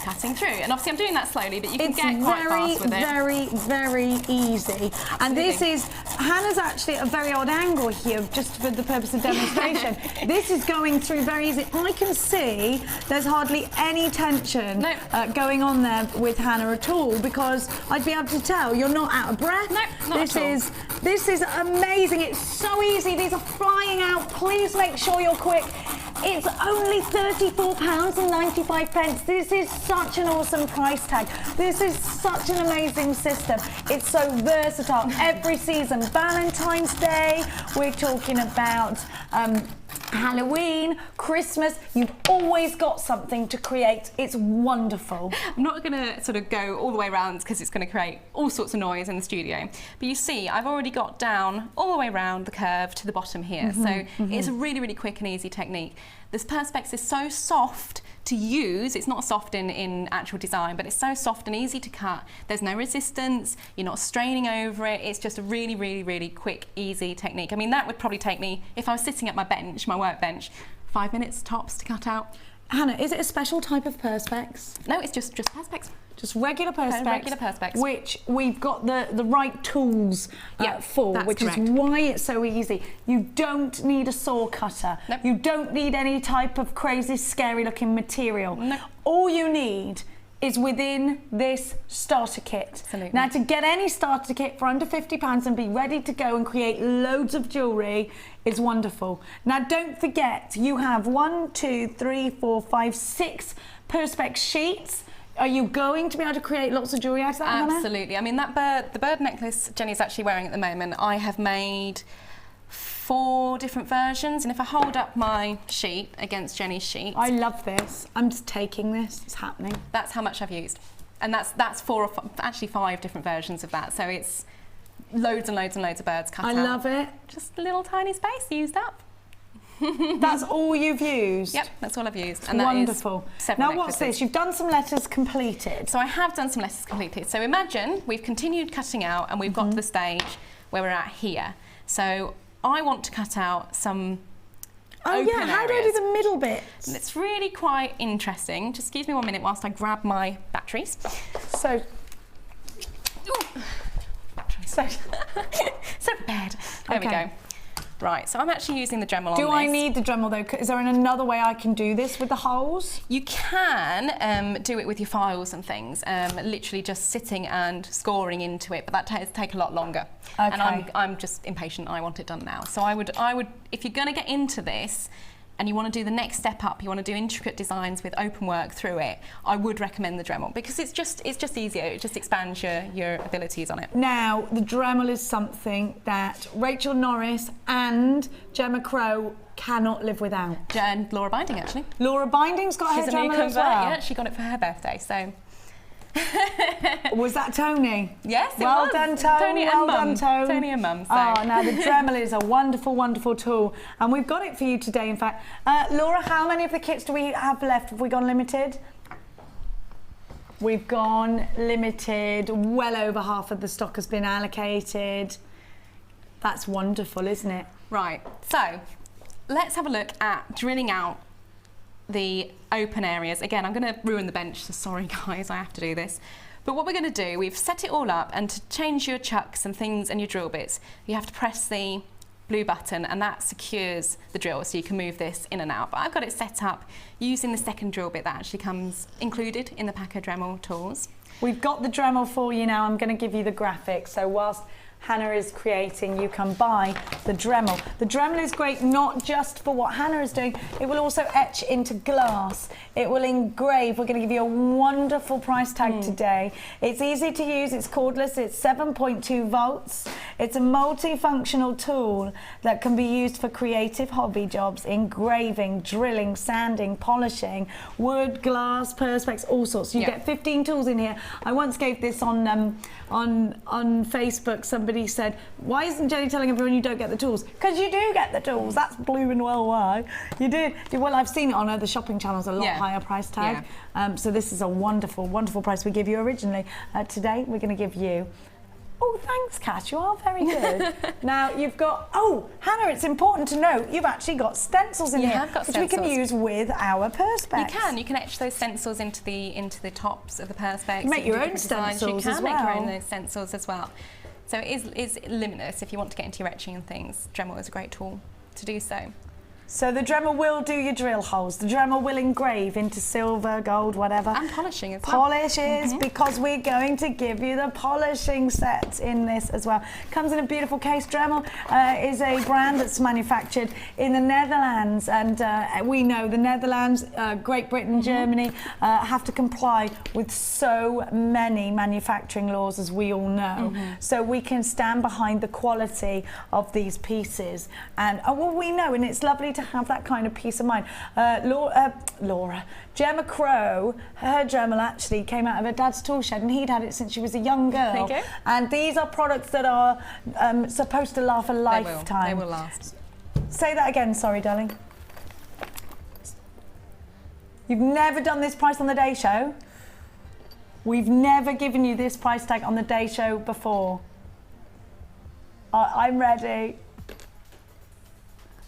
cutting through. And obviously I'm doing that slowly, but you can get quite fast with it. It's very, very easy. And this is, Hannah's actually at a very odd angle here, just for the purpose of demonstration. This is going through very easy. I can see there's hardly any tension going on there with Hannah at all, because I'd be able to tell you're not out of breath. No, not at all. This is amazing. It's so easy. These are flying out. Please make sure you're quick. It's only £34.95. This is such an awesome price tag. This is such an amazing system. It's so versatile. Every season, Valentine's Day, we're talking about Halloween, Christmas, you've always got something to create. It's wonderful. I'm not going to sort of go all the way around because it's going to create all sorts of noise in the studio. But you see, I've already got down all the way around the curve to the bottom here. So it's a really, really quick and easy technique. This perspex is so soft to use. It's not soft in actual design, but it's so soft and easy to cut. There's no resistance. You're not straining over it. It's just a really, really, really quick, easy technique. I mean, that would probably take me, if I was sitting at my bench, my workbench, 5 minutes tops to cut out. Hannah, is it a special type of perspex? No, it's just perspex. Just regular perspex, regular perspex, which we've got the right tools for, which correct. is why it's so easy. You don't need a saw cutter. Nope. You don't need any type of crazy, scary-looking material. Nope. All you need is within this starter kit. Absolutely. Now, to get any starter kit for under £50 and be ready to go and create loads of jewellery is wonderful. Now, don't forget, you have 1, 2, 3, 4, 5, 6 perspex sheets. Are you going to be able to create lots of jewellery out of that, Hannah? Absolutely. I mean, the bird necklace Jenny's actually wearing at the moment, I have made 4 different versions, and if I hold up my sheet against Jenny's sheet, I love this. I'm just taking this. It's happening. that's how much I've used, and that's 4 or actually 5 different versions of that. So it's loads and loads and loads of birds cut out. I love it. Just a little tiny space used up. That's all you've used? Yep, that's all I've used. And wonderful. Now what's necklaces. this? You've done some letters completed. So I have done some letters completed. So imagine we've continued cutting out and we've got to the stage where we're at here. So I want to cut out some open yeah, how do I do areas. the middle bit? And it's really quite interesting. Just excuse me 1 minute whilst I grab my batteries. So prepared. There we go. Right, so I'm actually using the Dremel on this. Do I need the Dremel though? Is there another way I can do this with the holes? You can do it with your files and things, literally just sitting and scoring into it, but that take a lot longer. Okay. And I'm just impatient. I want it done now. So I would, if you're going to get into this, and you want to do the next step up, you want to do intricate designs with open work through it, I would recommend the Dremel because it's just easier. It just expands your abilities on it. Now, the Dremel is something that Rachel Norris and Gemma Crow cannot live without. And Laura Binding, actually. Laura Binding's got She's her a new Dremel convert. as well. Yeah, she got it for her birthday, so. Was that Tony? Yes, it well was. done, Tony. Tony well and done, Mum. Tony. Tony and Mum. So. Oh, now the Dremel is a wonderful, wonderful tool, and we've got it for you today. In fact, Laura, how many of the kits do we have left? Have we gone limited? We've gone limited. Well over half of the stock has been allocated. That's wonderful, isn't it? Right. So let's have a look at drilling out the open areas. Again, I'm going to ruin the bench, so sorry guys, I have to do this. But what we're going to do, we've set it all up, and to change your chucks and things and your drill bits, you have to press the blue button, and that secures the drill so you can move this in and out. But I've got it set up using the second drill bit that actually comes included in the pack of Dremel tools. We've got the Dremel for you now. I'm going to give you the graphics. So whilst Hannah is creating, you can buy the Dremel. The Dremel is great not just for what Hannah is doing, it will also etch into glass. It will engrave. We're going to give you a wonderful price tag today. It's easy to use, it's cordless, it's 7.2 volts. It's a multifunctional tool that can be used for creative hobby jobs, engraving, drilling, sanding, polishing, wood, glass, perspex, all sorts. You get 15 tools in here. I once gave this on Facebook. Somebody somebody said, why isn't Jenny telling everyone you don't get the tools? Because you do get the tools. That's blooming well why. You do. Well, I've seen it on other shopping channels, a lot higher price tag. So this is a wonderful, wonderful price we give you originally. Today, we're going to give you... Oh, thanks, Cass. You are very good. Now, you've got... Oh, Hannah, it's important to note you've actually got stencils in here, have got which we can stencils. use with our perspex. You can etch those stencils into the tops of the perspex. Make You your can own do different designs. stencils You as can make your well. own those stencils as well. So it is limitless if you want to get into your etching and things. Dremel is a great tool to do so. So the Dremel will do your drill holes. The Dremel will engrave into silver, gold, whatever. And polishing as well. Polishes, because we're going to give you the polishing set in this as well. Comes in a beautiful case. Dremel is a brand that's manufactured in the Netherlands, and we know the Netherlands, Great Britain, Germany have to comply with so many manufacturing laws, as we all know. So we can stand behind the quality of these pieces, and well, we know, and it's lovely to have that kind of peace of mind. Gemma Crow, her Dremel actually came out of her dad's tool shed, and he'd had it since she was a young girl. There you go. And these are products that are supposed to last a lifetime. They will last. Say that again, sorry, darling. You've never done this price on the day show? We've never given you this price tag on the day show before. I'm ready.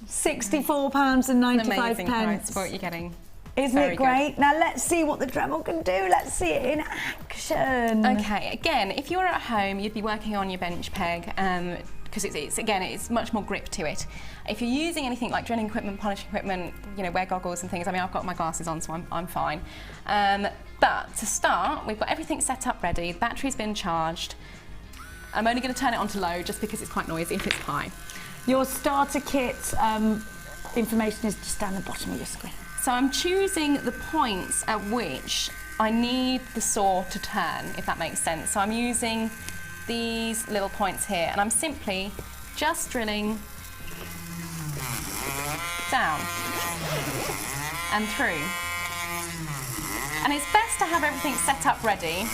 £64.95. Amazing price for what you're getting. Isn't it great? Now let's see what the Dremel can do. Let's see it in action. Okay, again, if you're at home, you'd be working on your bench peg, because it's much more grip to it. If you're using anything like drilling equipment, polishing equipment, wear goggles and things. I mean, I've got my glasses on, so I'm fine. But to start, we've got everything set up ready. The battery's been charged. I'm only going to turn it on to low just because it's quite noisy if it's high. Your starter kit information is just down the bottom of your screen. So I'm choosing the points at which I need the saw to turn, if that makes sense. So I'm using these little points here, and I'm simply just drilling down and through. And it's best to have everything set up ready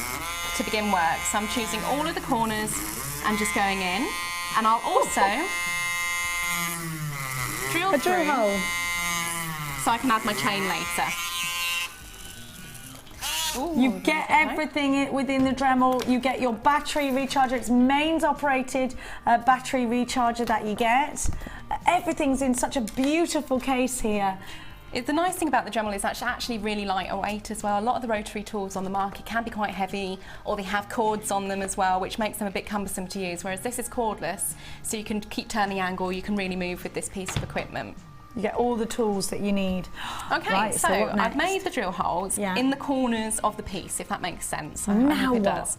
to begin work. So I'm choosing all of the corners and just going in. And I'll also drill through hole. so I can add my chain later. Ooh, You get everything within the Dremel. You get your battery recharger. It's mains operated battery recharger that you get. Everything's in such a beautiful case here. The nice thing about the Dremel is actually really lightweight as well. A lot of the rotary tools on the market can be quite heavy, or they have cords on them as well, which makes them a bit cumbersome to use, whereas this is cordless, so you can keep turning the angle, you can really move with this piece of equipment. You get all the tools that you need. Okay, right, so what I've next? made the drill holes in the corners of the piece, if that makes sense. I hope it does.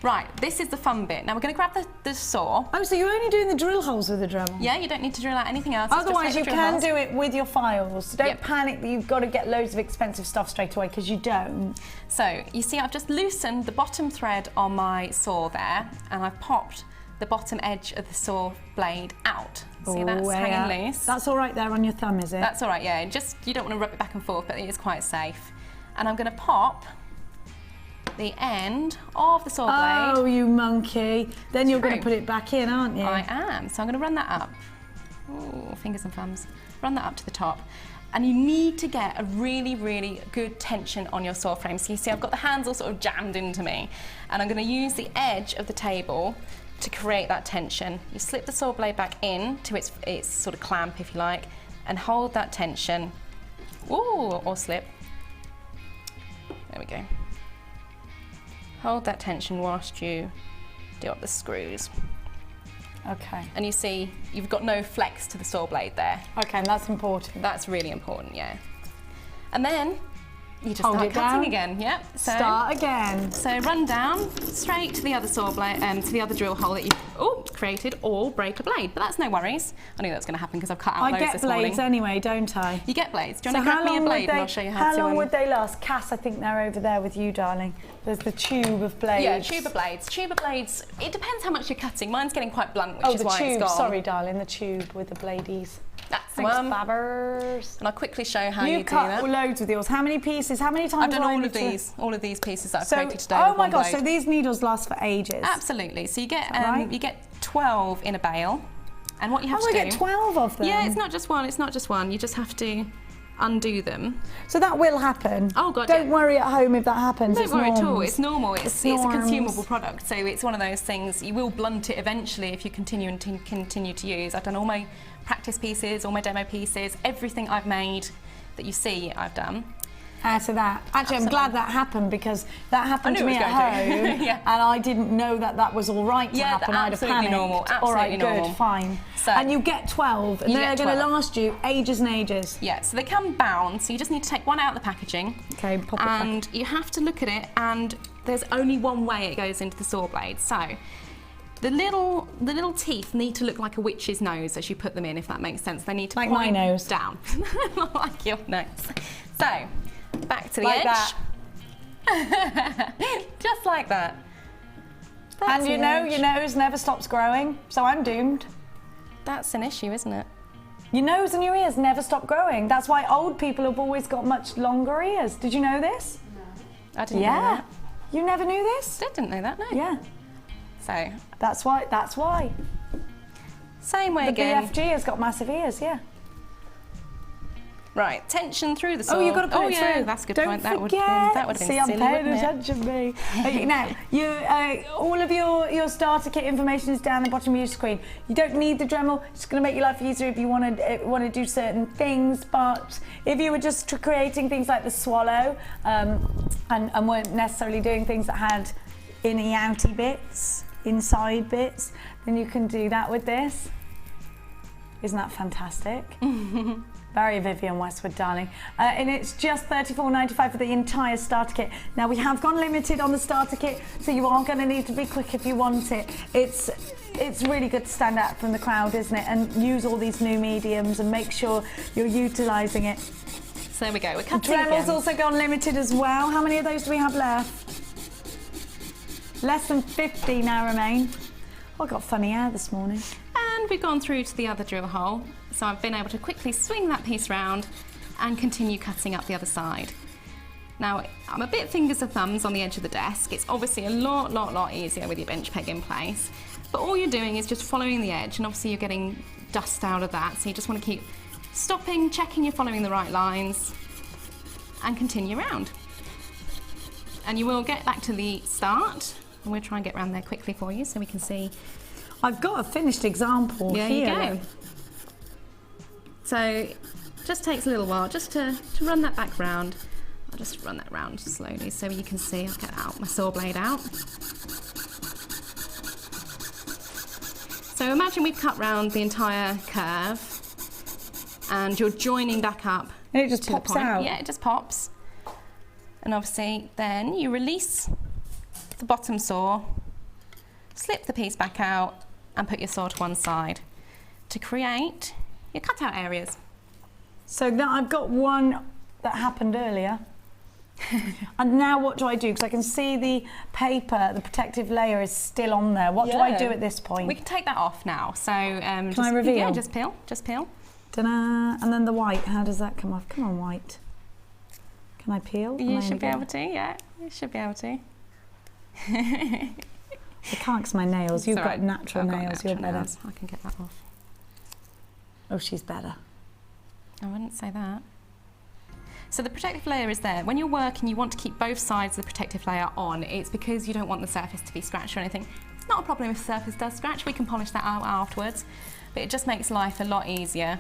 Right, this is the fun bit. Now we're going to grab the saw. Oh, so you're only doing the drill holes with the Dremel? Yeah, you don't need to drill out anything else. Otherwise, you drill can holes. do it with your files. So don't panic that you've got to get loads of expensive stuff straight away, because you don't. So, you see I've just loosened the bottom thread on my saw there, and I've popped the bottom edge of the saw blade out. See, that's hanging loose. That's all right there on your thumb, is it? That's all right, yeah. Just, you don't want to rub it back and forth, but it is quite safe. And I'm going to pop the end of the saw blade. Oh, you monkey. Then you're going to put it back in, aren't you? I am. So I'm going to run that up. Ooh, fingers and thumbs. Run that up to the top. And you need to get a really, really good tension on your saw frame. So you see I've got the hands all sort of jammed into me. And I'm going to use the edge of the table to create that tension. You slip the saw blade back in to its sort of clamp, if you like, and hold that tension. Ooh, or slip. There we go. Hold that tension whilst you do up the screws. Okay. And you see, you've got no flex to the saw blade there. Okay, and that's important. That's really important, yeah. And then you just Hold start it cutting down. again. Yep. So, Start again. So run down straight to the other saw blade, to the other drill hole that you've created, or break a blade. But that's no worries. I knew that was going to happen because I've cut out loads this morning. I get blades anyway, don't I? You get blades. Do you want to grab me a blade and I'll show you how to... How long would they last? Cass, I think they're over there with you, darling. There's the tube of blades. Yeah, tube of blades. Tube of blades, it depends how much you're cutting. Mine's getting quite blunt, which is why it's gone. Sorry, darling, the tube with the bladies. That's the Thanks, one. Fabbers. And I'll quickly show how you You do cut that. loads with yours. How many pieces? How many times? I've done do I all need of to- all of these pieces that I've So, created today. oh with my one gosh! blade. So these needles last for ages. Absolutely. So you get right? you get 12 in a bale, and what you have Oh, to I do. get 12 of them. Yeah, it's not just one. It's not just one. You just have to undo them. So that will happen. Oh God! Don't yeah. worry at home if that happens. Don't It's worry at all. norms. It's normal. It's a norms. consumable product, so it's one of those things. You will blunt it eventually if you continue to use. I've done all my practice pieces, all my demo pieces, everything I've made that you see, I've done. So that actually, I'm glad that happened because that happened to knew me it was at going to. home, Yeah. and I didn't know that that was all right to Yeah, happen. I'd have absolutely panicked. normal, All right, absolutely good, normal. fine. So- and you get 12, and You they're get going to 12. last you ages and ages. Yeah, so they come bound, so you just need to take one out of the packaging. Okay, pop it back. And you have to look at it, and there's only one way it goes into the saw blade. So the little teeth need to look like a witch's nose as you put them in, if that makes sense. They need to Like my point nose. down, like your nose. So back to the Like edge. that. Just like that. Back And to you the know edge. your nose never stops growing, so I'm doomed. That's an issue, isn't it? Your nose and your ears never stop growing. That's why old people have always got much longer ears. Did you know this? I didn't know Yeah. that. You never knew this? I didn't know that, no. Yeah. So, That's why. That's why. same way The again. BFG has got massive ears. Yeah. Right, tension through the saw. Oh, you've got to put it yeah, through. that's a good Don't point. Forget. That would have been See, I'm silly, paying wouldn't it? attention, me. Okay, now, all of your starter kit information is down the bottom of your screen. You don't need the Dremel. It's going to make your life easier if you want to do certain things. But if you were just creating things like the swallow and weren't necessarily doing things that had inny outy bits, inside bits, then you can do that with this. Isn't that fantastic? Very Vivienne Westwood, darling. And it's just $34.95 for the entire starter kit. Now, we have gone limited on the starter kit, so you are going to need to be quick if you want it. It's really good to stand out from the crowd, isn't it? And use all these new mediums and make sure you're utilising it. So there we go. We're cutting Dremel's again. also gone limited as well. How many of those do we have left? Less than 50 now remain. Oh, I got funny hair this morning. And we've gone through to the other drill hole. So I've been able to quickly swing that piece round and continue cutting up the other side. Now, I'm a bit fingers and thumbs on the edge of the desk. It's obviously a lot easier with your bench peg in place. But all you're doing is just following the edge, and obviously you're getting dust out of that. So you just want to keep stopping, checking you're following the right lines, and continue round. And you will get back to the start, and we'll try and get round there quickly for you so we can see. I've got a finished example There here. you go. So just takes a little while just to run that back round. I'll just run that round slowly so you can see. I'll get out my saw blade out. So imagine we've cut round the entire curve and you're joining back up. And it just to the pops point. out. Yeah, it just pops. And obviously then you release the bottom saw, slip the piece back out and put your saw to one side to create your cutout areas. So now I've got one that happened earlier. And now what do I do? Because I can see the paper, the protective layer is still on there. What do I do at this point? We can take that off now. So can I reveal? Yeah, just peel, just peel. Ta-da. And then the white, how does that come off? Come on, white. Can I peel? Am I You any should be good? able to, yeah. You should be able to. I can't because my nails. You've It's all got right. natural I've got nails. natural You're better. nails. I can get that off. Oh, she's better. I wouldn't say that. So the protective layer is there. When you're working, you want to keep both sides of the protective layer on. It's because you don't want the surface to be scratched or anything. It's not a problem if the surface does scratch. We can polish that out afterwards. But it just makes life a lot easier.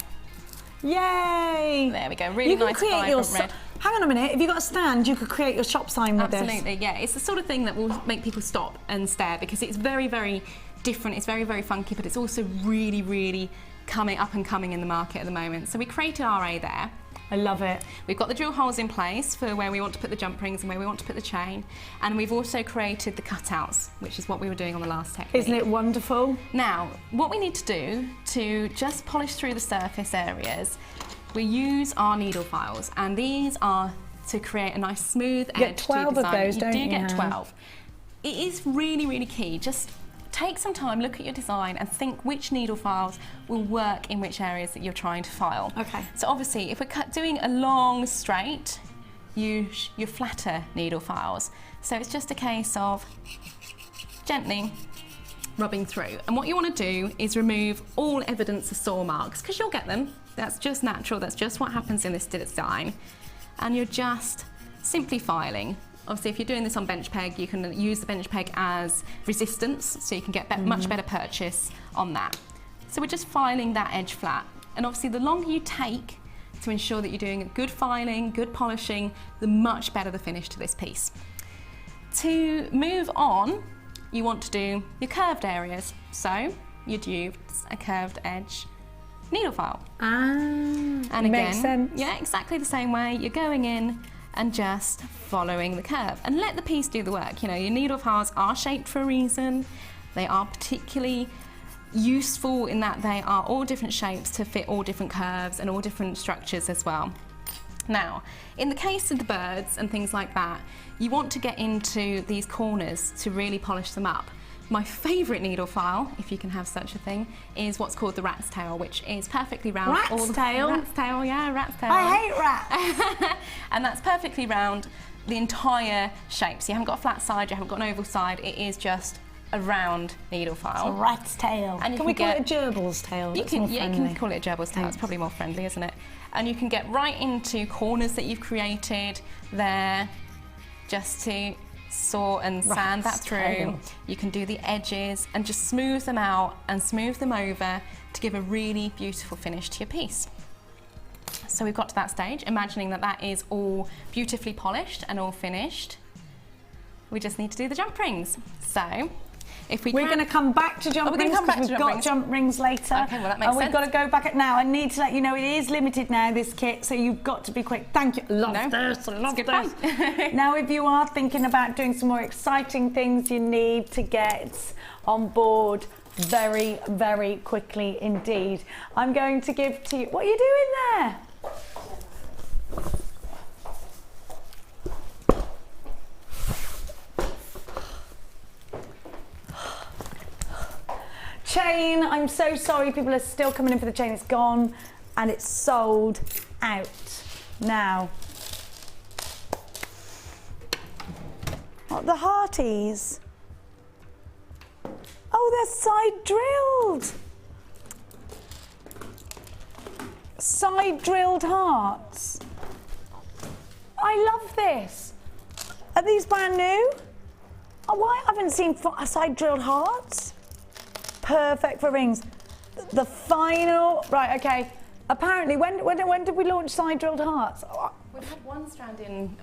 Yay! There we go. Really You can nice create your vibrant red. Hang on a minute. If you've got a stand, you could create your shop sign with this. Absolutely, yeah. It's the sort of thing that will make people stop and stare because it's very, very different. It's very, very funky, but it's also really, really coming up and coming in the market at the moment. So we created RA there. I love it. We've got the drill holes in place for where we want to put the jump rings and where we want to put the chain. And we've also created the cutouts, which is what we were doing on the last technique. Isn't it wonderful? Now, what we need to do to just polish through the surface areas, we use our needle files, and these are to create a nice smooth edge get 12 to the of design. those, don't do you, get Hannah? 12. It is really, really key. Just take some time, look at your design and think which needle files will work in which areas that you're trying to file. Okay. So obviously, if we're doing a long straight, use your flatter needle files. So it's just a case of gently rubbing through. And what you want to do is remove all evidence of saw marks, because you'll get them. That's just natural, that's just what happens in this design. And you're just simply filing. Obviously, if you're doing this on bench peg, you can use the bench peg as resistance, so you can get much better purchase on that. So we're just filing that edge flat. And obviously, the longer you take to ensure that you're doing good filing, good polishing, the much better the finish to this piece. To move on, you want to do your curved areas. So you'd use a curved edge needle file. And again, makes sense. Yeah, exactly the same way. You're going in and just following the curve and let the piece do the work. You know, your needle files are shaped for a reason. They are particularly useful in that they are all different shapes to fit all different curves and all different structures as well. Now, in the case of the birds and things like that, you want to get into these corners to really polish them up. My favourite needle file, if you can have such a thing, is what's called the rat's tail, which is perfectly round. Rat's tail? Rat's tail, yeah, rat's tail. I hate rats. And that's perfectly round the entire shape. So you haven't got a flat side, you haven't got an oval side, it is just a round needle file. It's a rat's tail. And can we call it a gerbill's tail? You That's can, more yeah, you friendly. can call it a gerbill's tail. It's probably more friendly, isn't it? And you can get right into corners that you've created there, just to saw and sand that through. Tail. You can do the edges and just smooth them out and smooth them over to give a really beautiful finish to your piece. So we've got to that stage, imagining that that is all beautifully polished and all finished. We just need to do the jump rings. So if We're going to come back to jump rings because we've got jump rings later. Okay, well that makes and we've sense. got to go back at now. I need to let you know it is limited now, this kit, so you've got to be quick. Thank you. Love this. I love good this. fun. Now, if you are thinking about doing some more exciting things, you need to get on board very, very quickly indeed. I'm going to give to you. What are you doing there? Chain, I'm so sorry, people are still coming in for the chain. It's gone and it's sold out now. Oh, the hearties. Oh, they're side drilled. Side drilled hearts. I love this. Are these brand new? Oh, I haven't seen side drilled hearts. Perfect for rings. The final, right, okay. Apparently, when did we launch side drilled hearts? We've had one strand in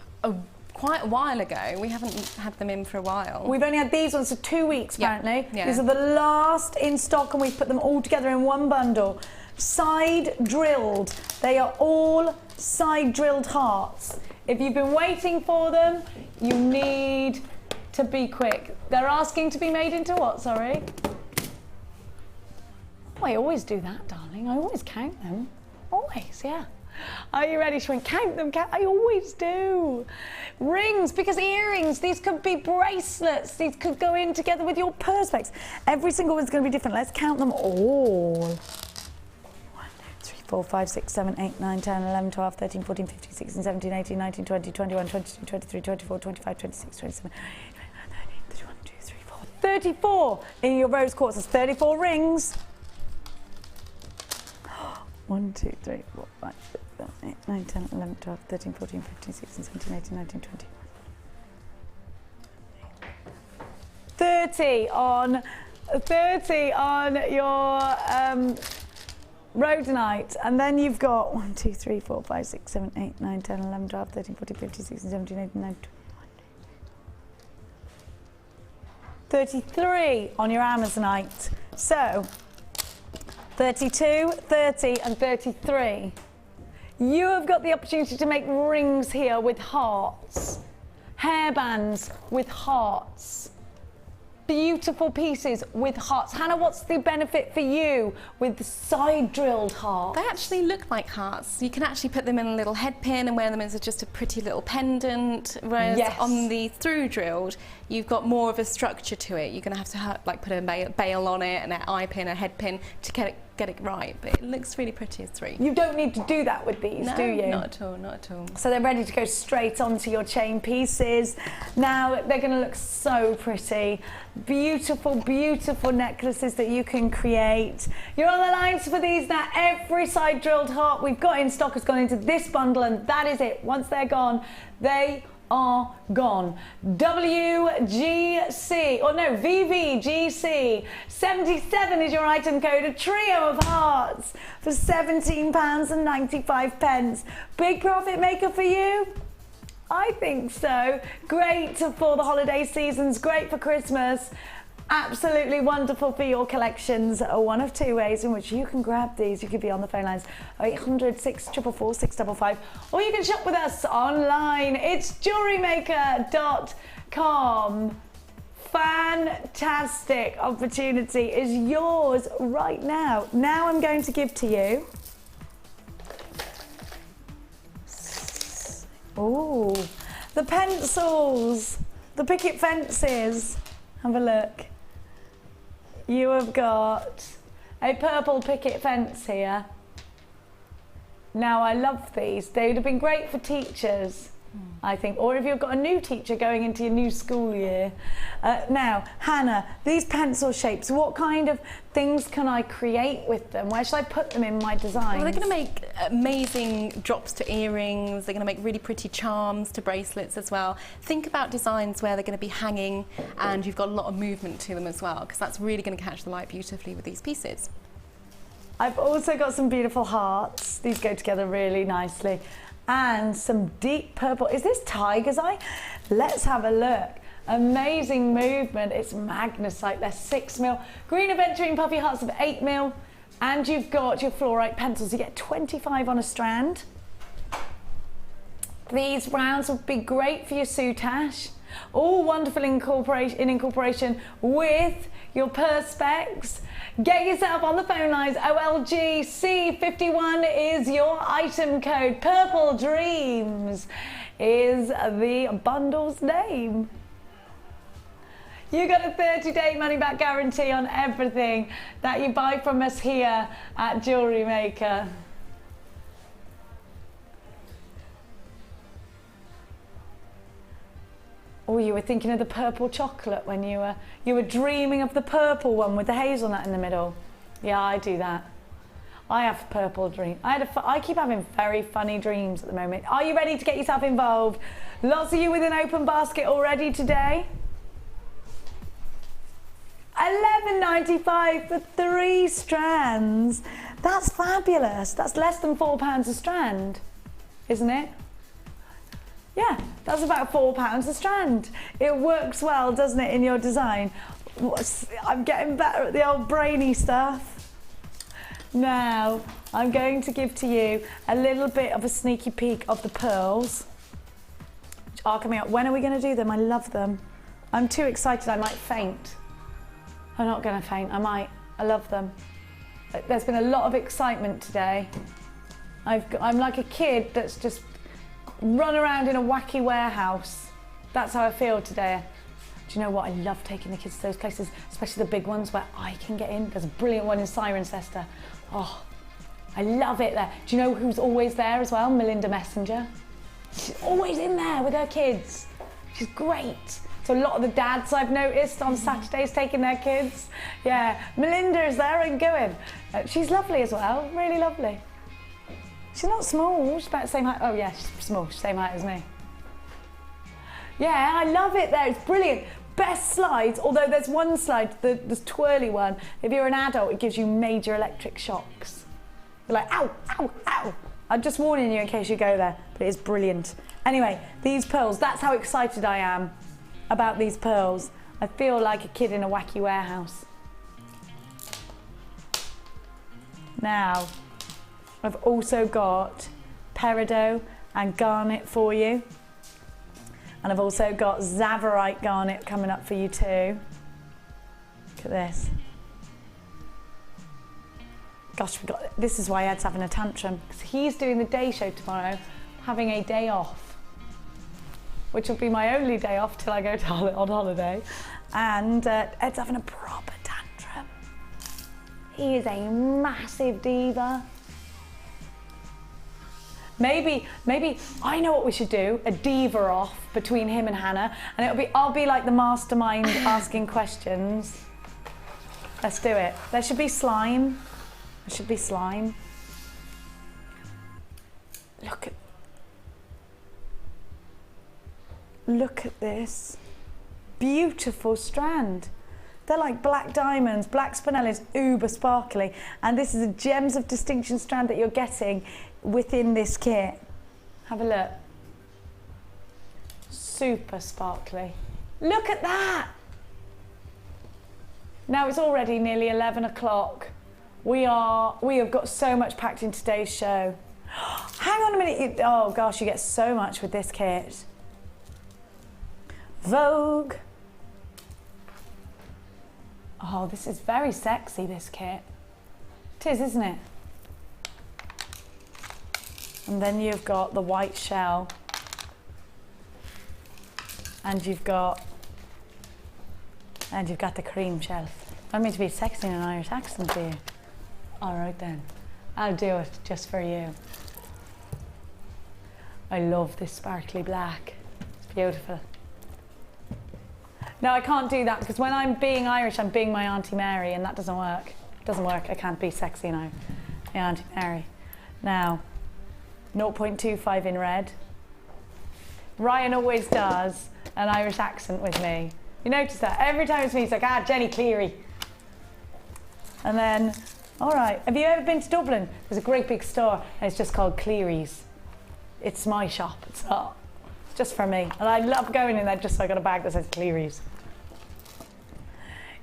quite a while ago. We haven't had them in for a while. We've only had these ones for 2 weeks, apparently. Yeah. These are the last in stock and we've put them all together in one bundle. Side drilled. They are all side drilled hearts. If you've been waiting for them, you need to be quick. They're asking to be made into what, sorry? Oh, I always do that, darling. I always count them. Always, yeah. Are you ready? She went, count them, count. I always do. Rings, because earrings, these could be bracelets. These could go in together with your perspex. Every single one's going to be different. Let's count them all. 1, 2, 3, 4, 5, 6, 7, 8, 9, 10, 11, 12, 13, 14, 15, 16, 17, 18, 19, 20, 21, 22, 23, 24, 25, 26, 27, 31, 2, 3, 4, 34 in your rose quartz. There's 34 rings. 1, 2, 3, 4, 5, 6, 7, 8, 9, 10, 11, 12, 13, 14, 15, 16, 17, 18, 19, 20. 30 on your rhodonite. And then you've got 1, 2, 3, 4, 5, 6, 7, 8, 9, 10, 11, 12, 13, 14, 15, 16, 17, 18, 19, 21. 33 on your amazonite. So 32, 30 and 33. You have got the opportunity to make rings here with hearts, hairbands with hearts, beautiful pieces with hearts. Hannah, what's the benefit for you with the side drilled heart? They actually look like hearts. You can actually put them in a little head pin and wear them as just a pretty little pendant, whereas Yes. on the through drilled, you've got more of a structure to it. You're going to have to like put a bail on it and an eye pin, a head pin to get it right, but it looks really pretty as three. You don't need to do that with these, No, do you? not at all, not at all. So they're ready to go straight onto your chain pieces. Now they're going to look so pretty. Beautiful, beautiful necklaces that you can create. You're on the lines for these now. Every side drilled heart we've got in stock has gone into this bundle, and that is it. Once they're gone, they are gone. WGC, or no, VVGC 77 is your item code. A trio of hearts for £17.95. Big profit maker for you? I think so. Great for the holiday seasons, great for Christmas. Absolutely wonderful for your collections. One of two ways in which you can grab these. You could be on the phone lines 0800 644 655, or you can shop with us online. It's JewelleryMaker.com. Fantastic opportunity is yours right now. Now I'm going to give to you. Oh, the pencils, the picket fences. Have a look. You have got a purple picket fence here. Now I love these. They would have been great for teachers, I think, or if you've got a new teacher going into your new school year. Now, Hannah, these pencil shapes, what kind of things can I create with them? Where should I put them in my design? Well, they're going to make amazing drops to earrings. They're going to make really pretty charms to bracelets as well. Think about designs where they're going to be hanging and you've got a lot of movement to them as well, because that's really going to catch the light beautifully with these pieces. I've also got some beautiful hearts. These go together really nicely. And some deep purple. Is this tiger's eye? Let's have a look. Amazing movement. It's magnesite. They're 6mm. Green aventurine puffy hearts of 8mm. And you've got your fluorite pencils. You get 25 on a strand. These rounds would be great for your soutache. All wonderful in incorporation with your perspex. Get yourself on the phone lines. OLGC51 is your item code. Purple Dreams is the bundle's name. You got a 30-day money-back guarantee on everything that you buy from us here at Jewellery Maker. Oh, you were thinking of the purple chocolate when you were dreaming of the purple one with the hazelnut in the middle. Yeah, I do that. I have purple dreams. I keep having very funny dreams at the moment. Are you ready to get yourself involved? Lots of you with an open basket already today. £11.95 for 3 strands. That's fabulous. That's less than £4 a strand, isn't it? Yeah, that's about £4 a strand. It works well, doesn't it, in your design? I'm getting better at the old brainy stuff. Now, I'm going to give to you a little bit of a sneaky peek of the pearls, which are coming up. When are we going to do them? I love them. I'm too excited, I might faint. I'm not going to faint, I might. I love them. There's been a lot of excitement today. I'm like a kid that's just run around in a wacky warehouse. That's how I feel today. Do you know what? I love taking the kids to those places, especially the big ones where I can get in. There's a brilliant one in Cirencester. Oh, I love it there. Do you know who's always there as well? Melinda Messenger. She's always in there with her kids. She's great. So a lot of the dads I've noticed on Saturdays taking their kids. Yeah, Melinda is there and going. She's lovely as well, really lovely. She's not small, she's about the same height. Oh yeah, she's small, she's the same height as me. Yeah, I love it there, it's brilliant. Best slides, although there's one slide, the twirly one. If you're an adult, it gives you major electric shocks. You're like, ow, ow, ow. I'm just warning you in case you go there, but it's brilliant. Anyway, these pearls, that's how excited I am about these pearls. I feel like a kid in a wacky warehouse. Now, I've also got peridot and garnet for you. And I've also got Zavorite garnet coming up for you too. Look at this. Gosh, this is why Ed's having a tantrum, because he's doing the day show tomorrow, having a day off, which will be my only day off till I go on holiday. And Ed's having a proper tantrum. He is a massive diva. Maybe I know what we should do, a diva off between him and Hannah, and I'll be like the mastermind asking questions. Let's do it. There should be slime. There should be slime. Look at this. Beautiful strand. They're like black diamonds. Black spinel is uber sparkly, and this is a Gems of Distinction strand that you're getting within this kit. Have a look. Super sparkly. Look at that. Now it's already nearly 11 o'clock. We have got so much packed in today's show. Hang on a minute. Oh gosh, you get so much with this kit. Vogue. Oh, this is very sexy, this kit. It is, isn't it? And then you've got the white shell. And you've got the cream shell. I mean to be sexy in an Irish accent for you. All right then, I'll do it just for you. I love this sparkly black. It's beautiful. No, I can't do that because when I'm being Irish, I'm being my Auntie Mary, and that doesn't work. It doesn't work. I can't be sexy now. My Auntie Mary. Now, 0.25 in red. Ryan always does an Irish accent with me. You notice that? Every time it's me, he's like, Jenny Cleary. And then, all right, have you ever been to Dublin? There's a great big store, and it's just called Cleary's. It's my shop, it's not. It's just for me. And I love going in there just so I got a bag that says Cleary's.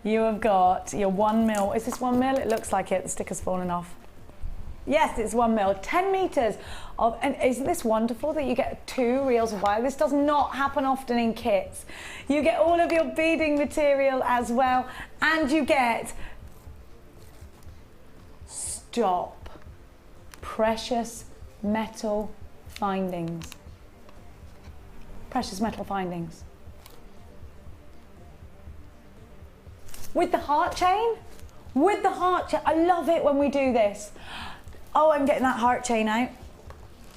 You have got your 1mm. Is this 1mm? It looks like it. The sticker's fallen off. Yes, it's 1mm. 10 meters of, and isn't this wonderful that you get 2 reels of wire? This does not happen often in kits. You get all of your beading material as well, and you get, stop, precious metal findings. Precious metal findings. With the heart chain? With the heart chain. I love it when we do this. Oh, I'm getting that heart chain out.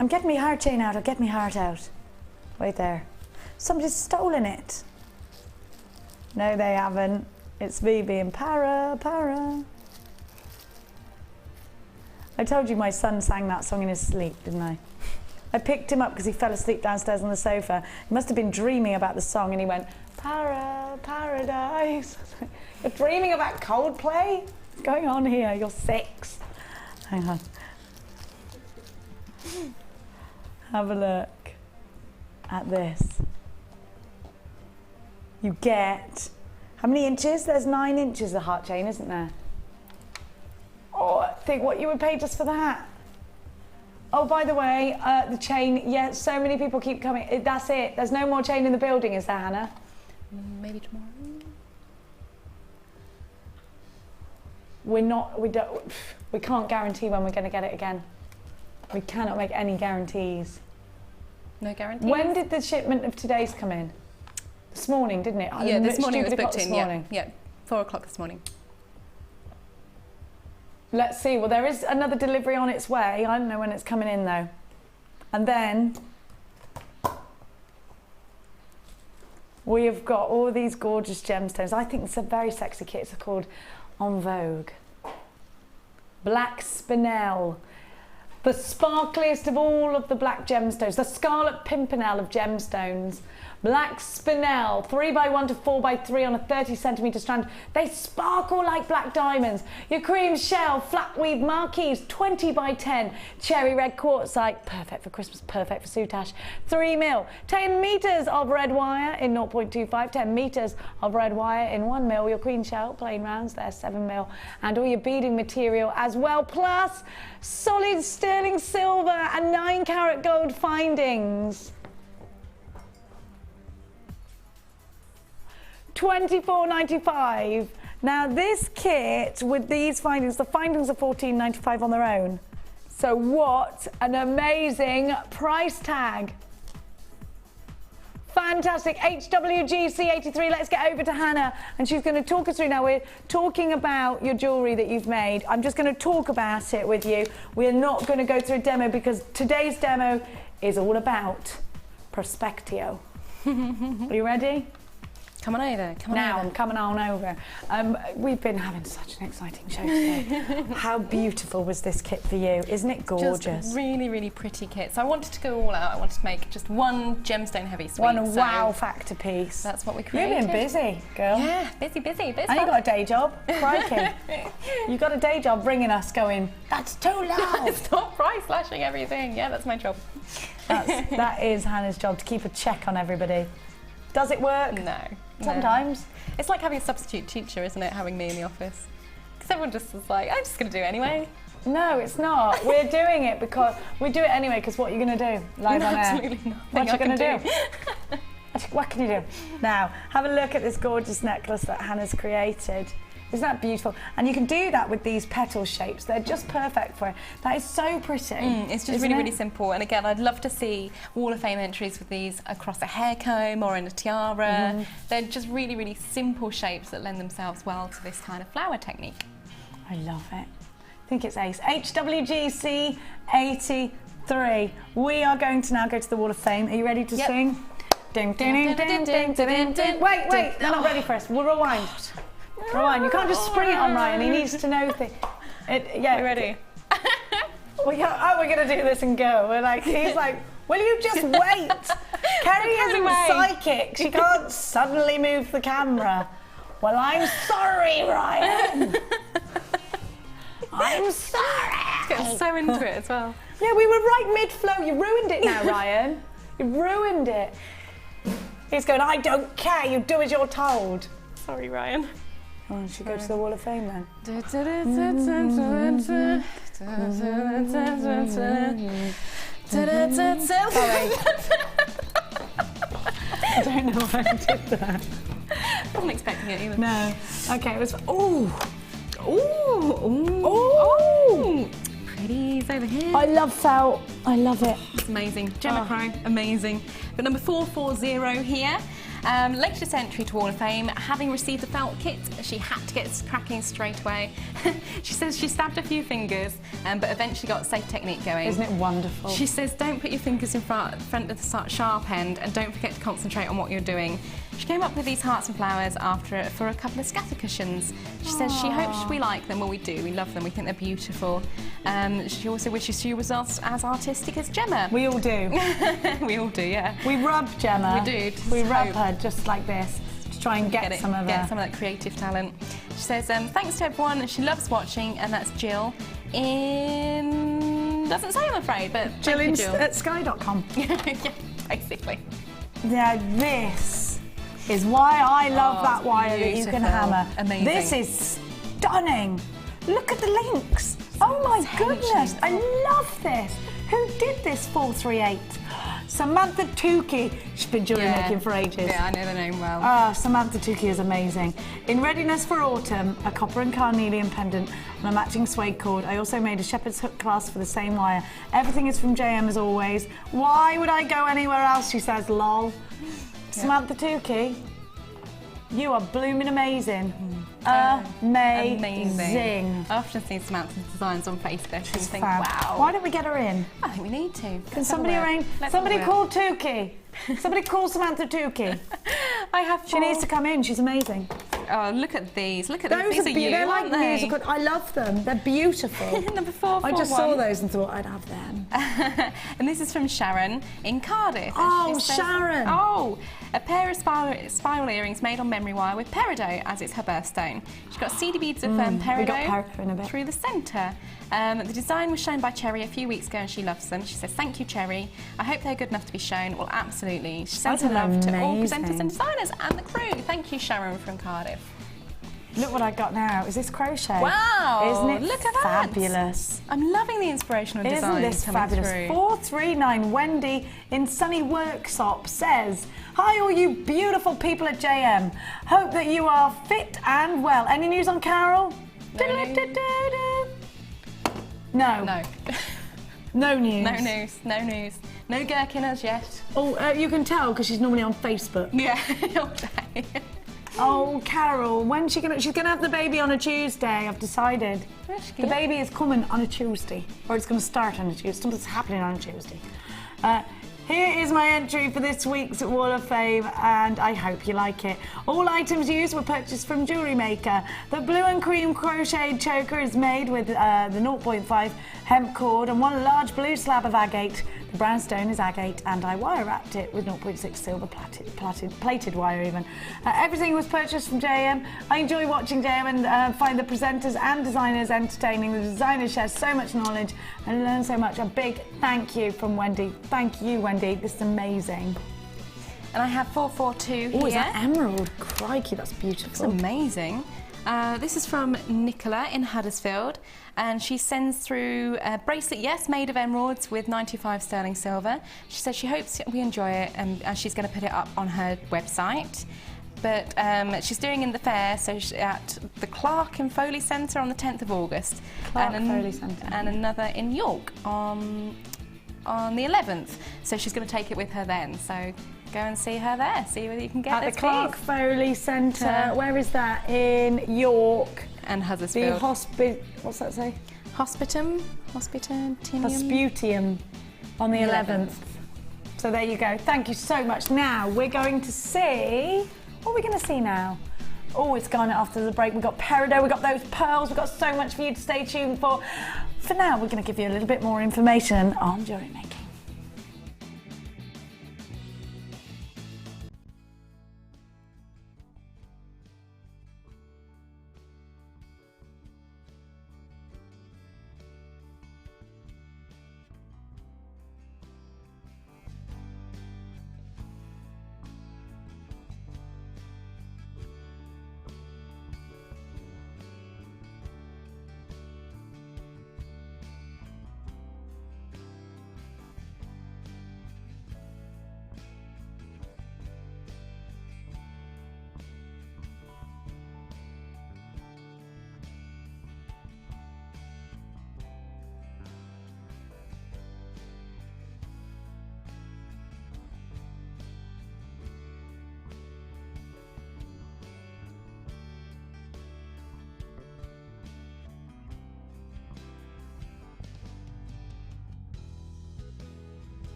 I'm getting my heart chain out. I'll get my heart out. Wait there. Somebody's stolen it. No, they haven't. It's me being para. I told you my son sang that song in his sleep, didn't I? I picked him up because he fell asleep downstairs on the sofa. He must have been dreaming about the song, and he went, paradise. You're dreaming about Coldplay? What's going on here? You're 6. Hang on. Have a look at this. You get, how many inches? There's 9 inches of heart chain, isn't there? Oh, think what you would pay just for that. Oh, by the way, the chain, yeah, so many people keep coming. That's it. There's no more chain in the building, is there, Hannah? Maybe tomorrow. We can't guarantee when we're going to get it again. We cannot make any guarantees. No guarantees? When did the shipment of today's come in? This morning, didn't it? Yeah, this morning it was booked in, yeah. Yeah, 4 o'clock this morning. Let's see, well there is another delivery on its way. I don't know when it's coming in though. And then we have got all these gorgeous gemstones. I think it's a very sexy kit. It's called En Vogue. Black spinel. The sparkliest of all of the black gemstones. The Scarlet Pimpernel of gemstones. Black spinel, 3x1 to 4x3 on a 30cm strand. They sparkle like black diamonds. Your cream shell, flat weave marquees, 20x10. Cherry red quartzite, perfect for Christmas, perfect for soutache. 3mm, 10 meters of red wire in 0.25, 10 meters of red wire in 1mm. Your queen shell, plain rounds, they're 7mm. And all your beading material as well, plus solid sterling silver and 9-carat gold findings. £24.95. Now this kit with these findings, the findings are $14.95 on their own. So what an amazing price tag. Fantastic. HWGC83, let's get over to Hannah and she's going to talk us through. Now we're talking about your jewellery that you've made. I'm just going to talk about it with you. We're not going to go through a demo because today's demo is all about Perspectio. Are you ready? Come on over, come on Now, over. I'm coming on over. We've been having such an exciting show today. How beautiful was this kit for you? Isn't it gorgeous? Just really, really pretty kit. So I wanted to go all out. I wanted to make just one gemstone heavy suite. One so wow factor piece. That's what we created. You've been busy, girl. Yeah, busy. And you got a day job. Crikey. You got a day job ringing us going, that's too loud. Stop price slashing everything. Yeah, that's my job. That is Hannah's job, to keep a check on everybody. Does it work? No. Sometimes. No. It's like having a substitute teacher, isn't it, having me in the office? Because everyone just is like, I'm just going to do it anyway. No, it's not. We're doing it because we do it anyway. Because what are you going to do live on air? Absolutely nothing. What are you going to do? What can you do? Now, have a look at this gorgeous necklace that Hannah's created. Isn't that beautiful? And you can do that with these petal shapes. They're just perfect for it. That is so pretty. It's just really simple. And again, I'd love to see Wall of Fame entries with these across a hair comb or in a tiara. They're just really, really simple shapes that lend themselves well to this kind of flower technique. I love it. I think it's ace. HWGC 83. We are going to now go to the Wall of Fame. Are you ready to sing? Ding, ding, ding, ding, ding, ding, ding. Wait, they're not ready for us. We'll rewind. Rewind. You can't just spring it on Ryan. He needs to know things. Yeah. You ready? We're going to do this and go. We're like, he's like, will you just wait? Kerry isn't psychic. She can't suddenly move the camera. Well, I'm sorry, Ryan. I'm sorry. Getting so into it as well. Yeah, we were right mid-flow. You ruined it now, Ryan. You ruined it. He's going, I don't care. You do as you're told. Sorry, Ryan. Oh, I should go to the Wall of Fame then. Sorry. I don't know why I did that. I wasn't expecting it either. No. Okay, it was. Pretties over here. I love felt. I love it. It's amazing. Gemma Crow, amazing. But number 440 here. Latest entry to Wall of Fame. Having received the felt kit, she had to get cracking straight away. She says she stabbed a few fingers, but eventually got a safe technique going. Isn't it wonderful? She says don't put your fingers in front of the sharp end and don't forget to concentrate on what you're doing. She came up with these hearts and flowers for a couple of scatter cushions. She says she hopes we like them. Well, we do. We love them. We think they're beautiful. She also wishes she was as artistic as Gemma. We all do. We all do, yeah. We rub Gemma. We do. We rub her just like this to try and get some of that creative talent. She says thanks to everyone. She loves watching, and that's Jill in... doesn't say, I'm afraid, but Jill thank you, Jill. at sky.com. Yeah, basically. Yeah, this is why I love that wire that you can hammer. Amazing. This is stunning. Look at the links. Oh my goodness, I love this. Who did this 438? Samantha Tukey. She's been jewellery making for ages. Yeah, I know the name well. Samantha Tukey is amazing. In readiness for autumn, a copper and carnelian pendant on a matching suede cord. I also made a shepherd's hook clasp for the same wire. Everything is from JM as always. Why would I go anywhere else, she says, lol. Samantha Tukey, you are blooming amazing. Amazing. I often see Samantha's designs on Facebook and think, Fab. wow. Why don't we get her in? I think we need to. Can somebody arrange? Somebody call Tukey. Somebody call Samantha Tukey. I have. She needs to come in. She's amazing. Oh, look at these. Look at Those these. are These are you, they're like aren't they? musical. I love them. They're beautiful. Number 441. I just saw those and thought I'd have them. And this is from Sharon in Cardiff. Oh, Sharon. Oh, a pair of spiral earrings made on memory wire with peridot as it's her birthstone. She's got seedy beads of peridot in a bit. through the centre. The design was shown by Cherry a few weeks ago and she loves them. She says, thank you, Cherry. I hope they're good enough to be shown. Well, absolutely. She sends her love to all presenters and designers and the crew. Thank you, Sharon from Cardiff. Look what I got now. Is this crochet? Wow! Isn't it Look at that. fabulous? I'm loving the inspirational design. Isn't this coming fabulous? through. 439 Wendy in Sunny Worksop says, hi all you beautiful people at JM. Hope that you are fit and well. Any news on Carol? No news. No. No. No news. No news. No news. No gherkin as yet. Oh, you can tell because she's normally on Facebook. Yeah. Okay. Oh, Carol, when's she gonna? She's gonna have the baby on a Tuesday. I've decided. The baby is coming on a Tuesday, or it's gonna start on a Tuesday. Something's happening on a Tuesday. Here is my entry for this week's Wall of Fame, and I hope you like it. All items used were purchased from Jewellery Maker. The blue and cream crocheted choker is made with the 0.5 hemp cord and one large blue slab of agate. The brown stone is agate, and I wire wrapped it with 0.6 silver plated wire even. Everything was purchased from JM. I enjoy watching JM and find the presenters and designers entertaining. The designers share so much knowledge and learn so much. A big thank you from Wendy. Thank you, Wendy. This is amazing. And I have 442 here. Oh, is that emerald? Crikey, that's beautiful. It's amazing. This is from Nicola in Huddersfield, and she sends through a bracelet, yes, made of emeralds with 95 sterling silver. She says she hopes we enjoy it, and she's going to put it up on her website. But she's doing in the fair, so she's at the Clark and Foley Centre on the 10th of August. Foley Centre. And another in York on the 11th. So she's going to take it with her then. So go and see her there, see whether you can get at the Clark Foley Centre. Where is that? In York. And Huddersfield. The what's that say? Hospitium on the 11th. So there you go. Thank you so much. Now we're going to see, what are we going to see now? Oh, it's gone after the break. We've got peridot, we've got those pearls, we've got so much for you to stay tuned for. For now, we're going to give you a little bit more information on jewellery making.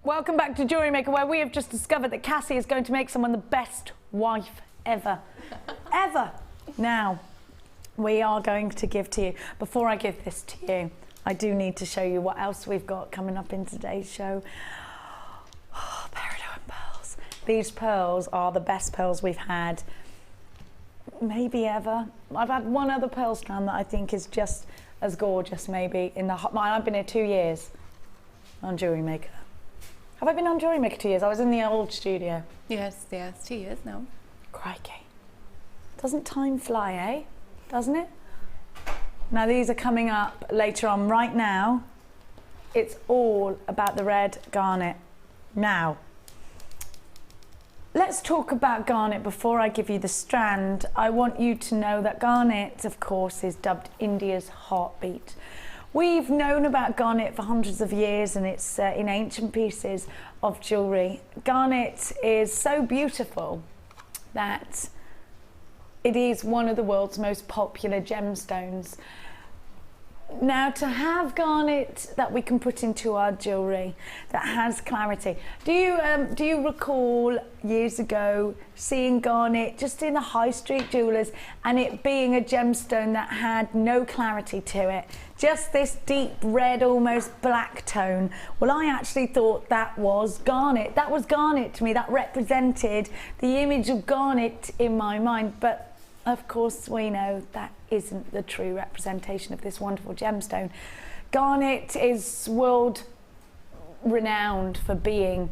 Welcome back to Jewellery Maker, where we have just discovered that Cassie is going to make someone the best wife ever. Ever. Now, we are going to give to you, before I give this to you, I do need to show you what else we've got coming up in today's show. Oh, peridot and pearls. These pearls are the best pearls we've had, maybe ever. I've had one other pearl strand that I think is just as gorgeous, maybe. I've been here 2 years on Jewellery Maker. Have I been on Jewellery Maker 2 years? I was in the old studio. Yes, 2 years now. Crikey. Doesn't time fly, eh? Doesn't it? Now these are coming up later on. Right now, It's all about the red garnet. Now, let's talk about garnet before I give you the strand. I want you to know that garnet, of course, is dubbed India's heartbeat. We've known about garnet for hundreds of years, and it's in ancient pieces of jewellery. Garnet is so beautiful that it is one of the world's most popular gemstones. Now, to have garnet that we can put into our jewellery that has clarity. Do you recall years ago seeing garnet just in the high street jewellers and it being a gemstone that had no clarity to it? Just this deep red, almost black tone. Well, I actually thought that was garnet. That was garnet to me. That represented the image of garnet in my mind. But of course, we know that isn't the true representation of this wonderful gemstone. Garnet is world renowned for being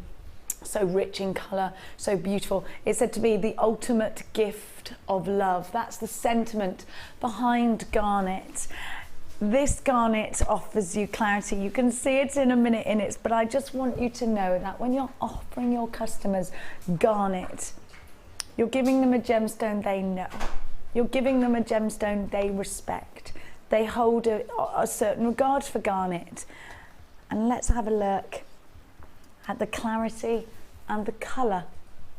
so rich in colour, so beautiful. It's said to be the ultimate gift of love. That's the sentiment behind garnet. This garnet offers you clarity. You can see it in a minute in it, but I just want you to know that when you're offering your customers garnet, you're giving them a gemstone they know. You're giving them a gemstone they respect. They hold a certain regard for garnet. And let's have a look at the clarity and the colour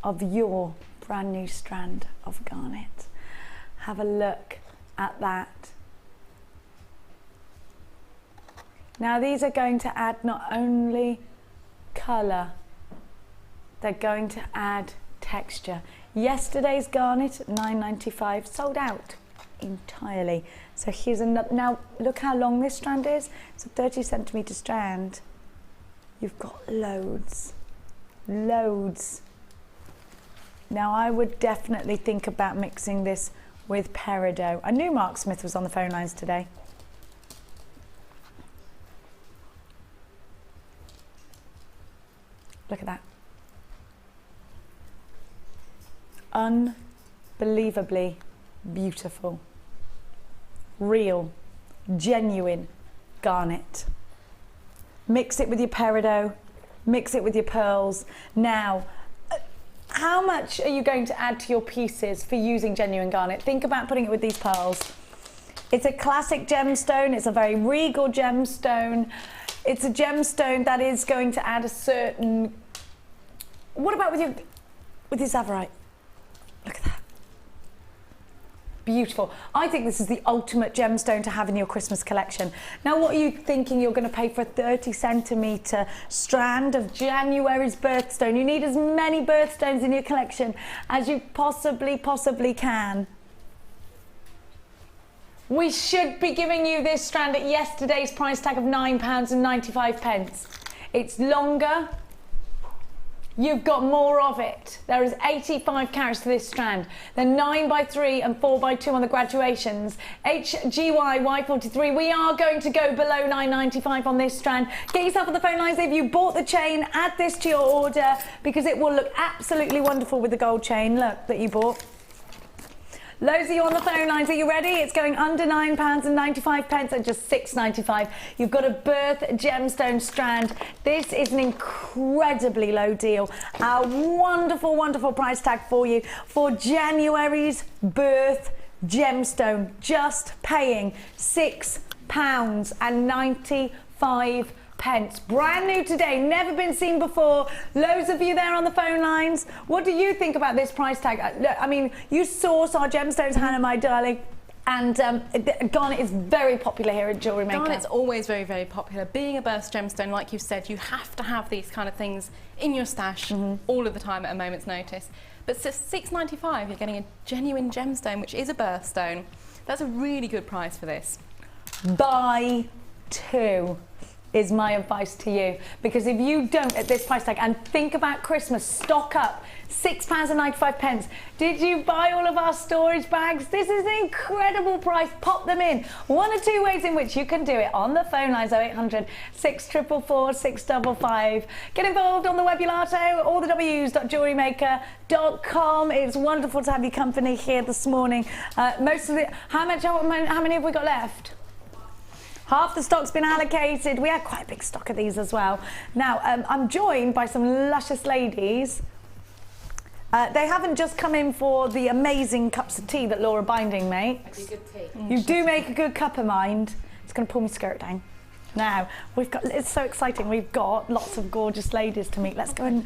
of your brand new strand of garnet. Have a look at that. Now, these are going to add not only colour, they're going to add texture. Yesterday's garnet at £9.95 sold out entirely. So here's another. Now look how long this strand is. It's a 30cm strand. You've got loads. Now I would definitely think about mixing this with peridot. I knew Mark Smith was on the phone lines today. Look at that. Unbelievably beautiful, real, genuine garnet. Mix it with your peridot, mix it with your pearls. Now, how much are you going to add to your pieces for using genuine garnet? Think about putting it with these pearls. It's a classic gemstone, it's a very regal gemstone. It's a gemstone that is going to add a certain... What about with your Tsavorite? Look at that. Beautiful. I think this is the ultimate gemstone to have in your Christmas collection. Now, what are you thinking you're going to pay for a 30cm strand of January's birthstone? You need as many birthstones in your collection as you possibly can. We should be giving you this strand at yesterday's price tag of £9.95. It's longer. You've got more of it. There is 85 carats to this strand. They're 9x3 and 4x2 on the graduations. HGY Y43. We are going to go below £9.95 on this strand. Get yourself on the phone lines if you bought the chain. Add this to your order because it will look absolutely wonderful with the gold chain. Look, that you bought. Loads of you on the phone lines. Are you ready? It's going under £9.95 and just £6.95. You've got a birth gemstone strand. This is an incredibly low deal. Our wonderful, wonderful price tag for you for January's birth gemstone. Just paying £6.95. Brand new today, never been seen before. Loads of you there on the phone lines. What do you think about this price tag? I mean, you source our gemstones, Hannah, my darling, and garnet is very popular here at Jewellery Maker. Garnet's always very, very popular. Being a birth gemstone, like you said, you have to have these kind of things in your stash all of the time at a moment's notice. But for £6.95, you're getting a genuine gemstone, which is a birthstone. That's a really good price for this. Buy two is my advice to you, because if you don't at this price tag and think about Christmas, stock up. £6.95. Did you buy all of our storage bags? This is an incredible price. Pop them in. One or two ways in which you can do it on the phone lines: 0800 644 655. Get involved on the webulato, all the w's.jewellerymaker.com. It's wonderful to have your company here this morning. How many have we got left? Half the stock's been allocated. We had quite a big stock of these as well. Now, I'm joined by some luscious ladies. They haven't just come in for the amazing cups of tea that Laura Binding makes. Good tea. You do make a good cup of mind. It's going to pull my skirt down. Now, it's so exciting. We've got lots of gorgeous ladies to meet. Let's go and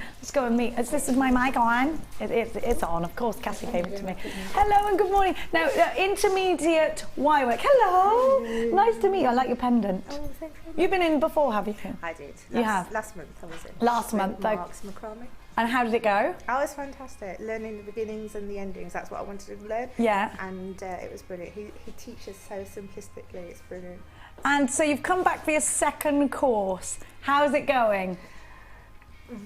meet. This is my mic on. It's on, of course. Cassie gave it to me. Hello and good morning. Now, intermediate wirework. Hello. Nice to meet you. I like your pendant. Oh, thank you. You've been in before, have you? I did. You have? Last month I was in. Last month, though. Mark's macrame. And how did it go? Oh, it was fantastic. Learning the beginnings and the endings. That's what I wanted to learn. Yeah. And it was brilliant. He teaches so simplistically. It's brilliant. And so you've come back for your second course. How's it going?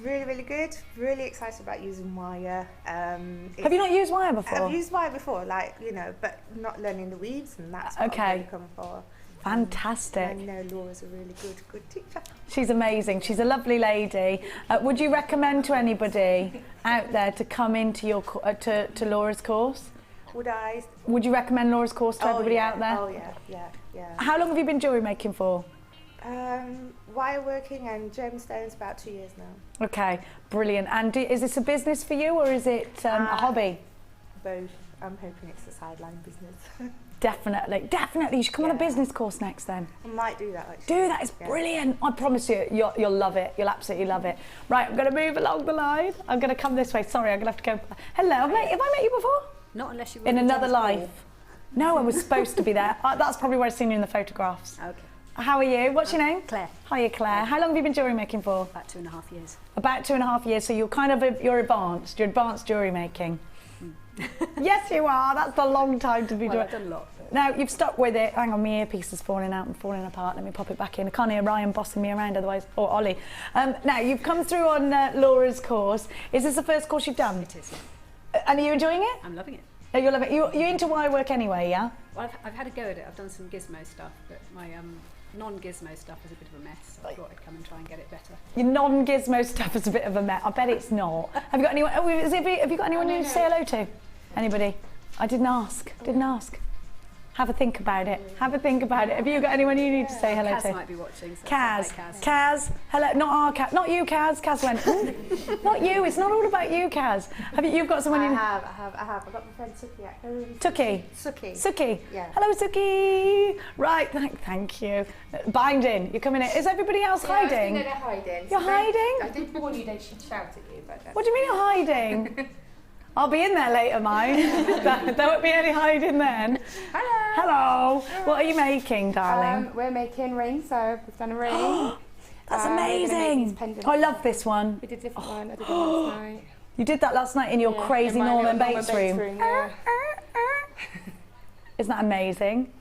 Really, really good. Really excited about using wire. Have you not used wire before? I've used wire before, like, you know, but not learning the weaves, and that's what Okay. I've really come for. Fantastic. I know Laura's a really good teacher. She's amazing. She's a lovely lady. Would you recommend to anybody out there to come into your to Laura's course? Would I? Would you recommend Laura's course to everybody yeah. out there? Oh yeah. How long have you been jewellery making for? Wire working and gemstones about 2 years now. Okay, brilliant. And is this a business for you or is it a hobby? Both. I'm hoping it's a sideline business. Definitely. You should come on a business course next then. I might do that actually. Do that, it's brilliant. I promise you, you'll love it. You'll absolutely love it. Right, I'm going to move along the line. I'm going to come this way. Sorry, I'm going to have to go. Hello, have I met you before? Not unless you were In another life. No, I was supposed to be there. That's probably where I've seen you in the photographs. Okay. How are you? What's your name? Claire. Hiya, Claire. How long have you been jewellery making for? About 2.5 years. About 2.5 years. So you're kind of you're advanced. You're advanced jewellery making. Yes, you are. That's a long time to be doing. I've done a lot. Now you've stuck with it. Hang on, my earpiece is falling out and falling apart. Let me pop it back in. I can't hear Ryan bossing me around otherwise, or Ollie. Now you've come through on Laura's course. Is this the first course you've done? It is. And are you enjoying it? I'm loving it. Oh, you're loving it. You're into wire work anyway, yeah? Well, I've had a go at it. I've done some Gizmo stuff, but my non-Gizmo stuff is a bit of a mess. So I thought I'd come and try and get it better. Your non-Gizmo stuff is a bit of a mess. I bet it's not. Have you got anyone? Have you got anyone you say hello to? Anybody? I didn't ask. Have a think about it. Have you got anyone you need to say hello Kaz to? might be watching. So Kaz. Kaz. Kaz. Hello. Not our Kaz. Not you, Kaz. Kaz went. Not you. It's not all about you, Kaz. You've got someone. I have. I've got my friend Suki at home. Tuki. Suki. Yeah. Hello, Suki. Right. Thank you. Binding. You're coming in. Is everybody else hiding? No, they're hiding. You're hiding? I did warn you they should shout at you, but What do you mean you're hiding? I'll be in there later, mine. There won't be any hiding then. hello. Hello. What are you making, darling? We're making rings, so we've done a ring. That's we're gonna make these amazing. pendants. I love this one. We did a different one. I did one last night. You did that last night in your Yeah, crazy in my Norman little Bates room. yeah. Isn't that amazing?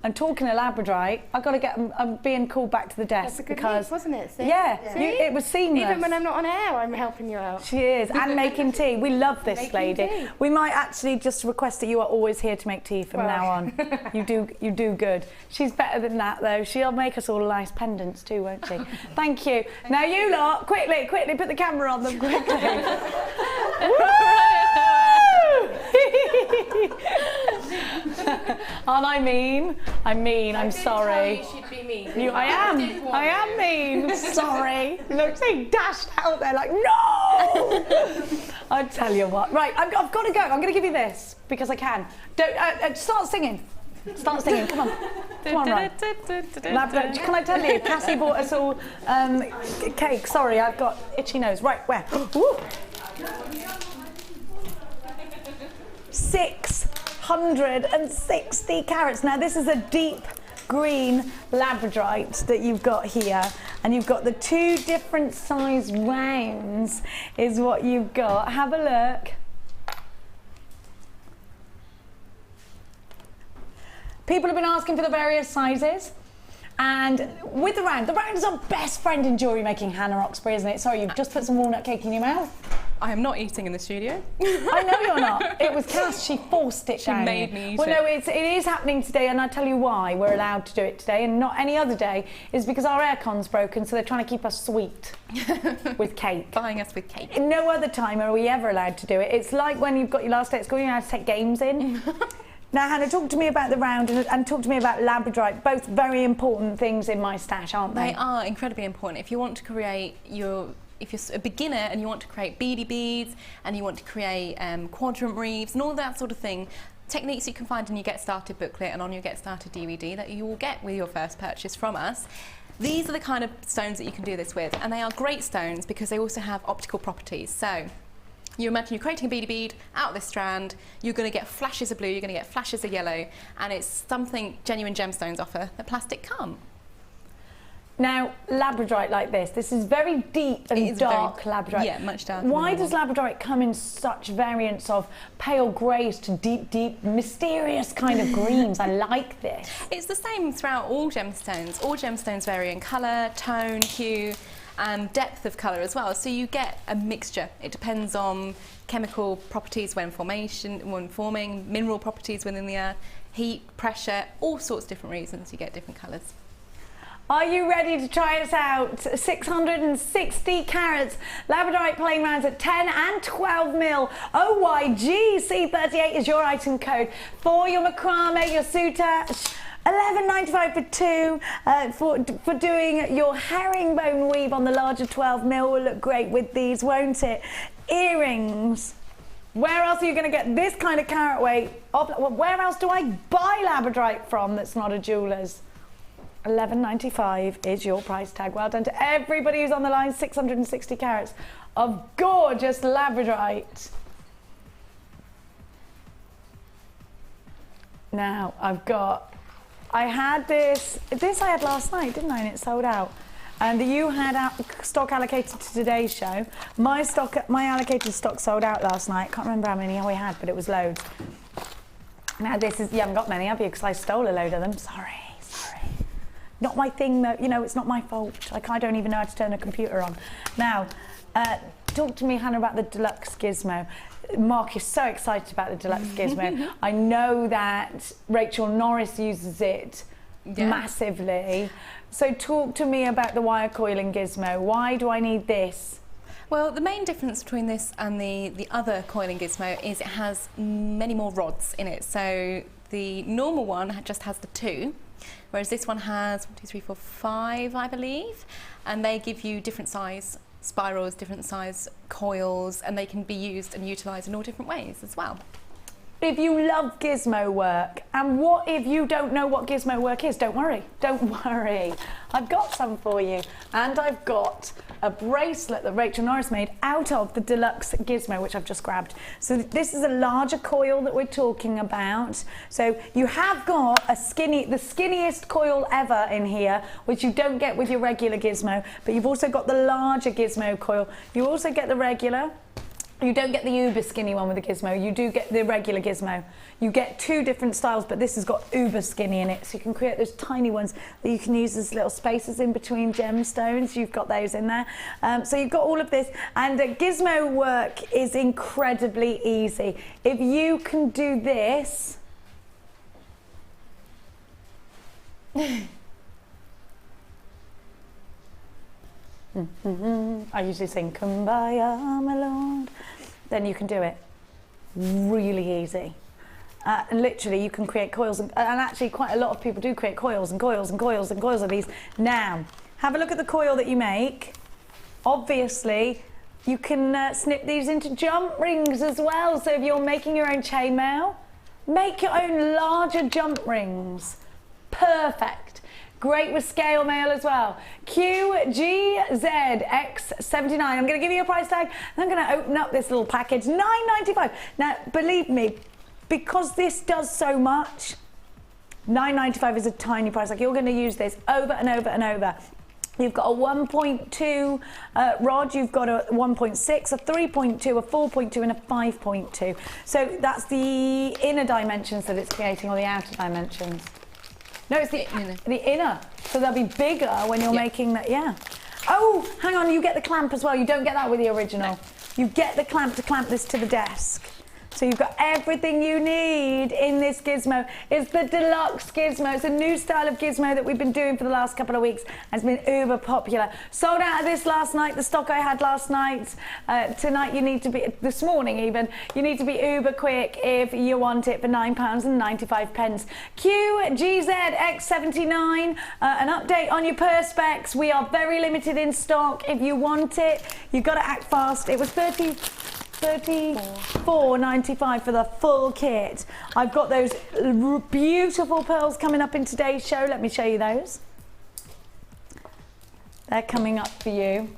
And talking of Labradorite, I've got to get. I'm being called back to the desk That's a good because news, wasn't it? See? yeah, See? it was seamless. Even when I'm not on air, I'm helping you out. She is, and making tea. We love this Making lady. tea. We might actually just request that you are always here to make tea from now on. You do good. She's better than that though. She'll make us all nice pendants too, won't she? Thank you. Now you lot, quickly, put the camera on them quickly. And I'm sorry. You should be mean. I am mean. Sorry. Look, they dashed out there like, no! I tell you what. Right, I've got to go. I'm going to give you this because I can. Don't start singing. Start singing. Come on. Come on, Ryan. Can I tell you, Cassie bought us all cake. Sorry, I've got itchy nose. Right, where? Ooh. 660 carats. Now this is a deep green labradorite that you've got here, and you've got the 2 different size rounds is what you've got. Have a look. People have been asking for the various sizes. And with the round is our best friend in jewellery making, Hannah Oxbury, isn't it? Sorry, you've just put some walnut cake in your mouth. I am not eating in the studio. I know you're not. It was Cass, she forced it down. She made me eat it. No, it is happening today, and I'll tell you why we're allowed to do it today and not any other day, is because our aircon's broken, so they're trying to keep us sweet with cake. Buying us with cake. No other time are we ever allowed to do it. It's like when you've got your last day at school, you're allowed to take games in. Now, Hannah, talk to me about the round and talk to me about labradorite. Both very important things in my stash, aren't they? They are incredibly important. If you want to create if you're a beginner and you want to create beady beads and you want to create quadrant wreaths and all that sort of thing, techniques you can find in your Get Started booklet and on your Get Started DVD that you will get with your first purchase from us. These are the kind of stones that you can do this with, and they are great stones because they also have optical properties. So you imagine you're creating a beady bead out of this strand, you're going to get flashes of blue, you're going to get flashes of yellow, and it's something genuine gemstones offer that plastic can't. Now, labradorite like this is very deep and dark labradorite. Yeah, much darker. Why does labradorite come in such variants of pale greys to deep, deep, mysterious kind of greens? I like this. It's the same throughout all gemstones. All gemstones vary in colour, tone, hue, and depth of colour as well. So you get a mixture. It depends on chemical properties when forming, mineral properties within the earth, heat, pressure, all sorts of different reasons you get different colours. Are you ready to try us out? 660 carats, labradorite plain rounds at 10 and 12 mil. OYG C38 is your item code for your macrame, your soutache. $11.95 for two. For doing your herringbone weave on the larger 12 mil will look great with these, won't it? Earrings. Where else are you going to get this kind of carat weight? Where else do I buy labradorite from that's not a jeweller's? $11.95 is your price tag. Well done to everybody who's on the line. 660 carats of gorgeous labradorite. Now I had this I had last night, didn't I? And it sold out. And you had stock allocated to today's show. My allocated stock sold out last night. Can't remember how many we had, but it was loads. Now you haven't got many, have you? Because I stole a load of them. Sorry. Not my thing, though. You know, it's not my fault. Like, I don't even know how to turn a computer on. Now, talk to me, Hannah, about the deluxe Gizmo. Mark is so excited about the deluxe Gizmo. I know that Rachel Norris uses it massively. So talk to me about the wire coiling Gizmo. Why do I need this? Well, the main difference between this and the other coiling Gizmo is it has many more rods in it. So the normal one just has the 2. Whereas this one has 1, 2, 3, 4, 5, I believe, and they give you different size spirals, different size coils, and they can be used and utilised in all different ways as well. If you love gizmo work, and what if you don't know what gizmo work is? Don't worry, I've got some for you. And I've got a bracelet that Rachel Norris made out of the deluxe Gizmo, which I've just grabbed. So this is a larger coil that we're talking about. So you have got the skinniest coil ever in here, which you don't get with your regular Gizmo, but you've also got the larger Gizmo coil. You also get the regular. You don't get the uber skinny one with the Gizmo, you do get the regular Gizmo. You get 2 different styles, but this has got uber skinny in it, so you can create those tiny ones that you can use as little spaces in between gemstones. You've got those in there. So you've got all of this, and Gizmo work is incredibly easy. If you can do this, I usually sing Kumbaya, my lord. Then you can do it really easy. And literally you can create coils, and actually quite a lot of people do create coils and coils and coils and coils of these. Now, have a look at the coil that you make. Obviously, you can snip these into jump rings as well. So if you're making your own chainmail, make your own larger jump rings. Perfect. Great with scale mail as well. QGZX79. I'm going to give you a price tag, and I'm going to open up this little package. $9.95. Now, believe me, because this does so much, $9.95 is a tiny price. Like, you're going to use this over and over and over. You've got a 1.2 rod, you've got a 1.6, a 3.2, a 4.2 and a 5.2. So that's the inner dimensions that it's creating, or the outer dimensions. No, it's the inner. So they'll be bigger when you're making that, Oh, hang on, you get the clamp as well. You don't get that with the original. No. You get the clamp to clamp this to the desk. So you've got everything you need in this Gizmo. It's the deluxe Gizmo. It's a new style of Gizmo that we've been doing for the last couple of weeks. It's been uber popular. Sold out of this last night, the stock I had last night. Tonight you need to be, this morning even, you need to be uber quick if you want it for £9.95. QGZX79, an update on your perspex. We are very limited in stock. If you want it, you've got to act fast. It was $34.95 for the full kit. I've got those beautiful pearls coming up in today's show. Let me show you those. They're coming up for you.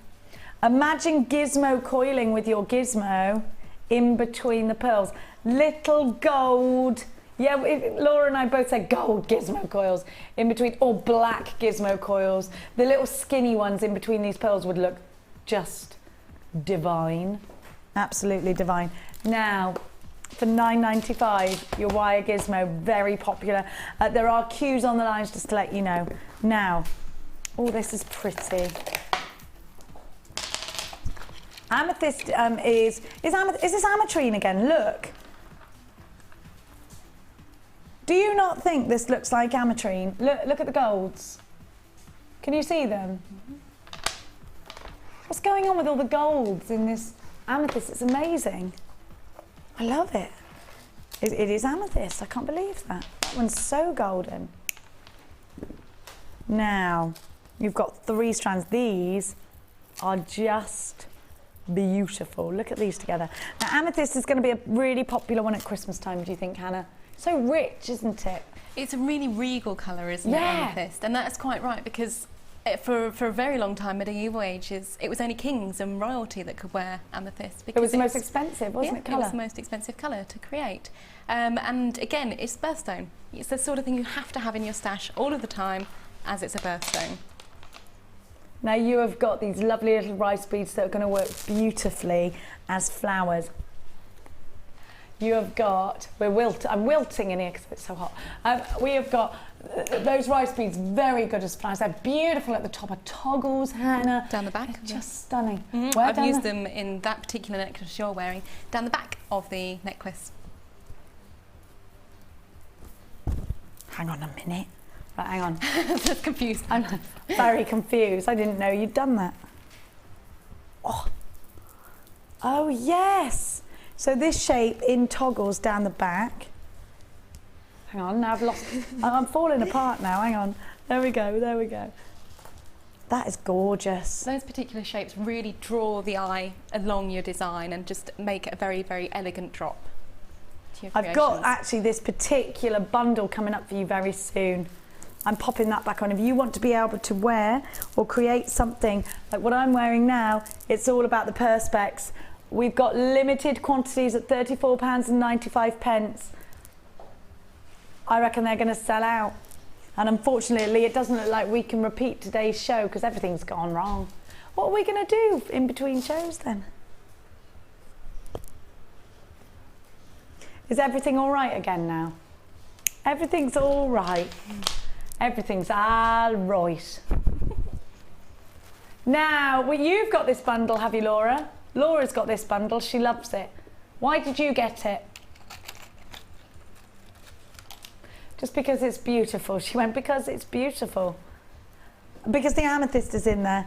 Imagine Gizmo coiling with your Gizmo in between the pearls. Little gold. Yeah, Laura and I both said gold Gizmo coils in between, or black Gizmo coils. The little skinny ones in between these pearls would look just divine. Absolutely divine. Now, for $9.95, your wire Gizmo, very popular. There are queues on the lines, just to let you know. Now, oh, this is pretty. Amethyst is this ametrine again? Look. Do you not think this looks like ametrine? Look at the golds. Can you see them? What's going on with all the golds in this amethyst? It's amazing. I love it. It is amethyst. I can't believe that. That one's so golden. Now, you've got 3 strands. These are just beautiful. Look at these together. Now, amethyst is going to be a really popular one at Christmas time, do you think, Hannah? So rich, isn't it? It's a really regal colour, isn't it, amethyst? And that's quite right, because for a very long time, medieval ages, it was only kings and royalty that could wear amethyst. It was the most expensive, wasn't it, colour? It was the most expensive colour to create. And again, it's birthstone. It's the sort of thing you have to have in your stash all of the time, as it's a birthstone. Now you have got these lovely little rice beads that are going to work beautifully as flowers. You have got, I'm wilting in here because it's so hot. We have got those rice beads, very good as flowers. They're beautiful at the top, are toggles, Hannah. Down the back. They're just stunning. Mm-hmm. I've used them in that particular necklace you're wearing, down the back of the necklace. Hang on a minute. Right, hang on. Just confused. I'm very confused. I didn't know you'd done that. Oh yes. So this shape in toggles down the back. Hang on, now I've lost, I'm falling apart now, hang on. There we go, there we go. That is gorgeous. Those particular shapes really draw the eye along your design and just make a very, very elegant drop to your I've got actually this particular bundle coming up for you very soon. I'm popping that back on. If you want to be able to wear or create something like what I'm wearing now, it's all about the perspex. We've got limited quantities at £34.95. I reckon they're going to sell out. And unfortunately, it doesn't look like we can repeat today's show because everything's gone wrong. What are we going to do in between shows then? Is everything all right again now? Everything's all right. Everything's all right. Now, well, you've got this bundle, have you, Laura? Laura's got this bundle. She loves it. Why did you get it? Just because it's beautiful. She went, because it's beautiful. Because the amethyst is in there.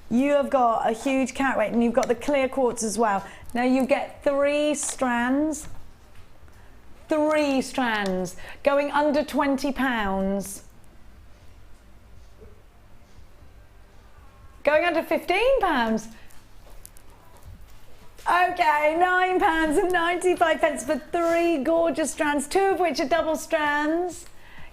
You have got a huge carat weight and you've got the clear quartz as well. Now you get 3 strands. 3 strands going under £20. Going under £15. Okay, £9.95 for 3 gorgeous strands, 2 of which are double strands.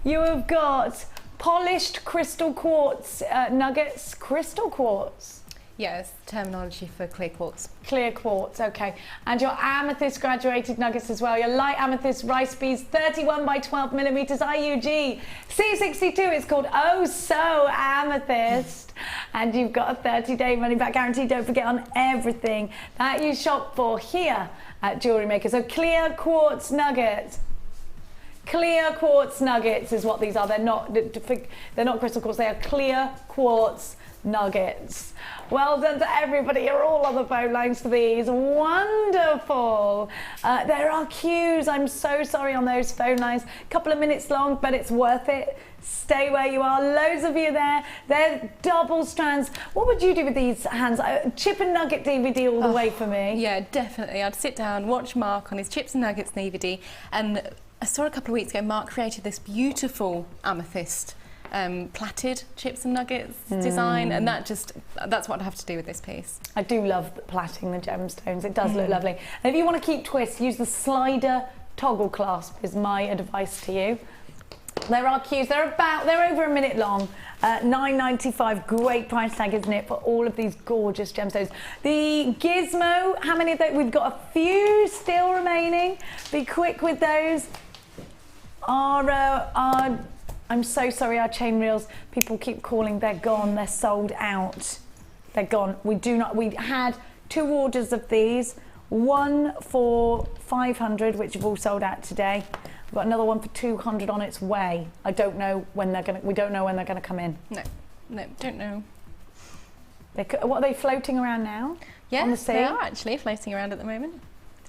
You have got polished crystal quartz nuggets. Crystal quartz? Yes, terminology for clear quartz. Clear quartz, okay. And your amethyst graduated nuggets as well. Your light amethyst rice beads, 31 by 12 millimeters IUG. C62, it's called Oh So Amethyst. And you've got a 30-day money-back guarantee. Don't forget, on everything that you shop for here at Jewellery Maker. So clear quartz nuggets. Clear quartz nuggets is what these are. They're not crystal quartz, they are clear quartz nuggets. Well done to everybody. You're all on the phone lines for these. Wonderful. There are queues. I'm so sorry on those phone lines. A couple of minutes long, but it's worth it. Stay where you are. Loads of you there. They're double strands. What would you do with these hands? Chip and nugget DVD all the way for me. Yeah, definitely. I'd sit down, watch Mark on his chips and nuggets DVD, and I saw a couple of weeks ago Mark created this beautiful amethyst plaited chips and nuggets design, and that's what I have to do with this piece. I do love plaiting the gemstones. It does look lovely. And if you want to keep twists, use the slider toggle clasp is my advice to you. There are queues. They're over a minute long. $9.95, great price tag, isn't it, for all of these gorgeous gemstones. The Gizmo, how many of those? We've got a few still remaining. Be quick with those. I'm so sorry, our chain reels, people keep calling, they're gone, they're sold out. They're gone. We had 2 orders of these, one for 500, which have all sold out today. We've got another one for 200 on its way. We don't know when they're gonna come in. No, don't know. What are they floating around now? Yeah, on the sea? they are actually floating around at the moment.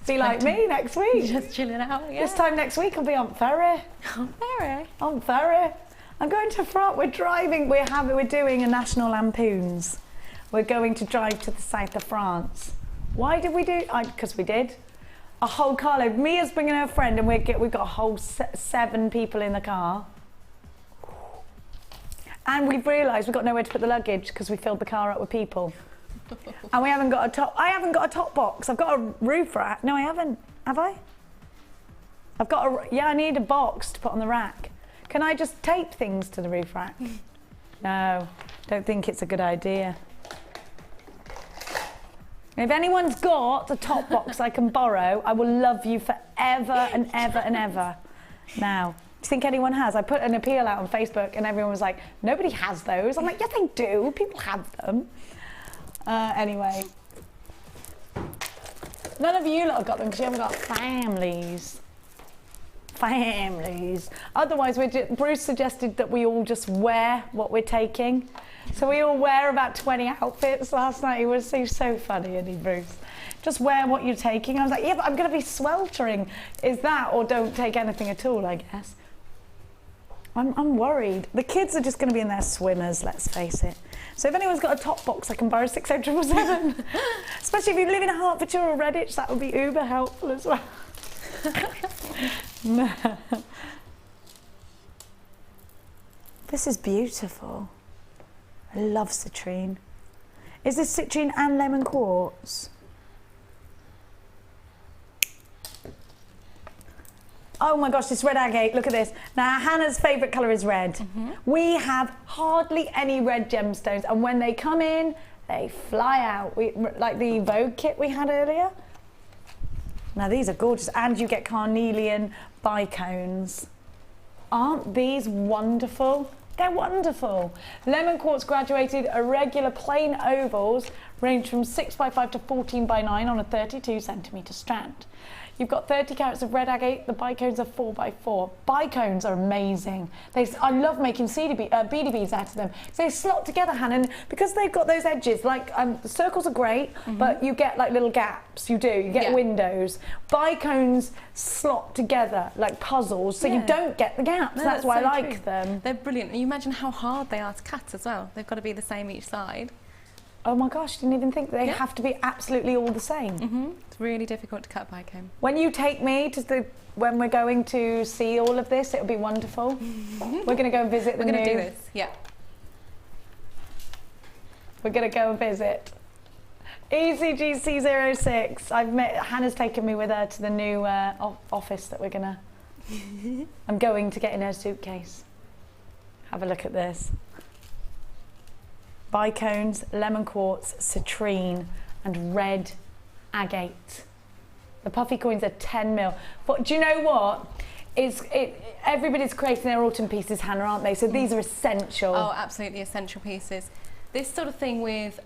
Be like me next week. Just chilling out, yeah. This time next week I'll be on ferry. On ferry? On ferry. I'm going to France. We're doing a National Lampoons. We're going to drive to the south of France. Why did we do? Because we did. A whole carload. Mia's bringing her friend, and we've got a whole 7 people in the car. And we've realised we've got nowhere to put the luggage because we filled the car up with people. And we haven't got a top. I haven't got a top box. I've got a roof rack. No, I haven't. Have I? I've got a. Yeah, I need a box to put on the rack. Can I just tape things to the roof rack? No, don't think it's a good idea. If anyone's got a top box I can borrow, I will love you forever and ever and ever. Now, do you think anyone has? I put an appeal out on Facebook and everyone was like, nobody has those. I'm like, yes, they do. People have them. Anyway. None of you lot have got them because you haven't got families. Families. Otherwise, Bruce suggested that we all just wear what we're taking. So we all wear about 20 outfits last night. He was so funny, isn't he, Bruce? Just wear what you're taking. I was like, yeah, but I'm going to be sweltering. Is that, or don't take anything at all, I guess. I'm worried. The kids are just going to be in their swimmers, let's face it. So if anyone's got a top box, I can borrow 60777. Especially if you live in Hertfordshire or Redditch, that would be uber helpful as well. This is beautiful. I love citrine. Is this citrine and lemon quartz? Oh my gosh, this red agate, look at this. Now, Hannah's favourite colour is red. We have hardly any red gemstones, and when they come in, they fly out. Like the Vogue kit we had earlier. Now, these are gorgeous, and you get carnelian bicones. Aren't these wonderful? They're wonderful. Lemon quartz graduated irregular plain ovals range from 6x5 to 14x9 on a 32cm strand. You've got 30 carats of red agate. The bicones are 4x4. Bicones are amazing. I love making beady beads out of them. So they slot together, Hannah, and because they've got those edges, like the circles are great, but you get like little gaps. You get windows. Bicones slot together like puzzles, so you don't get the gaps. No, that's why I like them. They're brilliant. And you imagine how hard they are to cut as well. They've got to be the same each side. Oh my gosh, didn't even think they have to be absolutely all the same. It's really difficult to cut bicone. When you take me to when we're going to see all of this, it'll be wonderful. We're going to go and visit the new... We're going to do this, yeah. We're going to go and visit. EasyGC06. Hannah's taken me with her to the new office that we're going to... I'm going to get in her suitcase. Have a look at this. Bicones, lemon quartz, citrine, and red agate. The puffy coins are 10 mil. But do you know what? Everybody's creating their autumn pieces, Hannah, aren't they? So these are essential. Oh, absolutely essential pieces. This sort of thing with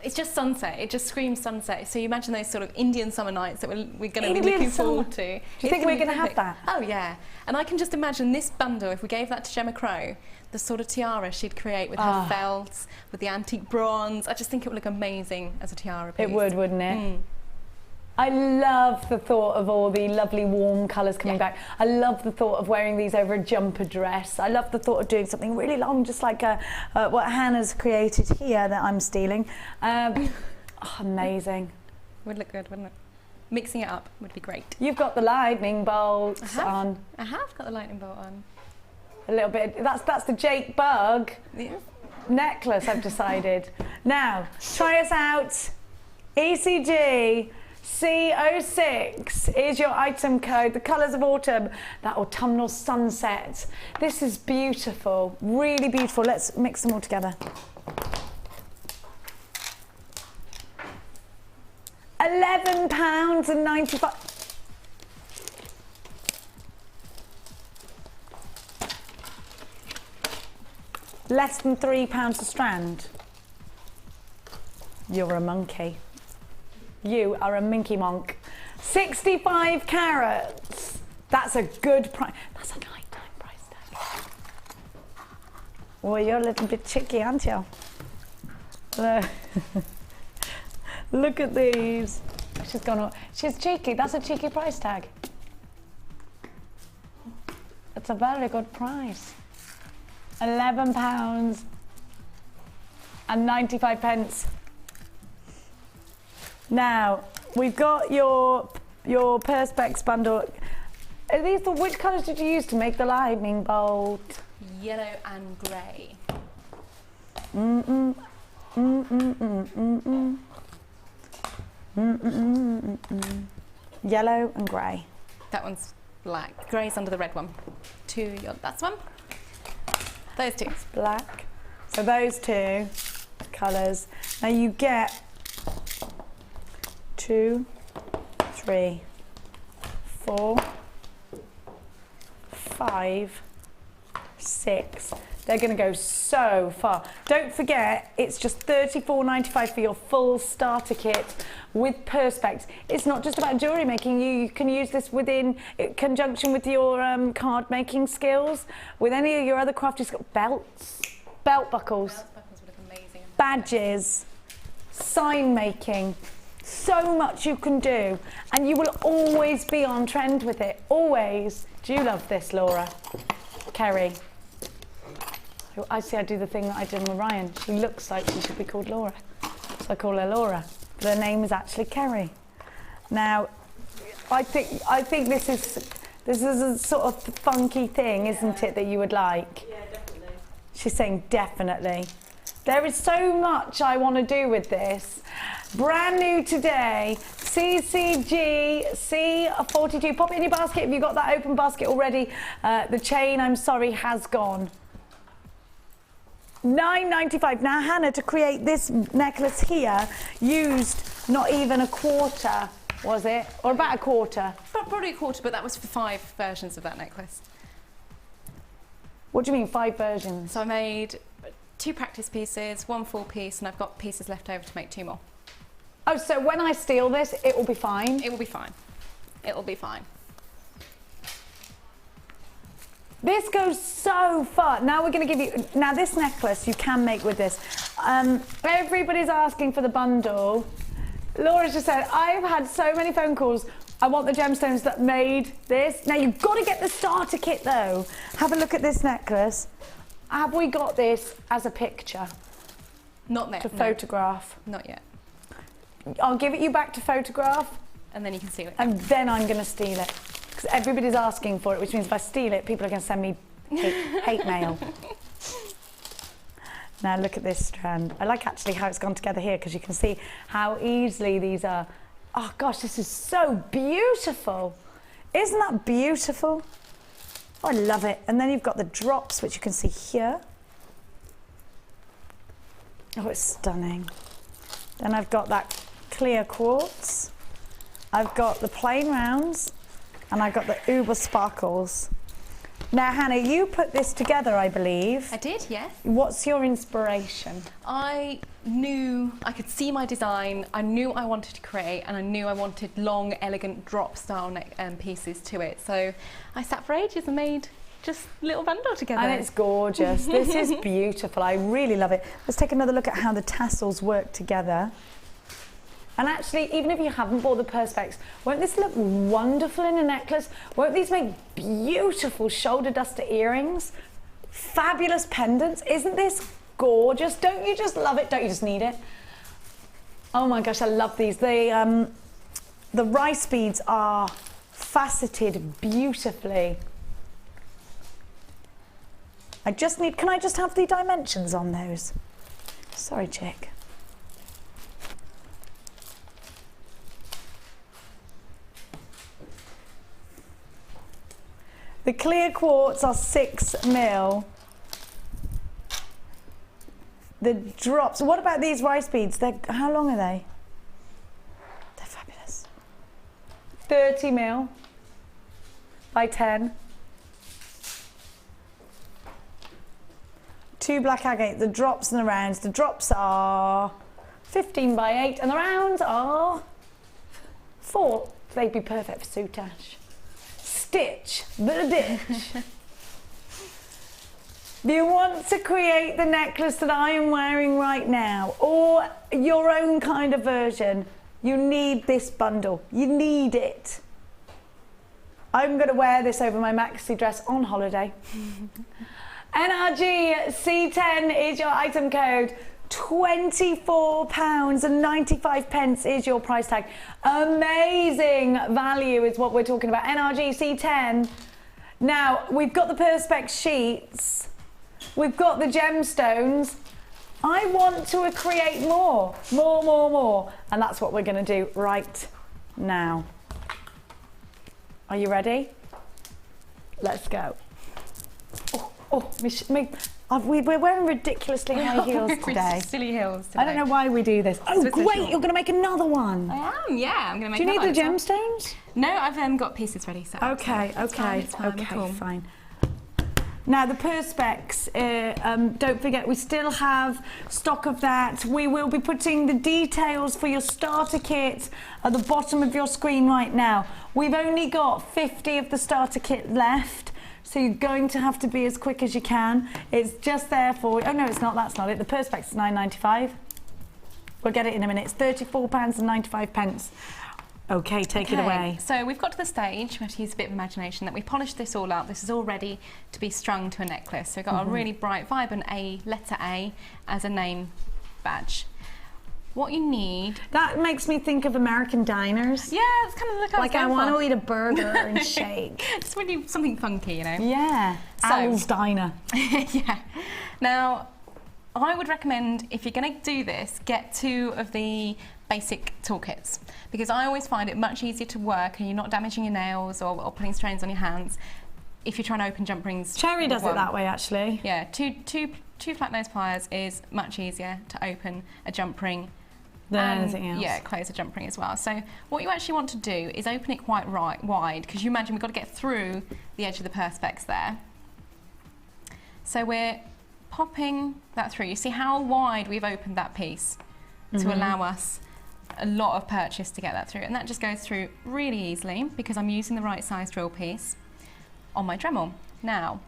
It's just sunset. It just screams sunset. So you imagine those sort of Indian summer nights that we're going to be Indian looking summer. forward to. Do you think we're going to have that? Oh yeah. And I can just imagine this bundle, if we gave that to Gemma Crow, the sort of tiara she'd create with her felts, with the antique bronze. I just think it would look amazing as a tiara piece. It would, wouldn't it? I love the thought of all the lovely warm colours coming back. I love the thought of wearing these over a jumper dress. I love the thought of doing something really long, just like what Hannah's created here that I'm stealing. Amazing. Would look good, wouldn't it? Mixing it up would be great. You've got the lightning bolts on. I have got the lightning bolt on. A little bit. That's the Jake Bug Yeah. necklace, I've decided. Now, try us out. ECG C06 is your item code. The colours of autumn, that autumnal sunset. This is beautiful, really beautiful. Let's mix them all together. £11.95. Less than £3 a strand. You're a monkey. You are a minky monk. 65 carats. That's a good price. That's a nighttime price tag. Well, you're a little bit cheeky, aren't you? Look at these. She's gone on. She's cheeky. That's a cheeky price tag. It's a very good price. £11.95. Now, we've got your Perspex bundle. Are these which colours did you use to make the lightning bolt? Yellow and grey. Yellow and grey. That one's black. Grey's under the red one. That's one. Those two. Black. So those two colours. Now you get 2, 3, 4, 5, 6. They're going to go so far. Don't forget, it's just £34.95 for your full starter kit with Perspex. It's not just about jewellery making. You can use this in conjunction with your card making skills, with any of your other crafty skills. Belts, belt buckles, Would look amazing. badges, sign making. So much you can do, and you will always be on trend with it. Always. Do you love this, Laura? Kerry? I see I do the thing that I did with Ryan. She looks like she should be called Laura, so I call her Laura. But her name is actually Kerry. Now, I think this is a sort of funky thing, isn't it, that you would like? Yeah, definitely. She's saying definitely. There is so much I want to do with this. Brand new today, CCG C42. Pop it in your basket if you've got that open basket already. The chain, I'm sorry, has gone. £9.95. Now, Hannah, to create this necklace here, used not even a quarter, was it? Or about a quarter? Probably a quarter, but that was for 5 versions of that necklace. What do you mean, 5 versions? So I made 2 practice pieces, 1 full piece, and I've got pieces left over to make 2 more. Oh, so when I steal this, it will be fine? It will be fine. It will be fine. This goes so far. Now we're going to give you... Now, this necklace you can make with this. Everybody's asking for the bundle. Laura's just said, I've had so many phone calls. I want the gemstones that made this. Now, you've got to get the starter kit, though. Have a look at this necklace. Have we got this as a picture? Not yet. To photograph? Not yet. I'll give it you back to photograph. And then you can see it. And then I'm going to steal it. Because everybody's asking for it, which means if I steal it, people are going to send me hate mail. Now look at this strand. I like actually how it's gone together here, because you can see how easily these are. Oh gosh, this is so beautiful. Isn't that beautiful? Oh, I love it. And then you've got the drops, which you can see here. Oh, it's stunning. Then I've got that clear quartz. I've got the plain rounds. And I've got the uber sparkles. Now, Hannah, you put this together, I believe. I did, yes. What's your inspiration? I knew I could see my design, I knew I wanted to create, and I knew I wanted long, elegant drop style neck pieces to it. So I sat for ages and made just a little bundle together. And it's gorgeous. This is beautiful. I really love it. Let's take another look at how the tassels work together. And actually, even if you haven't bought the perspex, won't this look wonderful in a necklace? Won't these make beautiful shoulder duster earrings? Fabulous pendants. Isn't this gorgeous? Don't you just love it? Don't you just need it? Oh my gosh, I love these. The rice beads are faceted beautifully. Can I just have the dimensions on those? Sorry, chick. The clear quartz are 6 mil. The drops, what about these rice beads? How long are they? They're fabulous. 30 mil by 10. 2 black agate, the drops and the rounds. The drops are 15 by 8 and the rounds are 4. They'd be perfect for soutache. Stitch the ditch. Do you want to create the necklace that I am wearing right now, or your own kind of version? You need this bundle. You need it. I'm going to wear this over my maxi dress on holiday. NRG C10 is your item code. £24.95 is your price tag. Amazing value is what we're talking about. NRG C10. Now, we've got the perspex sheets. We've got the gemstones. I want to create more. And that's what we're going to do right now. Are you ready? Let's go. We're wearing ridiculously high heels today. Silly heels today. I don't know why we do this. Oh, great, you're going to make another one. I am, yeah. I'm going to make Do you need the one. gemstones? No, I've got pieces ready. So Okay, fine. Now the perspex, don't forget we still have stock of that. We will be putting the details for your starter kit at the bottom of your screen right now. We've only got 50 of the starter kit left. So you're going to have to be as quick as you can. It's just there for, oh no, it's not, that's not it. The perspex is £9.95. We'll get it in a minute. It's £34.95. Okay, take it away. So we've got to the stage, we have to use a bit of imagination, that we polished this all up. This is all ready to be strung to a necklace. So we've got a really bright, vibrant letter A as a name badge. What you need... That makes me think of American diners. Yeah, it's kind of the look I was going I want for. to eat a burger and shake. It's really something funky, you know? Yeah, Al's Diner. Yeah. Now, I would recommend, if you're going to do this, get 2 of the basic toolkits, because I always find it much easier to work and you're not damaging your nails or putting strains on your hands if you're trying to open jump rings. Cherry does it that way, actually. Yeah, two flat nose pliers is much easier to open a jump ring than anything else. Yeah, close a jump ring as well. So what you actually want to do is open it quite wide, because you imagine we've got to get through the edge of the perspex there. So we're popping that through. You see how wide we've opened that piece to allow us a lot of purchase to get that through, and that just goes through really easily because I'm using the right size drill piece on my Dremel. Now,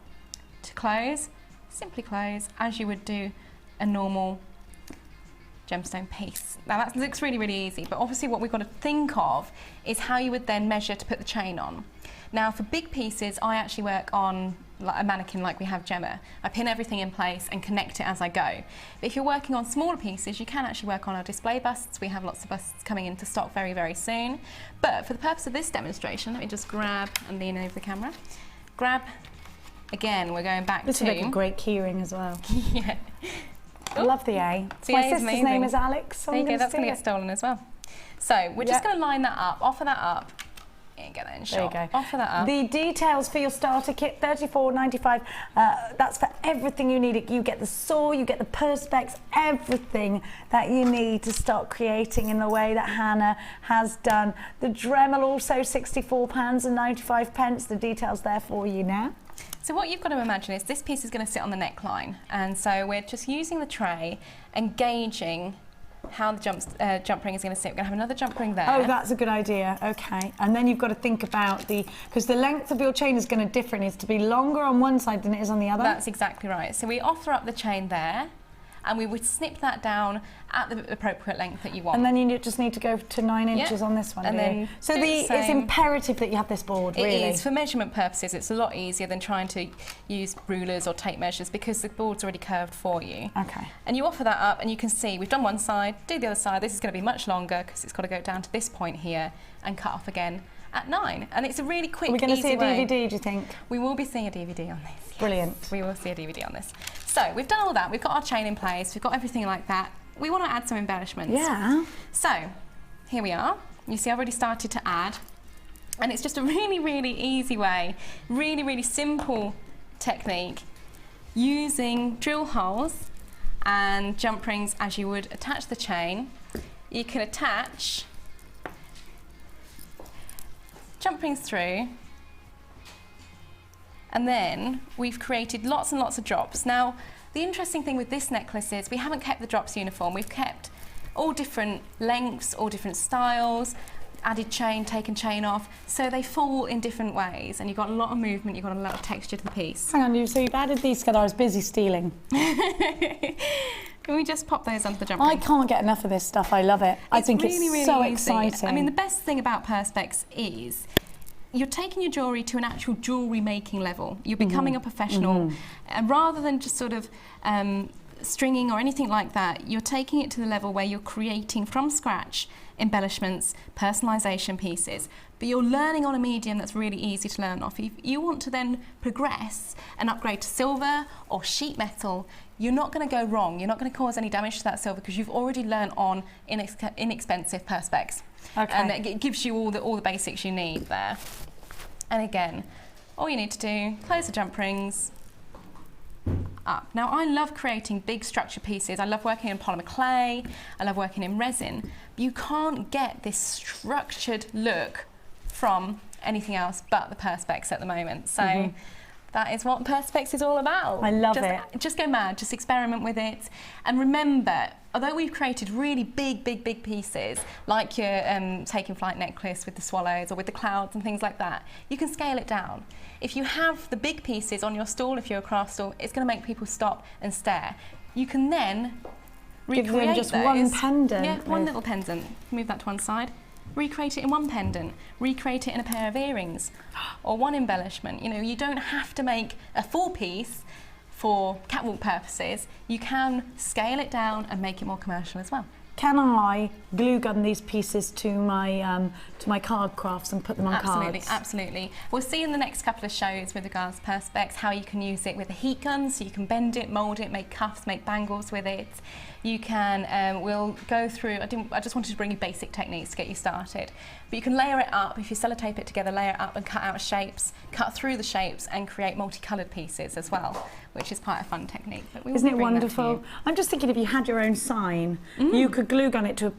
to close, simply close as you would do a normal gemstone piece. Now that looks really, really easy, but obviously what we've got to think of is how you would then measure to put the chain on. Now for big pieces, I actually work on a mannequin like we have Gemma. I pin everything in place and connect it as I go. But if you're working on smaller pieces, you can actually work on our display busts. We have lots of busts coming into stock very, very soon. But for the purpose of this demonstration, let me just grab and lean over the camera. Grab, again, we're going back this to... would make a great keyring as well. Yeah. I love the A. The My A is sister's amazing. name is Alex, so there you I'm go, going that's going to get stolen as well. So we're just going to line that up, offer that up, Here you go then, There you go. Offer that up. The details for your starter kit, $34.95. That's for everything you need. You get the saw, you get the perspex, everything that you need to start creating in the way that Hannah has done. The Dremel also £64.95. The details there for you now. So what you've got to imagine is this piece is going to sit on the neckline, and so we're just using the tray and gauging how the jump ring is going to sit. We're going to have another jump ring there. Oh, that's a good idea. Okay. And then you've got to think about because the length of your chain is going to differ. It needs to be longer on one side than it is on the other. That's exactly right. So we offer up the chain there, and we would snip that down at the appropriate length that you want. And then you just need to go to 9 inches on this one. And then so do the it's same. imperative that you have this board, really. It is. For measurement purposes, it's a lot easier than trying to use rulers or tape measures because the board's already curved for you. Okay. And you offer that up, and you can see we've done one side, do the other side. This is going to be much longer because it's got to go down to this point here and cut off again at 9. And it's a really quick, Are we going to see a way. DVD, do you think? We will be seeing a DVD on this. Yes. Brilliant. We will see a DVD on this. So we've done all that. We've got our chain in place. We've got everything like that. We want to add some embellishments. Yeah. So here we are. You see I've already started to add. And it's just a really, really easy way, really, really simple technique using drill holes and jump rings as you would attach the chain. You can attach jump rings through, and then we've created lots and lots of drops. Now, the interesting thing with this necklace is we haven't kept the drops uniform. We've kept all different lengths, all different styles, added chain, taken chain off, so they fall in different ways, and you've got a lot of movement, you've got a lot of texture to the piece. Hang on, so you've added these because I was busy stealing. Can we just pop those onto the jump I ring? can't get enough of this stuff. I love it. I think really, it's really so easy. exciting. I mean, the best thing about perspex is you're taking your jewellery to an actual jewellery making level. You're becoming a professional. And rather than just sort of stringing or anything like that, you're taking it to the level where you're creating from scratch embellishments, personalisation pieces, but you're learning on a medium that's really easy to learn off. If you want to then progress and upgrade to silver or sheet metal, you're not going to go wrong. You're not going to cause any damage to that silver because you've already learned on inexpensive perspex. Okay. And it gives you all the basics you need there. And again, all you need to do, close the jump rings, up. Now, I love creating big structure pieces. I love working in polymer clay. I love working in resin. But you can't get this structured look from anything else but the perspex at the moment. So that is what perspex is all about. I love it. Just go mad, just experiment with it. And remember, although we've created really big pieces, like your taking flight necklace with the swallows or with the clouds and things like that, you can scale it down. If you have the big pieces on your stall, if you're a craft stall, it's going to make people stop and stare. You can then recreate Give them just those. one pendant. Yeah, one with- little pendant. Move that to one side. Recreate it in one pendant. Recreate it in a pair of earrings or one embellishment. You know, you don't have to make a full piece for catwalk purposes. You can scale it down and make it more commercial as well. Can I glue gun these pieces to my card crafts and put them on Absolutely, cards? absolutely. We'll see in the next couple of shows with regards to perspex how you can use it with a heat gun, so you can bend it, mould it, make cuffs, make bangles with it. You can, we'll go through, I just wanted to bring you basic techniques to get you started. But you can layer it up, if you sellotape it together, layer it up and cut out shapes, cut through the shapes and create multicoloured pieces as well, which is quite a fun technique. But we will Isn't it bring that to wonderful? you. I'm just thinking if you had your own sign, you could glue gun it to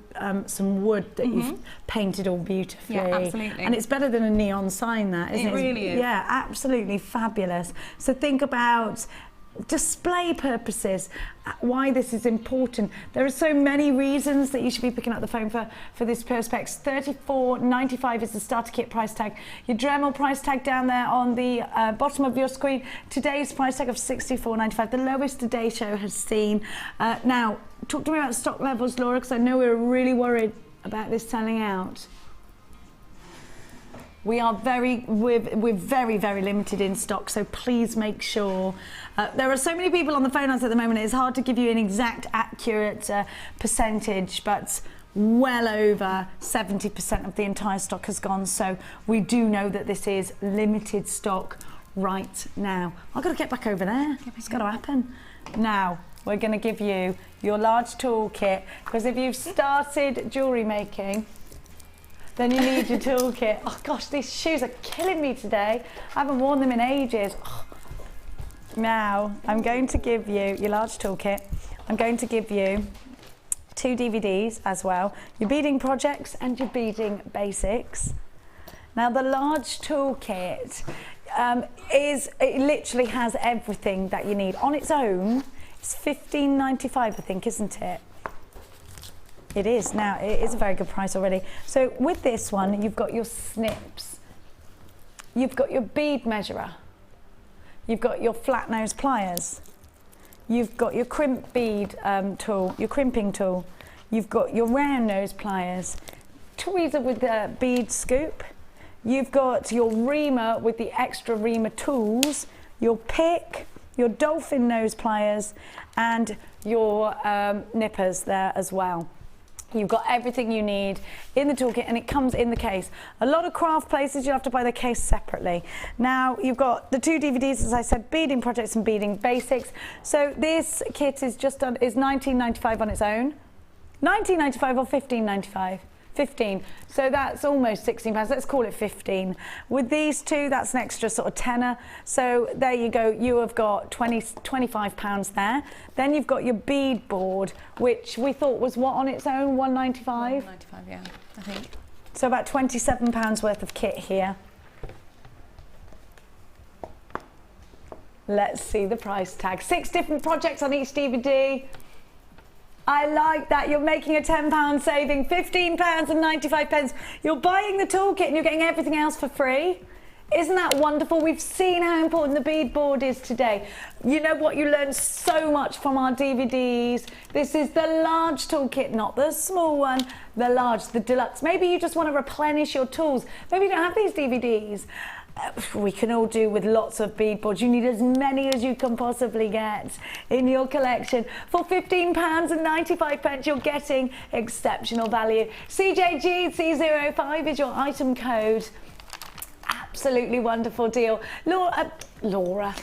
some wood that you've painted all beautifully. Yeah, absolutely. And it's better than a neon sign, that, isn't it? It really is. Yeah, absolutely fabulous. So think about display purposes, why this is important. There are so many reasons that you should be picking up the phone for this perspex. $34.95 is the starter kit price tag. Your Dremel price tag down there on the bottom of your screen. Today's price tag of $64.95, the lowest Today Show has seen. Now, talk to me about stock levels, Laura, because I know we're really worried about this selling out. We're very, very limited in stock, so please make sure. There are so many people on the phone lines at the moment, it's hard to give you an exact, accurate percentage, but well over 70% of the entire stock has gone, so we do know that this is limited stock right now. I've got to get back over there. It's got to happen. Now, we're going to give you your large toolkit, because if you've started jewellery making, Then you need your toolkit. Oh gosh, these shoes are killing me today. I haven't worn them in ages. Oh. Now, I'm going to give you your large toolkit. I'm going to give you 2 DVDs as well. Your beading projects and your beading basics. Now, the large toolkit it literally has everything that you need. On its own, it's $15.95, I think, isn't it? It is. Now, it is a very good price already. So with this one, you've got your snips. You've got your bead measurer. You've got your flat nose pliers. You've got your crimp bead tool, your crimping tool. You've got your round nose pliers. Tweezer with the bead scoop. You've got your reamer with the extra reamer tools, your pick, your dolphin nose pliers, and your nippers there as well. You've got everything you need in the toolkit, and it comes in the case. A lot of craft places, you have to buy the case separately. Now, you've got the 2 DVDs, as I said, beading projects and beading basics. So this kit is $19.95 on its own. $19.95 or $15.95? 15. So that's almost £16. Let's call it 15. With these 2, that's an extra sort of tenner. So there you go. You have got £25 there. Then you've got your bead board, which we thought was what on its own? $1.95? $1.95, yeah, I think. So about £27 worth of kit here. Let's see the price tag. 6 different projects on each DVD. I like that. You're making a £10 saving, £15.95. You're buying the toolkit and you're getting everything else for free. Isn't that wonderful? We've seen how important the bead board is today. You know what? You learn so much from our DVDs. This is the large toolkit, not the small one. The large, the deluxe. Maybe you just want to replenish your tools. Maybe you don't have these DVDs. We can all do with lots of bead boards. You need as many as you can possibly get in your collection. For £15.95, you're getting exceptional value. CJGC05 is your item code. Absolutely wonderful deal. Laura.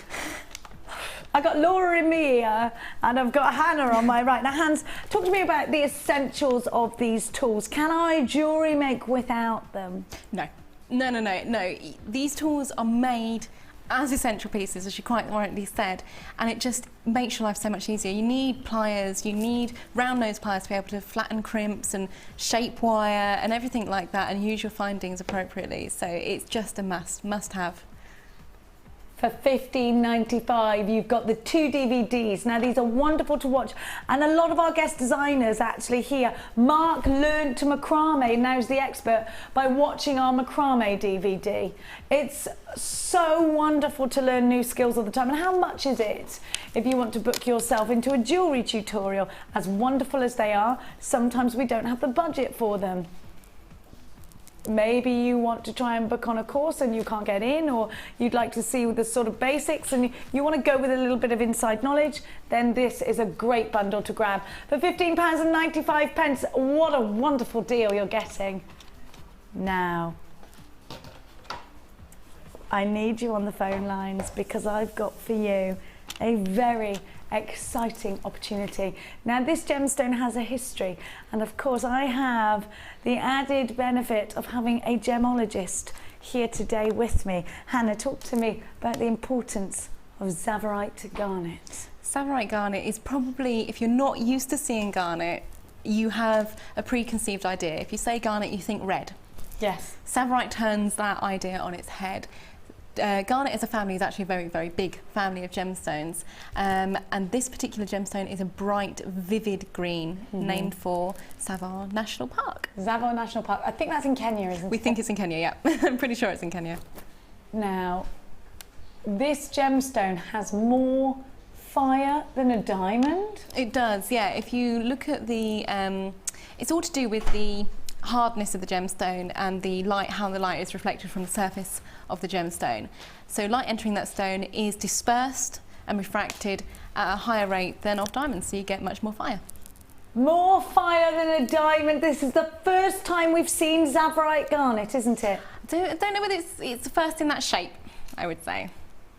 I got Laura in my ear and I've got Hannah on my right. Now, Hans, talk to me about the essentials of these tools. Can I jewellery make without them? No. No. These tools are made as essential pieces, as you quite rightly said, and it just makes your life so much easier. You need pliers, you need round nose pliers to be able to flatten crimps and shape wire and everything like that, and use your findings appropriately. So it's just a must have. For $15.95, you've got the 2 DVDs. Now, these are wonderful to watch, and a lot of our guest designers actually here. Mark learned to macrame, now's the expert, by watching our macrame DVD. It's so wonderful to learn new skills all the time. And how much is it if you want to book yourself into a jewellery tutorial? As wonderful as they are, sometimes we don't have the budget for them. Maybe you want to try and book on a course and you can't get in, or you'd like to see the sort of basics and you want to go with a little bit of inside knowledge, then this is a great bundle to grab. For £15.95, what a wonderful deal you're getting. Now, I need you on the phone lines because I've got for you a very exciting opportunity. Now, this gemstone has a history, and of course I have the added benefit of having a gemologist here today with me. Hannah, talk to me about the importance of Tsavorite garnet. Tsavorite garnet is probably, if you're not used to seeing garnet, you have a preconceived idea. If you say garnet, you think red. Yes. Tsavorite turns that idea on its head. Garnet as a family is actually a very, very big family of gemstones, and this particular gemstone is a bright, vivid green, named for Tsavo National Park. Tsavo National Park. I think that's in Kenya, isn't it? We think it's in Kenya, yeah. I'm pretty sure it's in Kenya. Now, this gemstone has more fire than a diamond? It does, yeah. If you look at the, it's all to do with the hardness of the gemstone and the light, how the light is reflected from the surface of the gemstone. So light entering that stone is dispersed and refracted at a higher rate than of diamonds, so you get much more fire. More fire than a diamond. This is the first time we've seen Tsavorite garnet, isn't it? I don't know whether it's the first in that shape, I would say.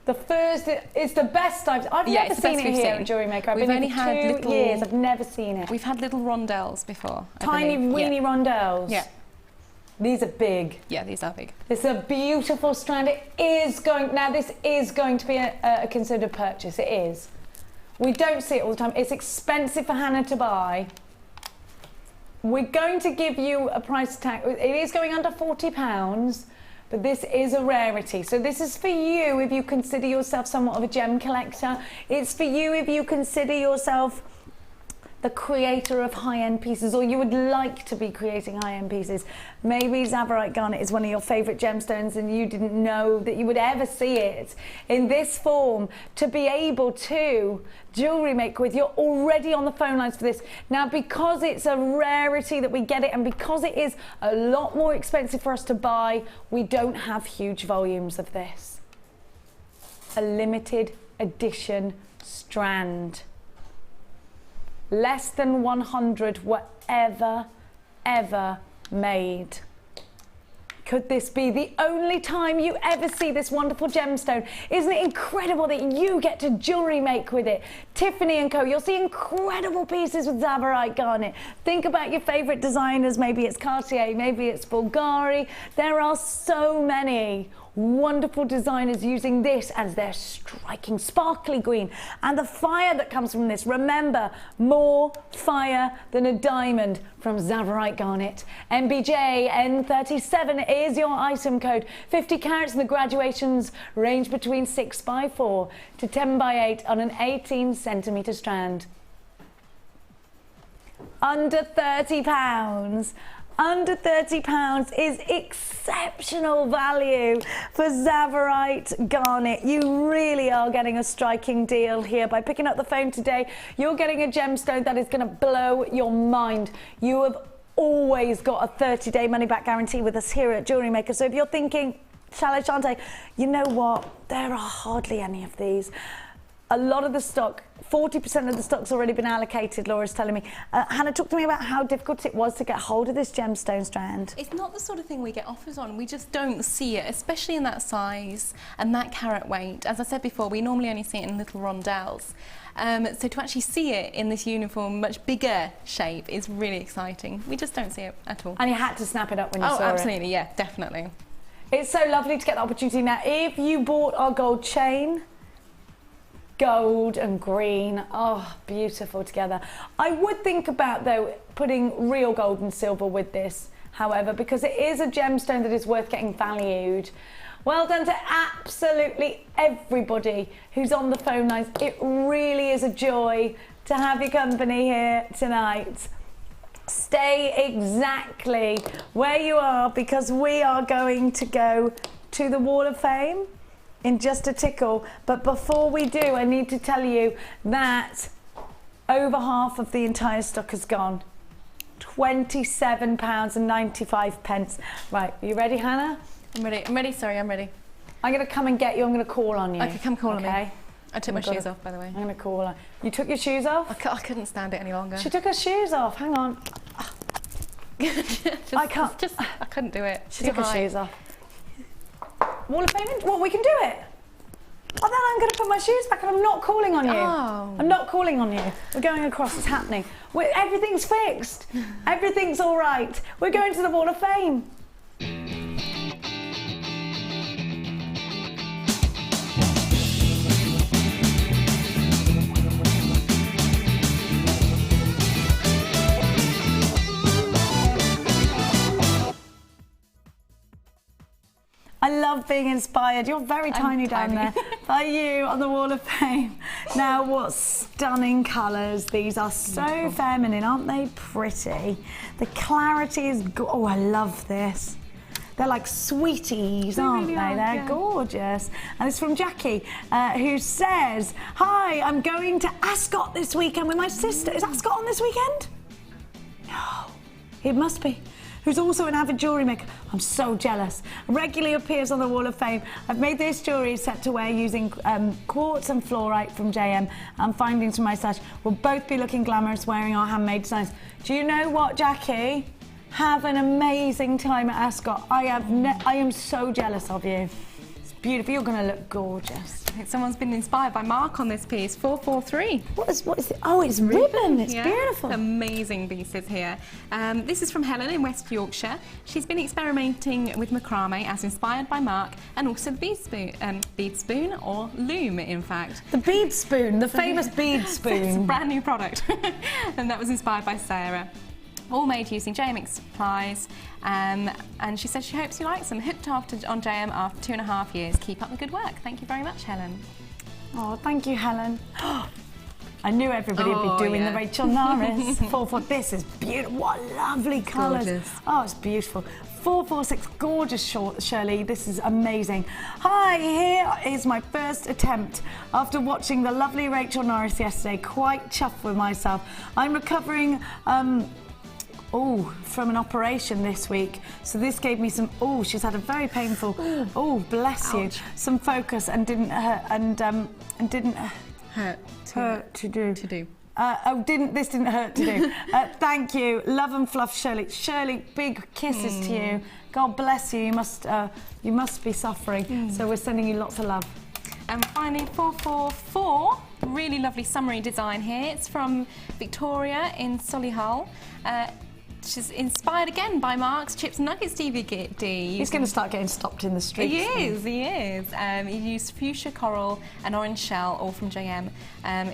The first, it's the best I've never seen it here at Jewellery Maker. I've been here for 2 years, I've never seen it. We've had little rondelles before. Tiny, weeny rondelles. Yeah. These are big. Yeah, these are big. This is a beautiful strand. It is going, now this is going to be a considered purchase, it is. We don't see it all the time. It's expensive for Hannah to buy. We're going to give you a price tag. It is going under £40, but this is a rarity. So this is for you if you consider yourself somewhat of a gem collector. It's for you if you consider yourself the creator of high-end pieces, or you would like to be creating high-end pieces. Maybe Tsavorite Garnet is one of your favorite gemstones and you didn't know that you would ever see it in this form. To be able to jewellery make with, you're already on the phone lines for this. Now, because it's a rarity that we get it, and because it is a lot more expensive for us to buy, we don't have huge volumes of this. A limited edition strand. Less than 100 were ever made. Could this be the only time you ever see this wonderful gemstone? Isn't it incredible that you get to jewellery make with it? Tiffany & Co, you'll see incredible pieces with Tsavorite Garnet. Think about your favourite designers, maybe it's Cartier, maybe it's Bulgari. There are so many wonderful designers using this as their striking sparkly green, and the fire that comes from this. Remember, more fire than a diamond from Tsavorite Garnet. MBJ N37 is your item code. 50 carats, and the graduations range between 6x4 to 10x8 on an 18cm strand. Under £30. Under £30 is exceptional value for Tsavorite Garnet. You really are getting a striking deal here. By picking up the phone today, you're getting a gemstone that is going to blow your mind. You have always got a 30-day money-back guarantee with us here at Jewellery Maker. So if you're thinking, shall I, shan't I? You know what? There are hardly any of these. A lot of the stock, 40% of the stock's already been allocated, Laura's telling me. Hannah, talk to me about how difficult it was to get hold of this gemstone strand. It's not the sort of thing we get offers on. We just don't see it, especially in that size and that carat weight. As I said before, we normally only see it in little rondelles. So to actually see it in this uniform, much bigger shape is really exciting. We just don't see it at all. And you had to snap it up when you saw it. Oh, absolutely, yeah, definitely. It's so lovely to get the opportunity. Now, if you bought our gold chain, gold and green, oh, beautiful together. I would think about, though, putting real gold and silver with this, however, because it is a gemstone that is worth getting valued. Well done to absolutely everybody who's on the phone lines. It really is a joy to have your company here tonight. Stay exactly where you are, because we are going to go to the Wall of Fame in just a tickle. But before we do, I need to tell you that over half of the entire stock has gone. £27.95. Right, are you ready, Hannah? I'm ready, sorry, I'm ready. I'm gonna come and get you, I'm gonna call on you. Okay, come call on me. I took my shoes gotta- off, by the way. I'm gonna call on. You took your shoes off? I couldn't stand it any longer. She took her shoes off, hang on. I can't. I couldn't do it. She took her shoes off. Wall of Fame, well, we can do it. Oh, then I'm going to put my shoes back and I'm not calling on you. Oh. I'm not calling on you. We're going across, it's happening. Everything's fixed. Everything's all right. We're going to the Wall of Fame. I love being inspired. You're very tiny down there. By you on the Wall of Fame. Now, what stunning colours. These are so feminine, aren't they pretty? The clarity is, oh, I love this. They're like sweeties, aren't they? They're gorgeous. And it's from Jackie, who says, hi, I'm going to Ascot this weekend with my sister. Is Ascot on this weekend? No, it must be. Who's also an avid jewellery maker. I'm so jealous. Regularly appears on the Wall of Fame. I've made this jewellery set to wear using quartz and fluorite from JM and findings from my stash. We'll both be looking glamorous wearing our handmade designs. Do you know what, Jackie? Have an amazing time at Ascot. I am so jealous of you. It's beautiful. You're going to look gorgeous. I think someone's been inspired by Mark on this piece. 443. What is it? Oh, it's ribbon. It's beautiful. Amazing pieces here. This is from Helen in West Yorkshire. She's been experimenting with macrame as inspired by Mark, and also the bead spoon, or loom in fact. The bead spoon, the famous bead spoon. It's a brand new product. And that was inspired by Sarah. All made using JMX supplies, and she says she hopes you like them. Hooked on JM after 2.5 years. Keep up the good work. Thank you very much, Helen. Oh, thank you, Helen. I knew everybody would be doing the Rachel Norris. 444. This is beautiful. What lovely colours. Gorgeous. Oh, it's beautiful. 446, gorgeous Shirley. This is amazing. Hi, here is my first attempt after watching the lovely Rachel Norris yesterday. Quite chuffed with myself. I'm recovering from an operation this week, so this gave me some. She's had a very painful. Bless you. Some focus and didn't hurt and didn't hurt to do. This didn't hurt to do. Thank you, love and fluff, Shirley. Shirley, big kisses to you. God bless you. You must be suffering. So we're sending you lots of love. And finally, 444. Really lovely summery design here. It's from Victoria in Solihull. She's inspired again by Mark's Chips and Nuggets DVD. He's going to start getting stopped in the streets. He is. He used fuchsia coral and orange shell, all from JM.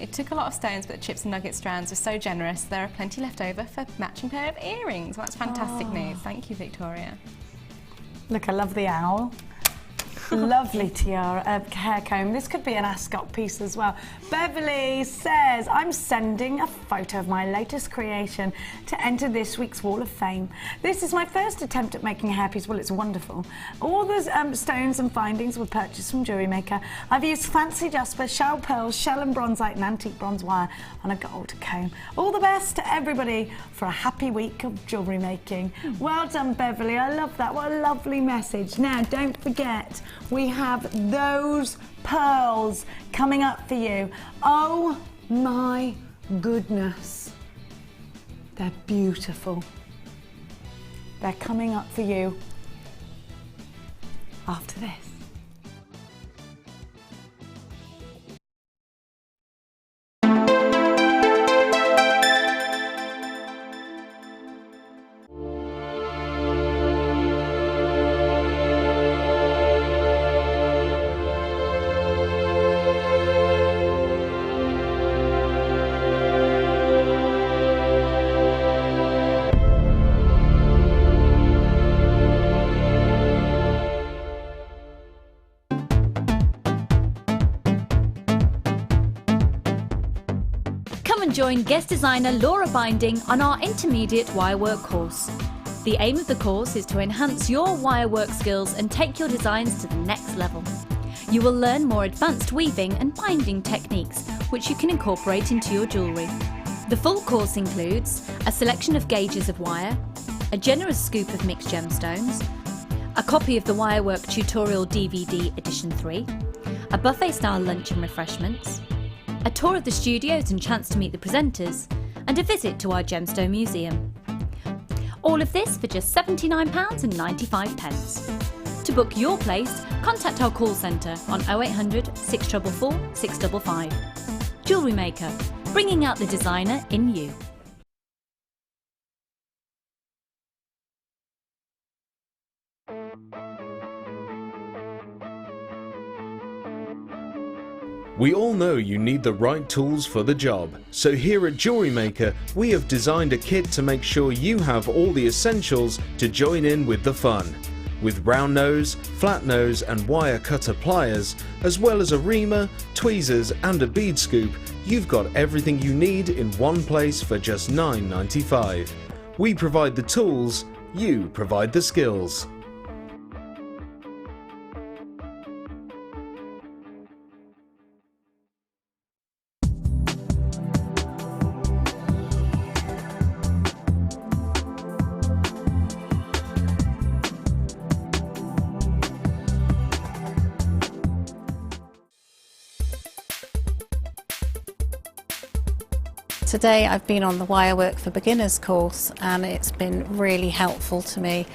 It took a lot of stones, but the Chips and Nugget strands were so generous, there are plenty left over for a matching pair of earrings. Well, that's fantastic news. Thank you, Victoria. Look, I love the owl. Lovely tiara, hair comb. This could be an ascot piece as well. Beverly says, I'm sending a photo of my latest creation to enter this week's Wall of Fame. This is my first attempt at making a hairpiece. Well, it's wonderful. All the stones and findings were purchased from Jewellery Maker. I've used fancy jasper, shell pearls, shell and bronzite and antique bronze wire on a gold comb. All the best to everybody for a happy week of jewellery making. Well done, Beverly. I love that. What a lovely message. Now, don't forget, we have those pearls coming up for you. Oh my goodness. They're beautiful. They're coming up for you after this. Join guest designer Laura Binding on our intermediate wirework course. The aim of the course is to enhance your wirework skills and take your designs to the next level. You will learn more advanced weaving and binding techniques, which you can incorporate into your jewellery. The full course includes a selection of gauges of wire, a generous scoop of mixed gemstones, a copy of the Wirework Tutorial DVD Edition 3, a buffet-style lunch and refreshments, a tour of the studios and chance to meet the presenters, and a visit to our Gemstone Museum. All of this for just £79.95. To book your place, contact our call centre on 0800 644 655. Jewellery Maker, bringing out the designer in you. We all know you need the right tools for the job, so here at Jewellery Maker we have designed a kit to make sure you have all the essentials to join in with the fun. With round nose, flat nose and wire cutter pliers, as well as a reamer, tweezers and a bead scoop, you've got everything you need in one place for just £9.95. We provide the tools, you provide the skills. Today I've been on the Wirework for Beginners course and it's been really helpful to me.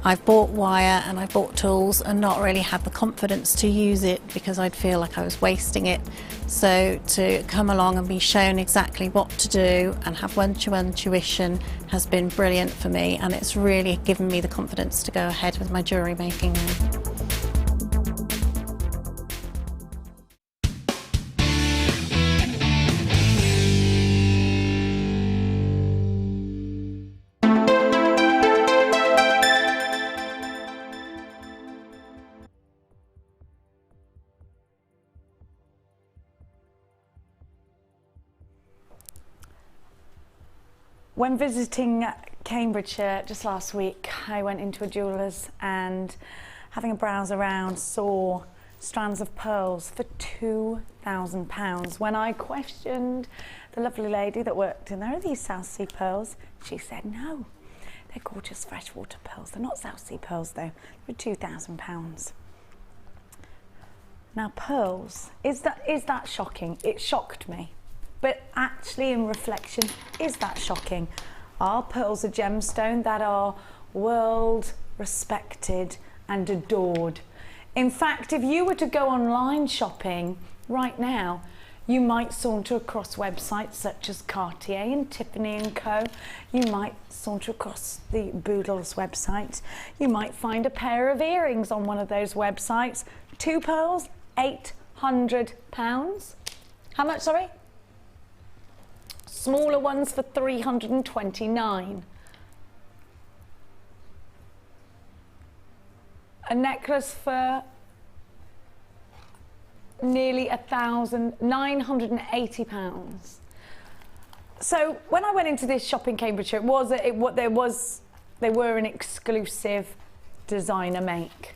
I've bought wire and I've bought tools and not really had the confidence to use it because I'd feel like I was wasting it. So to come along and be shown exactly what to do and have one-to-one tuition has been brilliant for me, and it's really given me the confidence to go ahead with my jewellery making now. When visiting Cambridgeshire just last week, I went into a jeweller's and, having a browse around, saw strands of pearls for £2,000. When I questioned the lovely lady that worked in there, are these South Sea pearls? She said no, they're gorgeous freshwater pearls. They're not South Sea pearls though, they're £2,000. Now pearls, is that shocking? It shocked me. But actually, in reflection, is that shocking? Are pearls a gemstone that are world respected and adored? In fact, if you were to go online shopping right now, you might saunter across websites such as Cartier and Tiffany & Co. You might saunter across the Boodles website. You might find a pair of earrings on one of those websites. 2 pearls, £800. How much, sorry? Smaller ones for £329. A necklace for nearly £980. So when I went into this shop in Cambridgeshire, they were an exclusive designer make.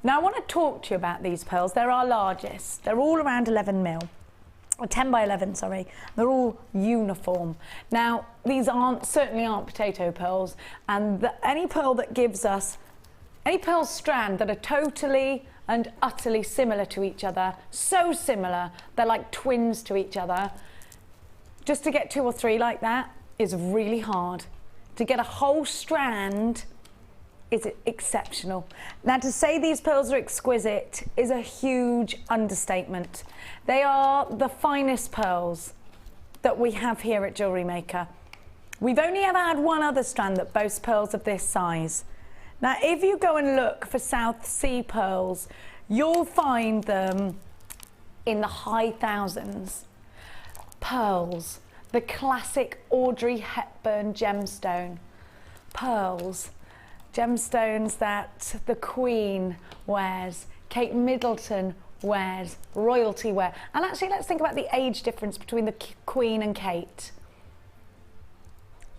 Now I want to talk to you about these pearls. They're our largest. They're all around 11mm. 10 by 11, sorry. They're all uniform. Now, these certainly aren't potato pearls, and any pearl that gives us, any pearl strand that are totally and utterly similar to each other, so similar, they're like twins to each other, just to get 2 or 3 like that is really hard. To get a whole strand is exceptional. Now, to say these pearls are exquisite is a huge understatement. They are the finest pearls that we have here at Jewellery Maker. We've only ever had one other strand that boasts pearls of this size. Now, if you go and look for South Sea pearls, you'll find them in the high thousands. Pearls, the classic Audrey Hepburn gemstone. Pearls, gemstones that the Queen wears, Kate Middleton wears, royalty wear. And actually, let's think about the age difference between the Queen and Kate.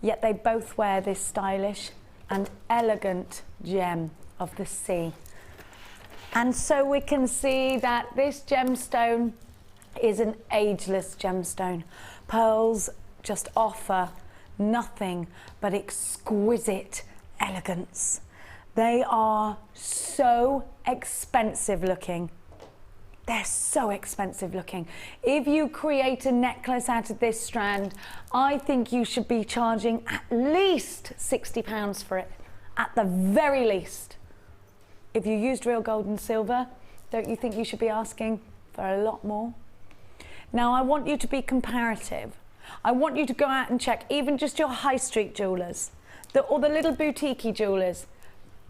Yet they both wear this stylish and elegant gem of the sea. And so we can see that this gemstone is an ageless gemstone. Pearls just offer nothing but exquisite elegance. They are so expensive looking. They're so expensive looking. If you create a necklace out of this strand, I think you should be charging at least £60 for it, at the very least. If you used real gold and silver, don't you think you should be asking for a lot more? Now, I want you to be comparative. I want you to go out and check even just your high street jewellers, or the little boutique jewellers.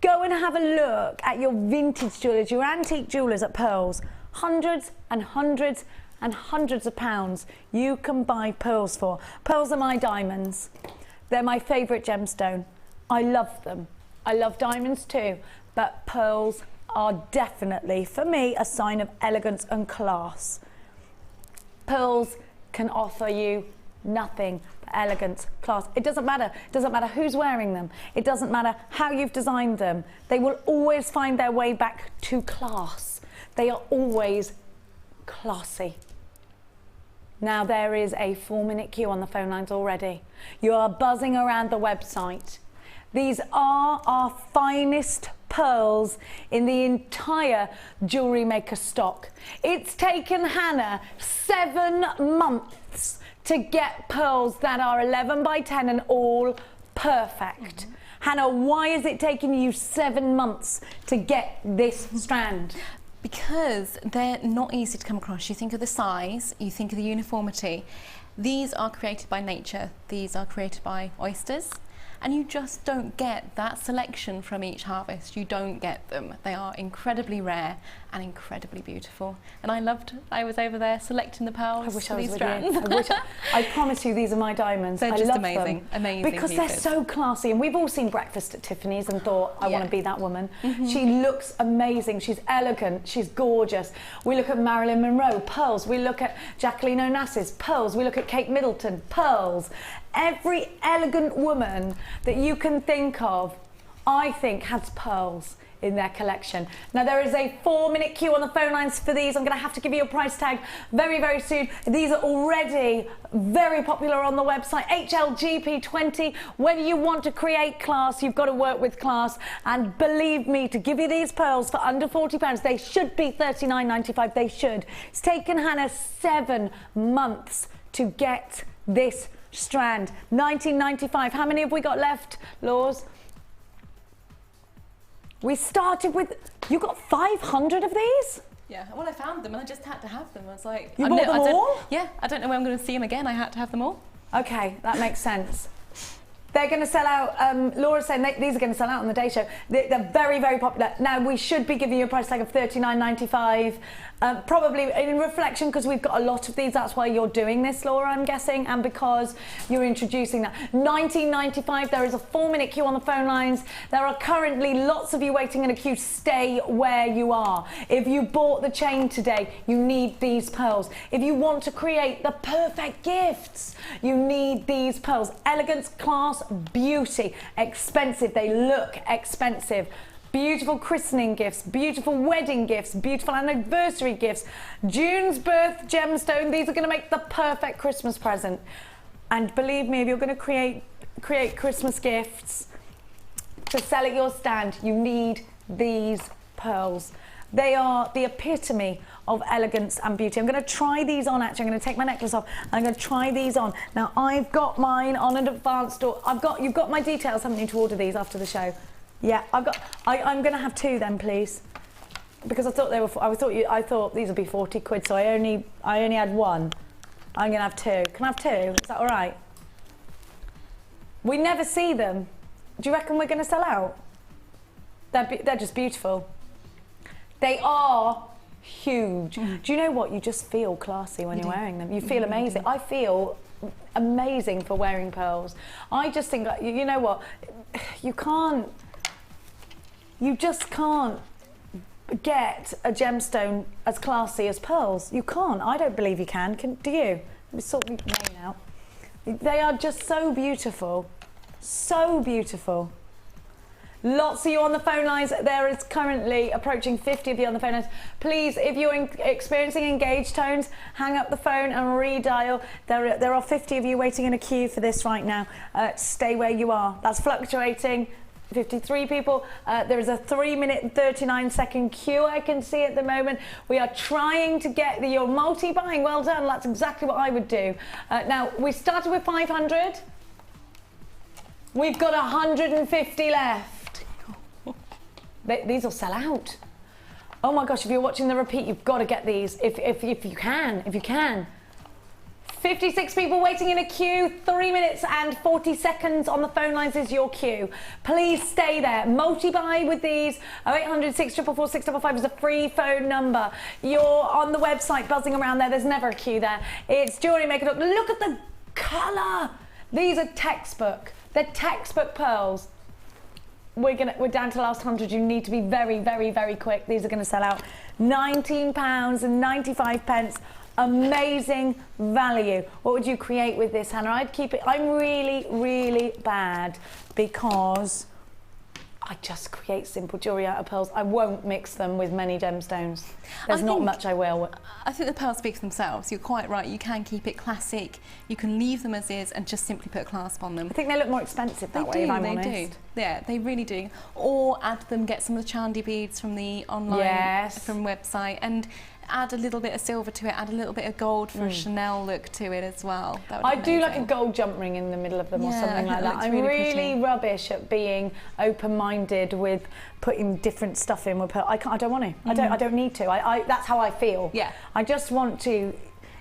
Go and have a look at your vintage jewellers, your antique jewellers at Pearls. Hundreds and hundreds and hundreds of pounds you can buy pearls for. Pearls are my diamonds. They're my favourite gemstone. I love them. I love diamonds too, but pearls are definitely, for me, a sign of elegance and class. Pearls can offer you nothing but elegance, class. It doesn't matter. It doesn't matter who's wearing them. It doesn't matter how you've designed them. They will always find their way back to class. They are always classy. Now there is a 4-minute queue on the phone lines already. You are buzzing around the website. These are our finest pearls in the entire Jewellery Maker stock. It's taken Hannah 7 months to get pearls that are 11 by 10 and all perfect. Hannah, why is it taking you 7 months to get this strand? Because they're not easy to come across. You think of the size, you think of the uniformity. These are created by nature. These are created by oysters. And you just don't get that selection from each harvest. You don't get them. They are incredibly rare and incredibly beautiful. And I was over there selecting the pearls. I wish for I was these with strands. you. I promise you, these are my diamonds. They're I just love amazing, them. amazing Because they're pieces. so classy. And we've all seen Breakfast at Tiffany's and thought, I want to be that woman. Mm-hmm. She looks amazing. She's elegant. She's gorgeous. We look at Marilyn Monroe, pearls. We look at Jacqueline Onassis, pearls. We look at Kate Middleton, pearls. Every elegant woman that you can think of, I think, has pearls in their collection. Now, there is a 4-minute queue on the phone lines for these. I'm going to have to give you a price tag very, very soon. These are already very popular on the website. HLGP20. When you want to create class, you've got to work with class. And believe me, to give you these pearls for under £40, they should be $39.95. They should. It's taken Hannah 7 months to get this strand. $19.95. How many have we got left, Laws? We started with, you got 500 of these? Yeah, well, I found them and I just had to have them. I was like, You bought them all? Yeah, I don't know when I'm going to see them again. I had to have them all. Okay, that makes sense. They're going to sell out, Laura's saying these are going to sell out on the day show. They're very, very popular. Now, we should be giving you a price tag of $39.95. Probably in reflection, because we've got a lot of these, that's why you're doing this, Laura, I'm guessing, and because you're introducing that. $19.95, there is a 4-minute queue on the phone lines. There are currently lots of you waiting in a queue. Stay where you are. If you bought the chain today, you need these pearls. If you want to create the perfect gifts, you need these pearls. Elegance, class, beauty, expensive. They look expensive. Beautiful christening gifts, beautiful wedding gifts, beautiful anniversary gifts, June's birth gemstone. These are going to make the perfect Christmas present. And believe me, if you're going to create Christmas gifts to sell at your stand, you need these pearls. They are the epitome of elegance and beauty. I'm going to try these on, actually. I'm going to take my necklace off. I'm going to try these on. Now, I've got mine on an advanced store. You've got my details, haven't you, to order these after the show? Yeah, I'm going to have 2 then, please, because I thought they were. I thought these would be 40 quid, so I only had 1. I'm going to have 2. Can I have 2? Is that all right? We never see them. Do you reckon we're going to sell out? They're just beautiful. They are huge. Do you know what? You just feel classy when you're wearing them. You feel amazing. I feel amazing for wearing pearls. I just think, you know what? You just can't get a gemstone as classy as pearls. You can't. I don't believe you can. Do you? Let me sort your name out. They are just so beautiful. So beautiful. Lots of you on the phone lines. There is currently approaching 50 of you on the phone lines. Please, if you're experiencing engaged tones, hang up the phone and redial. There are 50 of you waiting in a queue for this right now. Stay where you are. That's fluctuating. 53 people. There is a 3-minute and 39-second queue I can see at the moment. We are trying to get your multi-buying. Well done. That's exactly what I would do. Now, we started with 500. We've got 150 left. These will sell out. Oh my gosh, if you're watching the repeat, you've got to get these if you can. 56 people waiting in a queue, 3 minutes and 40 seconds on the phone lines is your queue. Please stay there. Multi-buy with these. 0800 644 655 is a free phone number. You're on the website buzzing around there. There's never a queue there. It's Jewellery Maker. Look at the colour. These are textbook. They're textbook pearls. We're down to the last 100. You need to be very, very, very quick. These are going to sell out. £19.95. Amazing value. What would you create with this, Hannah? I'd keep it. I'm really, really bad because I just create simple jewellery out of pearls. I won't mix them with many gemstones. There's not much I will. I think the pearls speak for themselves. You're quite right. You can keep it classic. You can leave them as is and just simply put a clasp on them. I think they look more expensive that way, if I'm honest. Yeah, they really do. Or add them, get some of the Chandy beads from the online, Yes. from website, and add a little bit of silver to it, add a little bit of gold for a Chanel look to it as well. That would I be do like a amazing. gold jump ring in the middle of them or Yeah, something like it that. looks I'm really really pretty. rubbish at being open-minded with putting different stuff in with pearl. I don't want to. I don't need to. That's how I feel. Yeah. I just want to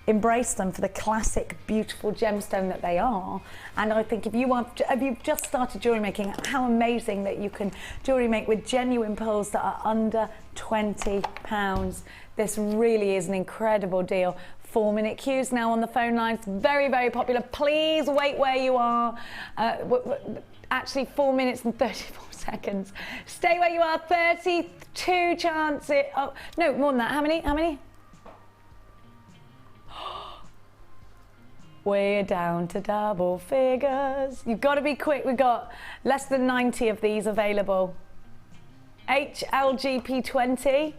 embrace them for the classic, beautiful gemstone that they are. And I think if you've just started jewellery making, how amazing that you can jewellery make with genuine pearls that are under £20. This really is an incredible deal. 4-minute queues now on the phone lines, very, very popular. Please wait where you are. Actually, 4 minutes and 34 seconds. Stay where you are, 32 chances. Oh, no, more than that. How many? We're down to double figures. You've got to be quick. We've got less than 90 of these available. HLGP20.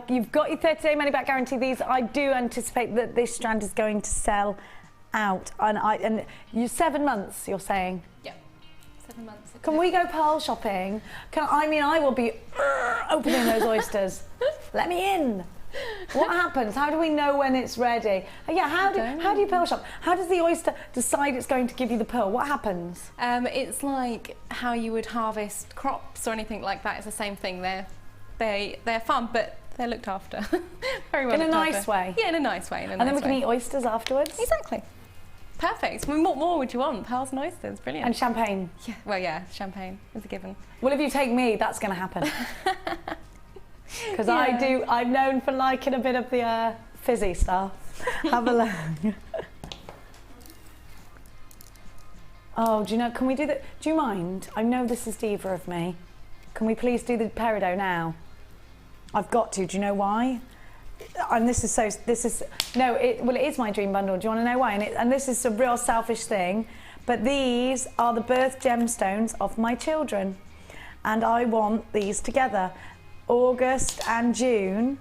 You've got your 30-day money-back guarantee. These, I do anticipate that this strand is going to sell out. And you 7 months, you're saying? Yeah, 7 months. Can we go pearl shopping? I will be opening those oysters. Let me in. What happens? How do we know when it's ready? Yeah, how do you pearl shop? How does the oyster decide it's going to give you the pearl? What happens? It's like how you would harvest crops or anything like that. It's the same thing. They're fun, but they're looked after. Very well. In a looked nice after. way. Yeah, in a nice way. And then we can eat oysters afterwards. Exactly. Perfect. I mean, what more would you want? Pearls and oysters. Brilliant. And champagne. Yeah. Well, yeah, champagne is a given. Well, if you take me, that's going to happen. Because Yeah. I'm known for liking a bit of the fizzy stuff. Have a look. Oh, do you know, can we do that? Do you mind? I know this is diva of me. Can we please do the peridot now? I've got to. Do you know why? And it is my dream bundle. Do you want to know why? And this is a real selfish thing, but these are the birth gemstones of my children. And I want these together. August and June.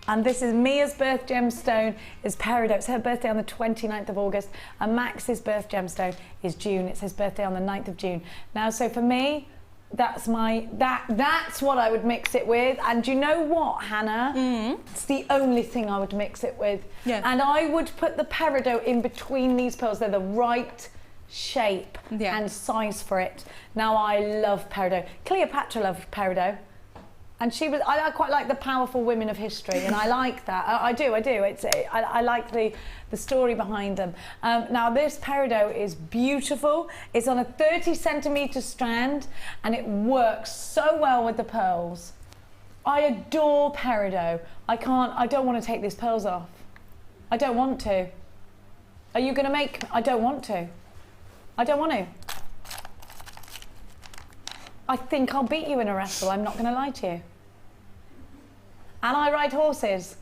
And this is Mia's birth gemstone is peridot. It's her birthday on the 29th of August. And Max's birth gemstone is June. It's his birthday on the 9th of June. Now, so for me, that's what I would mix it with. And do you know what, Hannah? It's the only thing I would mix it with. Yeah. And I would put the peridot in between these pearls. They're the right shape and size for it. Now, I love peridot. Cleopatra loved peridot. And I quite like the powerful women of history, and I like that. I do. I like the story behind them. Now, this peridot is beautiful. It's on a 30-centimetre strand, and it works so well with the pearls. I adore peridot. I don't want to take these pearls off. I don't want to. Are you going to make? I don't want to. I don't want to. I think I'll beat you in a wrestle. I'm not going to lie to you. And I ride horses.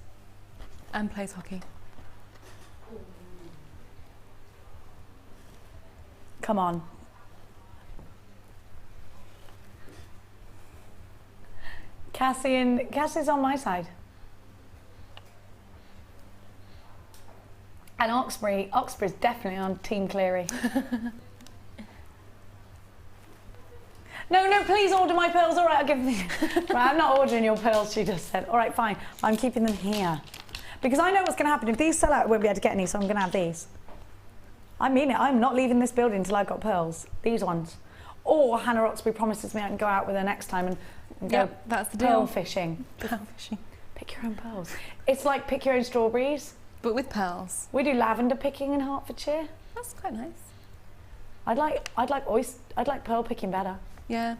And plays hockey. Come on. Cassie's on my side. And Oxbury's definitely on Team Cleary. No, please order my pearls. All right, I'll give them. Right, I'm not ordering your pearls, she just said. All right, fine. I'm keeping them here. Because I know what's going to happen. If these sell out, I won't be able to get any, so I'm going to have these. I mean it. I'm not leaving this building until I've got pearls. These ones. Or Hannah Oxbury promises me I can go out with her next time and go that's the pearl deal. fishing. Pearl fishing. Pick your own pearls. It's like pick your own strawberries. But with pearls. We do lavender picking in Hertfordshire. That's quite nice. I'd like pearl picking better. Yeah.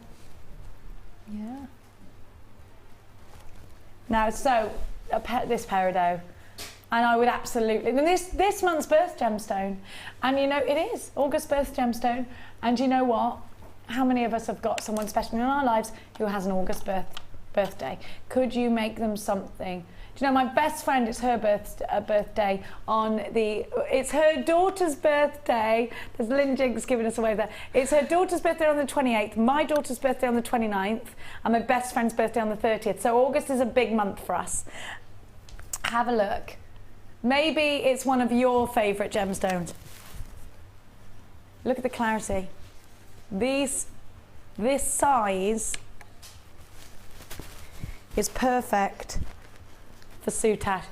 Yeah. Now, so this peridot, and I would absolutely. And this month's birth gemstone, and you know it is August birth gemstone, and you know what? How many of us have got someone special in our lives who has an August birthday? Could you make them something? Do you know, my best friend, it's her birthday it's her daughter's birthday. There's Lynn Jigs giving us away there. It's her daughter's birthday on the 28th, my daughter's birthday on the 29th, and my best friend's birthday on the 30th. So August is a big month for us. Have a look. Maybe it's one of your favourite gemstones. Look at the clarity. This size is perfect for soutache.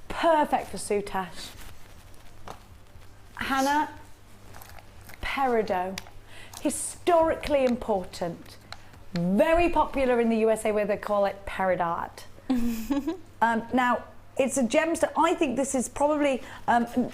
Perfect for soutache. Hannah, peridot, historically important, very popular in the USA where they call it peridot. Now, it's a gemstone. I think this is probably,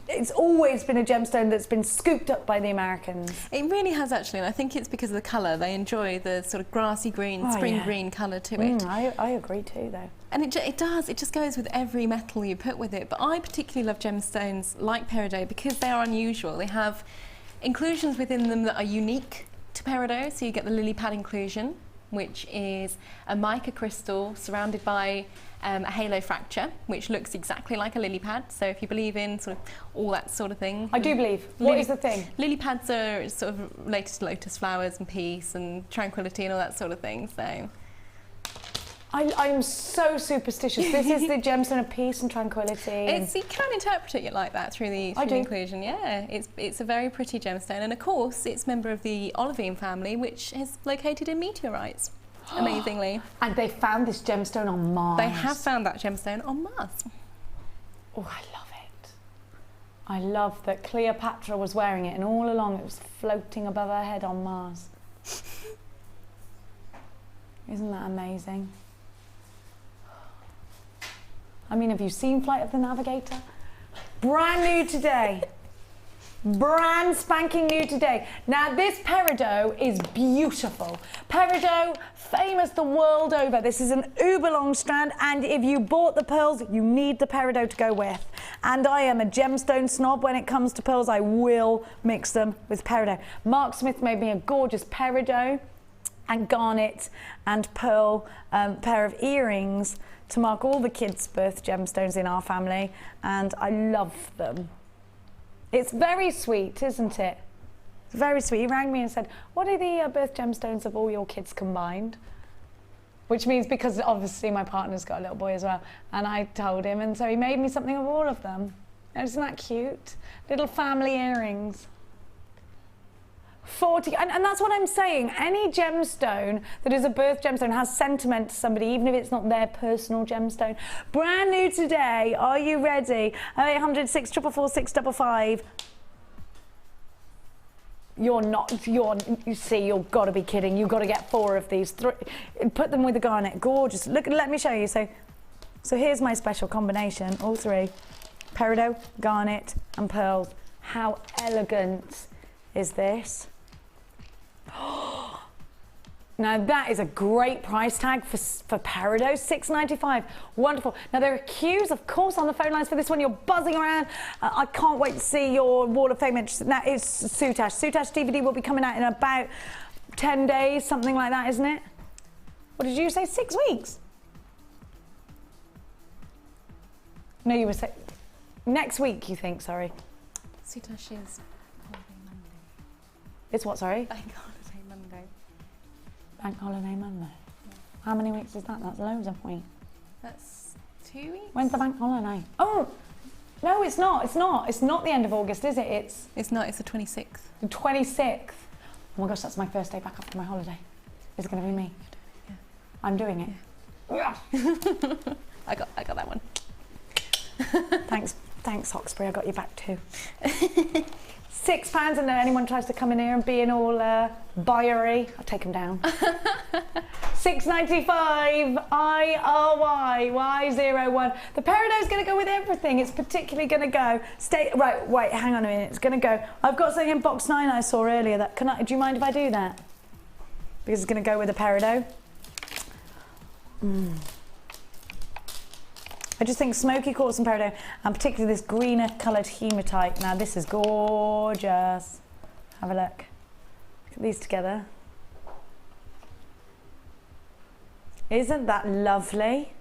it's always been a gemstone that's been scooped up by the Americans. It really has actually, and I think it's because of the colour. They enjoy the sort of grassy green, spring green colour to it. I agree too, though. And it just goes with every metal you put with it. But I particularly love gemstones like peridot because they are unusual. They have inclusions within them that are unique to peridot. So you get the lily pad inclusion, which is a mica crystal surrounded by a halo fracture, which looks exactly like a lily pad. So if you believe in sort of all that sort of thing. I do believe. What is the thing? Lily pads are sort of related to lotus flowers and peace and tranquility and all that sort of thing. So I'm so superstitious. This is the gemstone of peace and tranquility. You can interpret it like that through the inclusion. Yeah, it's a very pretty gemstone, and of course it's a member of the olivine family, which is located in meteorites. Amazingly. And they found this gemstone on Mars. They have found that gemstone on Mars. Oh, I love it. I love that Cleopatra was wearing it, and all along it was floating above her head on Mars. Isn't that amazing? I mean, have you seen Flight of the Navigator? Brand new today. Brand spanking new today. Now, this peridot is beautiful. Peridot, famous the world over. This is an uber long strand, and if you bought the pearls, you need the peridot to go with. And I am a gemstone snob. When it comes to pearls, I will mix them with peridot. Mark Smith made me a gorgeous peridot and garnet and pearl pair of earrings to mark all the kids' birth gemstones in our family, and I love them. It's very sweet, isn't it? It's very sweet. He rang me and said, what are the birth gemstones of all your kids combined? Which means, because obviously my partner's got a little boy as well, and I told him, and so he made me something of all of them. Isn't that cute? Little family earrings. 40, and that's what I'm saying. Any gemstone that is a birth gemstone has sentiment to somebody, even if it's not their personal gemstone. Brand new today. Are you ready? 0800 644 655. You see, you've got to be kidding. You've got to get 4 of these. Put them with a garnet. Gorgeous. Look, let me show you. So here's my special combination. All 3. Peridot, garnet, and pearls. How elegant is this? Now that is a great price tag for peridot, $6.95. Wonderful. Now there are queues, of course, on the phone lines for this one. You're buzzing around. I can't wait to see your Wall of Fame entries. That is soutache. Soutache DVD will be coming out in about 10 days, something like that, isn't it? What did you say? 6 weeks? No, you were saying next week. You think? Sorry. Soutache is Monday. It's what? Sorry. Bank holiday Monday. Bank holiday Monday. Yeah. How many weeks is that? That's loads of weeks. That's 2 weeks. When's the bank holiday? Oh, no, it's not. It's not. It's not the end of August, is it? It's not. It's the 26th. The 26th. Oh my gosh, that's my first day back after my holiday. Is it going to be me? Yeah. I'm doing it. Yeah. I got that one. Thanks, Hawkesbury. I got you back too. £6, and then anyone tries to come in here and be in all buyery, I'll take them down. $6.95, IRY01. The peridot's going to go with everything. It's particularly going to go. Right, wait, hang on a minute. It's going to go. I've got something in box 9 I saw earlier. Do you mind if I do that? Because it's going to go with the peridot. I just think smoky quartz and peridot, and particularly this greener coloured hematite. Now this is gorgeous. Have a look. Look at these together. Isn't that lovely?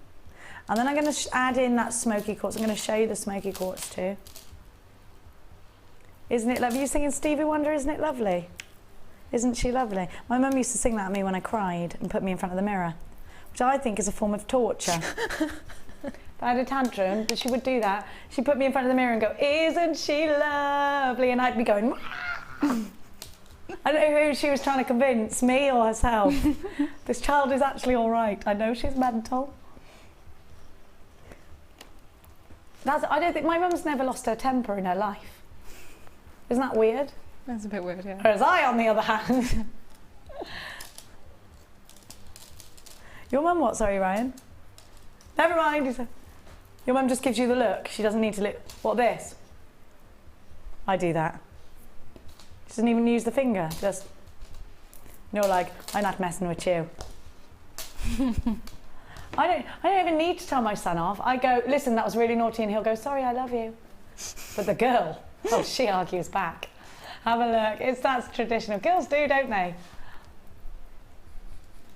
And then I'm going to add in that smoky quartz. I'm going to show you the smoky quartz too. Isn't it lovely? You're singing Stevie Wonder, isn't it lovely? Isn't she lovely? My mum used to sing that at me when I cried and put me in front of the mirror, which I think is a form of torture. If I had a tantrum, but she would do that. She'd put me in front of the mirror and go, isn't she lovely? And I'd be going, I don't know who she was trying to convince, me or herself. This child is actually all right. I know she's mental. I don't think, my mum's never lost her temper in her life. Isn't that weird? That's a bit weird, yeah. Whereas I, on the other hand. Your mum what, sorry, Ryan? Never mind, he said. Your mum just gives you the look. She doesn't need to look. What, this? I do that. She doesn't even use the finger. Just, you know, like, I'm not messing with you. I don't even need to tell my son off. I go, listen, that was really naughty, and he'll go, sorry, I love you. But the girl, oh, she argues back. Have a look. That's traditional. Girls do, don't they?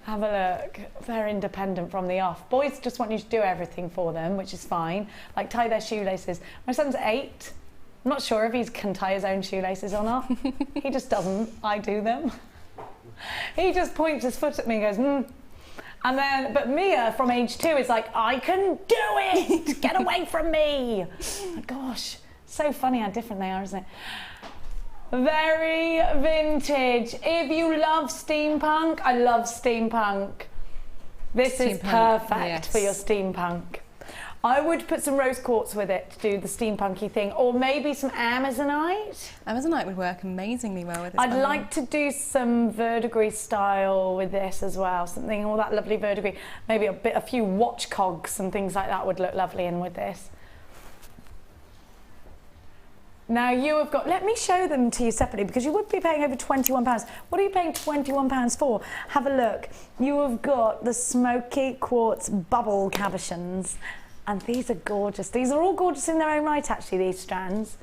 Have a look. They're independent from the off. Boys just want you to do everything for them, which is fine. Like tie their shoelaces. My son's 8. I'm not sure if he can tie his own shoelaces or not. He just doesn't. I do them. He just points his foot at me and goes, And then, but Mia from age 2 is like, I can do it! Get away from me! Oh, gosh, so funny how different they are, isn't it? Very vintage. If you love steampunk, I love steampunk. This is perfect for your steampunk. I would put some rose quartz with it to do the steampunky thing, or maybe some Amazonite. Amazonite would work amazingly well with this. I'd like to do some verdigris style with this as well, something, all that lovely verdigris. Maybe a few watch cogs and things like that would look lovely in with this. Now you have got, let me show them to you separately because you would be paying over £21. What are you paying £21 for? Have a look. You have got the smoky quartz bubble cabochons. And these are gorgeous. These are all gorgeous in their own right, actually, these strands.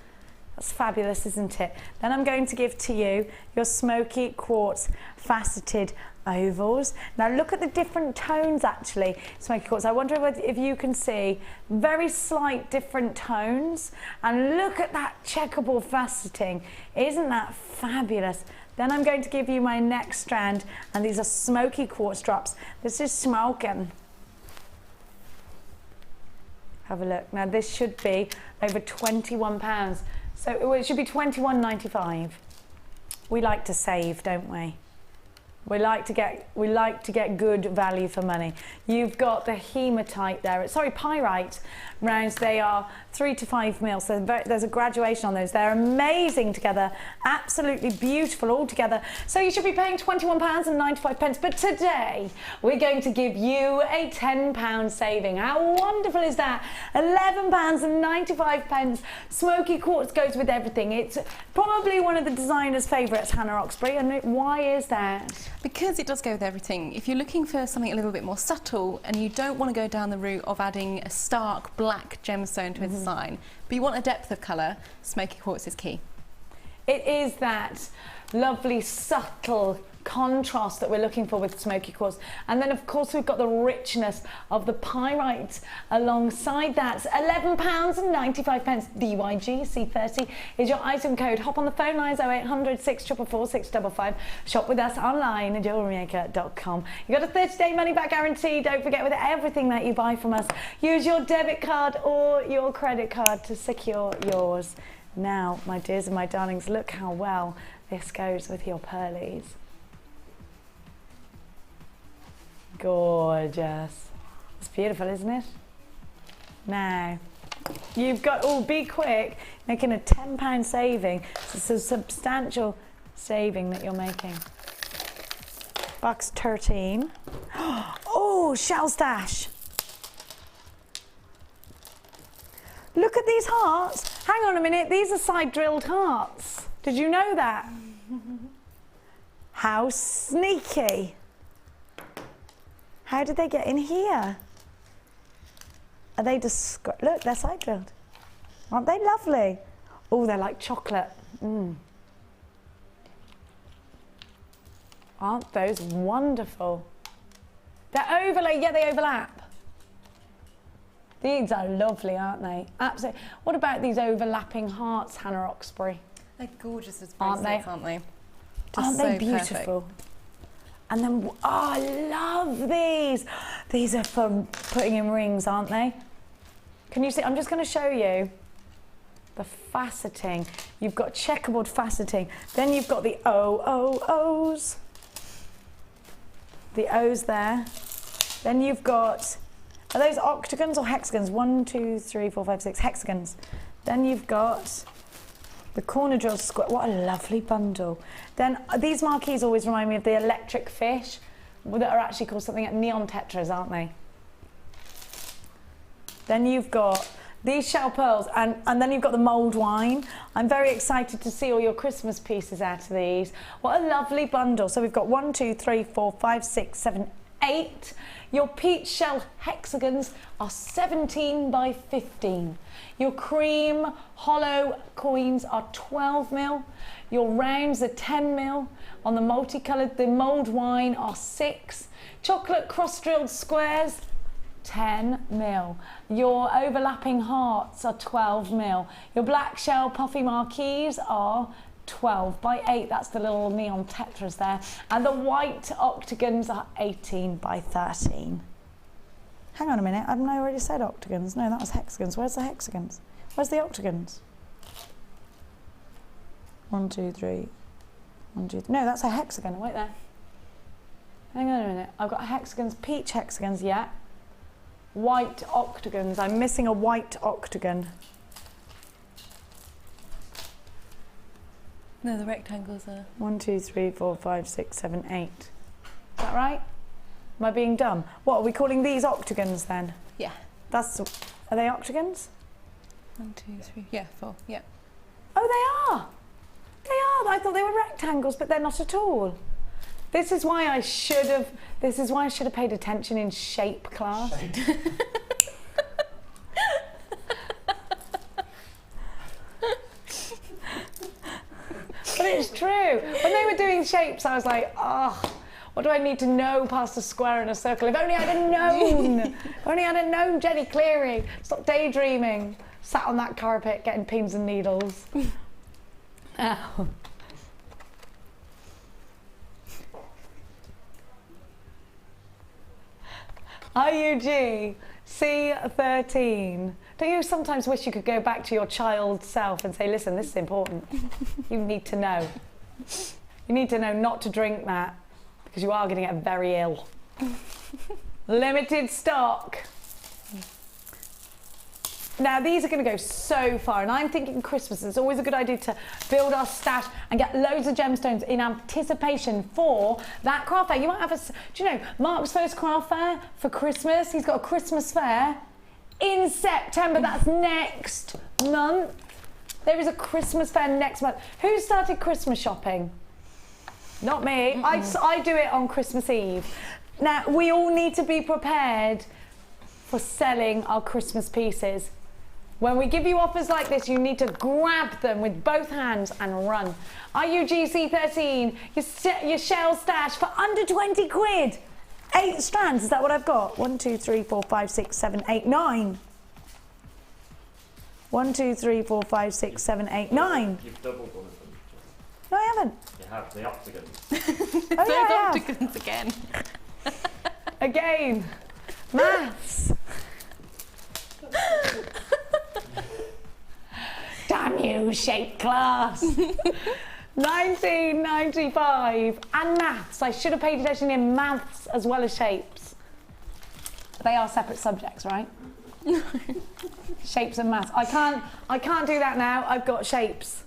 That's fabulous, isn't it? Then I'm going to give to you your smoky quartz faceted ovals. Now look at the different tones, actually, smoky quartz. I wonder if you can see very slight different tones. And look at that checkerboard faceting. Isn't that fabulous? Then I'm going to give you my next strand, and these are smoky quartz drops. This is smoking. Have a look. Now this should be over £21. So it should be £21.95. We like to save, don't we? We like to get good value for money. You've got the hematite there. Sorry, pyrite rounds. They are 3 to 5 mil. So there's a graduation on those. They're amazing together. Absolutely beautiful all together. So you should be paying £21.95. But today we're going to give you a £10 saving. How wonderful is that? £11.95. Smoky quartz goes with everything. It's probably one of the designer's favourites, Hannah Oxbury. And why is that? Because it does go with everything. If you're looking for something a little bit more subtle and you don't want to go down the route of adding a stark black gemstone to a design, but you want a depth of colour, smoky quartz is key. It is that lovely subtle contrast that we're looking for with smoky quartz. And then of course we've got the richness of the pyrite alongside that. £11.95. DYGC30 is your item code. Hop on the phone lines 0800 644 655. Shop with us online at JewelleryMaker.com. You've got a 30-day money-back guarantee. Don't forget, with everything that you buy from us, use your debit card or your credit card to secure yours. Now, my dears and my darlings, look how well this goes with your pearlies. Gorgeous. It's beautiful, isn't it? Now, you've got, oh, be quick, making a £10 saving. It's a substantial saving that you're making. Box 13. Oh, shell stash. Look at these hearts. Hang on a minute, these are side drilled hearts. Did you know that? How sneaky. How did they get in here? Are they just, look, they're side drilled. Aren't they lovely? Oh, they're like chocolate. Aren't those wonderful? They're overlay, yeah, they overlap. These are lovely, aren't they? Absolutely. What about these overlapping hearts, Hannah Oxbury? They're gorgeous as bracelets, aren't they? Aren't they beautiful? Perfect. And then, oh, I love these. These are for putting in rings, aren't they? Can you see? I'm just going to show you the faceting. You've got checkerboard faceting. Then you've got the O's. The O's there. Then you've got, are those octagons or hexagons? 1, 2, 3, 4, 5, 6 hexagons. Then you've got the corner drill square. What a lovely bundle. Then these marquees always remind me of the electric fish that are actually called something like neon tetras, aren't they? Then you've got these shell pearls, and then you've got the mulled wine. I'm very excited to see all your Christmas pieces out of these. What a lovely bundle. So we've got 1, 2, 3, 4, 5, 6, 7, 8. Your peach shell hexagons are 17 by 15. Your cream hollow coins are 12 mil. Your rounds are 10 mil. On the multicoloured, the mulled wine are 6. Chocolate cross-drilled squares, 10 mil. Your overlapping hearts are 12 mil. Your black shell puffy marquees are 12 by 8. That's the little neon tetras there. And the white octagons are 18 by 13. Hang on a minute, I already said octagons. No, that was hexagons. Where's the hexagons? Where's the octagons? 1, 2, 3. 1, 2, 3. No, that's a hexagon. Wait there. Hang on a minute. I've got hexagons, peach hexagons, yeah. White octagons. I'm missing a white octagon. No, the rectangles are... 1, 2, 3, 4, 5, 6, 7, 8. Is that right? Am I being dumb? What, are we calling these octagons then? Yeah. Are they octagons? 1, 2, 3, yeah, 4, yeah. Oh, they are. They are. I thought they were rectangles, but they're not at all. This is why I should have paid attention in shape class. But it's true. When they were doing shapes, I was like, oh, what do I need to know past a square and a circle? If only I'd have known. If only I'd have known, Jenny Cleary. Stop daydreaming. Sat on that carpet getting pins and needles. Ow. IUG C13. Don't you sometimes wish you could go back to your child self and say, listen, this is important. You need to know. You need to know not to drink that because you are going to get very ill. Limited stock. Now these are going to go so far, and I'm thinking Christmas, it's always a good idea to build our stash and get loads of gemstones in anticipation for that craft fair. You might have do you know, Mark's first craft fair for Christmas, he's got a Christmas fair in September, that's next month. There is a Christmas fair next month. Who started Christmas shopping? Not me. I do it on Christmas Eve. Now, we all need to be prepared for selling our Christmas pieces. When we give you offers like this, you need to grab them with both hands and run. IUGC13, your shell stash for under 20 quid. 8 strands, is that what I've got? 1, 2, 3, 4, 5, 6, 7, 8, 9. 1, 2, 3, 4, 5, 6, 7, 8, 9. You've doubled one of them. No, I haven't. You have the octagons. Oh, yeah, I have. Octagons again. Again. Maths. Damn you, shape class. 1995. And maths. I should have paid attention in maths as well as shapes. They are separate subjects, right? Shapes and maths. I can't do that now. I've got shapes.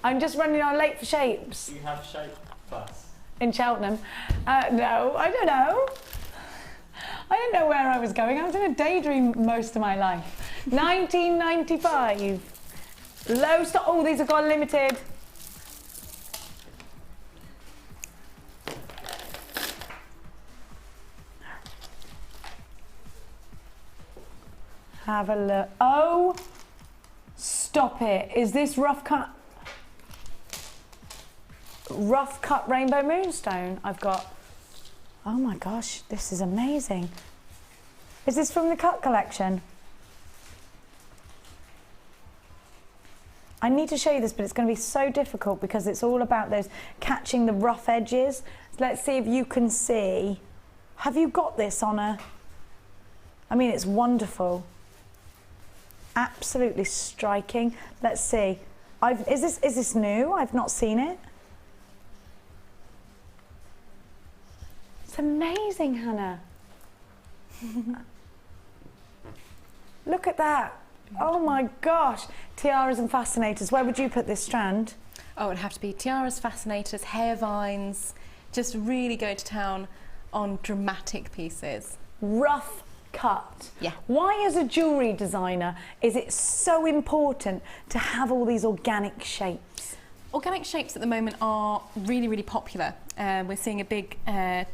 I'm just running on late for shapes. Do you have shape class? In Cheltenham. No, I don't know. I didn't know where I was going. I was in a daydream most of my life. 1995. Low stock. Oh, these have gone limited. Have a look. Oh, stop it. Is this rough cut rainbow moonstone I've got? Oh my gosh, this is amazing. Is this from the cut collection? I need to show you this, but it's going to be so difficult because it's all about those catching the rough edges. Let's see if you can see. Have you got this on a... I mean, it's wonderful. absolutely striking. Let's see. Is this new? I've not seen it. It's amazing, Hannah. Look at that. Oh my gosh. Tiaras and fascinators. Where would you put this strand? Oh, it'd have to be tiaras, fascinators, hair vines. Just really go to town on dramatic pieces. Rough cut. Yeah. Why, as a jewellery designer, is it so important to have all these organic shapes? Organic shapes at the moment are really, really popular. We're seeing a big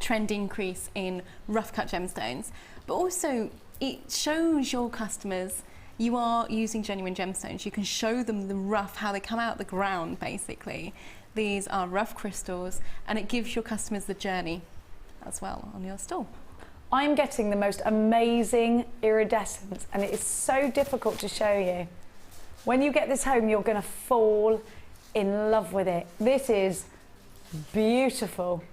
trend increase in rough cut gemstones, but also it shows your customers you are using genuine gemstones. You can show them the rough, how they come out the ground, basically. These are rough crystals, and it gives your customers the journey as well on your stall. I'm getting the most amazing iridescence, and it is so difficult to show you. When you get this home, you're going to fall in love with it. This is beautiful.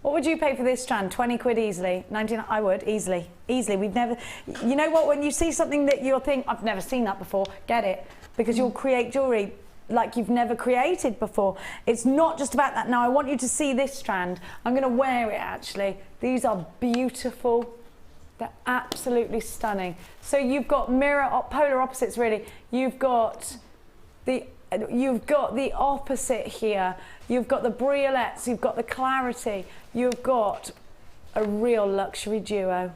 What would you pay for this strand? 20 quid easily. 19, I would, easily. Easily. We've never, you know what, when you see something that you'll think, I've never seen that before, get it. Because you'll create jewellery like you've never created before. It's not just about that. Now I want you to see this strand. I'm going to wear it actually. These are beautiful. They're absolutely stunning. So you've got polar opposites really. You've got the opposite here. You've got the briolettes, you've got the clarity. You've got a real luxury duo.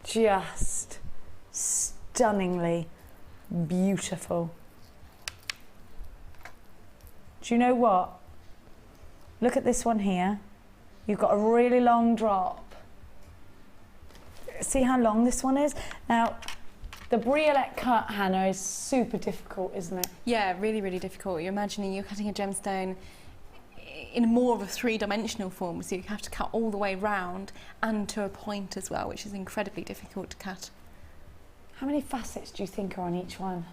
Just stunningly beautiful. Do you know what? Look at this one here. You've got a really long drop. See how long this one is? Now, the briolette cut, Hannah, is super difficult, isn't it? Yeah, really, really difficult. You're imagining you're cutting a gemstone in more of a three-dimensional form, so you have to cut all the way round and to a point as well, which is incredibly difficult to cut. How many facets do you think are on each one?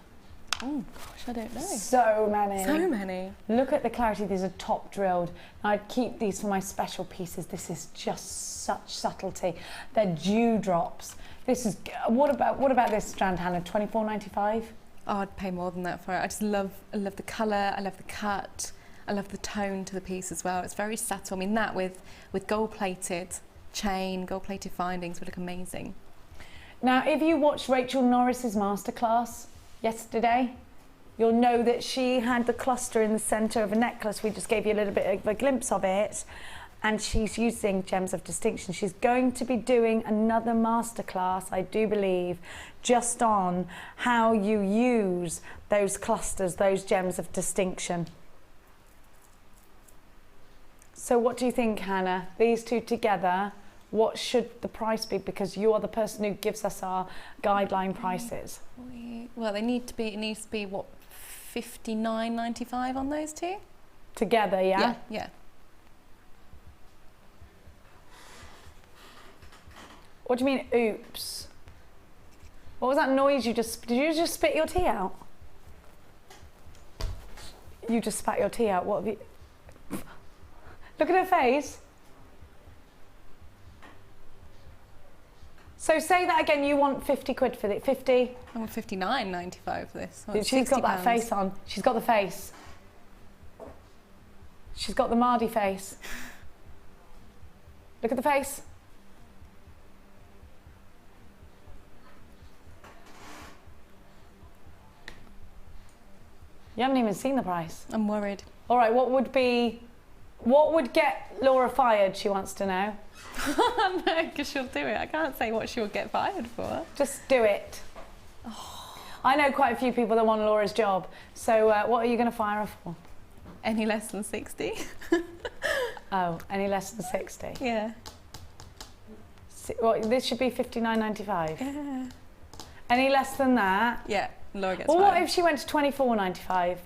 Oh gosh, I don't know. So many. So many. Look at the clarity. These are top drilled. I'd keep these for my special pieces. This is just such subtlety. They're dewdrops. This is. What about this strand, Hannah? £24.95. Oh, I'd pay more than that for it. I love the colour. I love the cut. I love the tone to the piece as well. It's very subtle. I mean, that with gold-plated chain, gold-plated findings would look amazing. Now, if you watched Rachel Norris's masterclass yesterday, you'll know that she had the cluster in the centre of a necklace. We just gave you a little bit of a glimpse of it, and she's using gems of distinction. She's going to be doing another masterclass, I do believe, just on how you use those clusters, those gems of distinction. So what do you think, Hannah? These two together, what should the price be? Because you're the person who gives us our guideline prices. Well, it needs to be what, $59.95 on those two? Together, yeah? Yeah. What do you mean, oops? What was that noise you just, did you just spit your tea out? You just spat your tea out, what have you? Look at her face. So say that again, you want 50 quid for it, 50? I want $59.95 for this. Oh, She's got that face on. She's got the face. She's got the Mardy face. Look at the face. You haven't even seen the price. I'm worried. All right, what would get Laura fired, she wants to know. No, because she'll do it. I can't say what she'll get fired for. Just do it. Oh. I know quite a few people that want Laura's job. So what are you going to fire her for? Any less than 60. Oh, any less than 60? Yeah. Well, this should be $59.95. Yeah. Any less than that? Yeah, Laura gets fired. fired. What if she went to $24.95?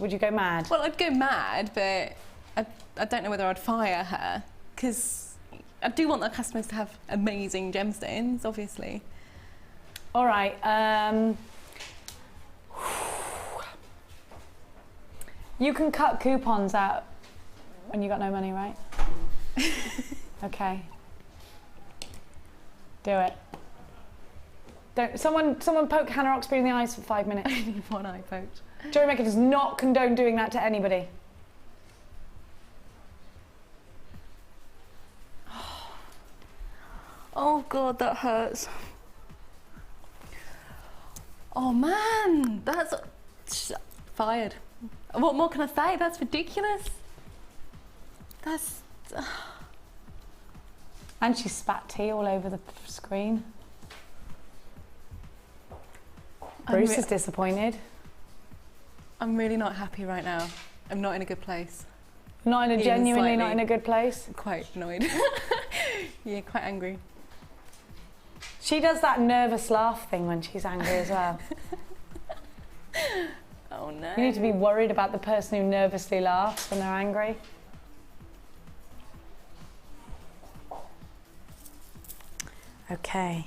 Would you go mad? Well, I'd go mad, but I don't know whether I'd fire her, because I do want our customers to have amazing gemstones, obviously. All right. You can cut coupons out when you got no money, right? Okay. Do it. Don't. Someone poke Hannah Oxby in the eyes for 5 minutes. I need one eye poked. Jewellery Maker does not condone doing that to anybody. Oh God, that hurts. Oh man, that's fired. What more can I say? That's ridiculous. That's. And she spat tea all over the screen. Bruce is disappointed. I'm really not happy right now. I'm not in a good place. Not in a Even genuinely slightly. not in a good place. I'm quite annoyed. Yeah, quite angry. She does that nervous laugh thing when she's angry as well. Oh no. You need to be worried about the person who nervously laughs when they're angry. Okay.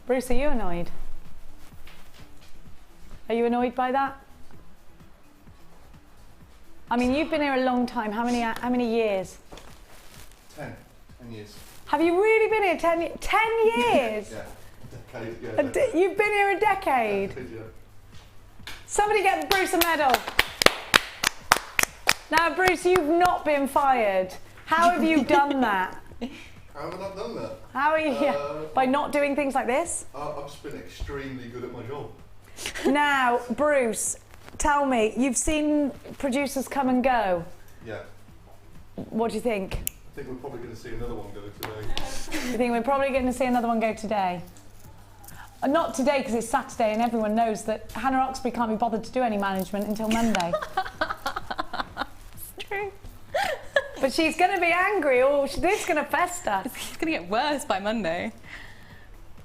Bruce, are you annoyed? Are you annoyed by that? I mean, you've been here a long time. How many years? 10 years. Have you really been here 10 years? Yeah, a decade. Yeah, You've been here a decade? yeah. Somebody get Bruce a medal. Now, Bruce, you've not been fired. How have you done that? How have I not done that? How are you? By not doing things like this? I've just been extremely good at my job. Now, Bruce, tell me, you've seen producers come and go. Yeah. What do you think? I think we're probably going to see another one go today. You think we're probably going to see another one go today? Not today, because it's Saturday and everyone knows that Hannah Oxby can't be bothered to do any management until Monday. It's true. But she's going to be angry, or this is going to fester. It's going to get worse by Monday.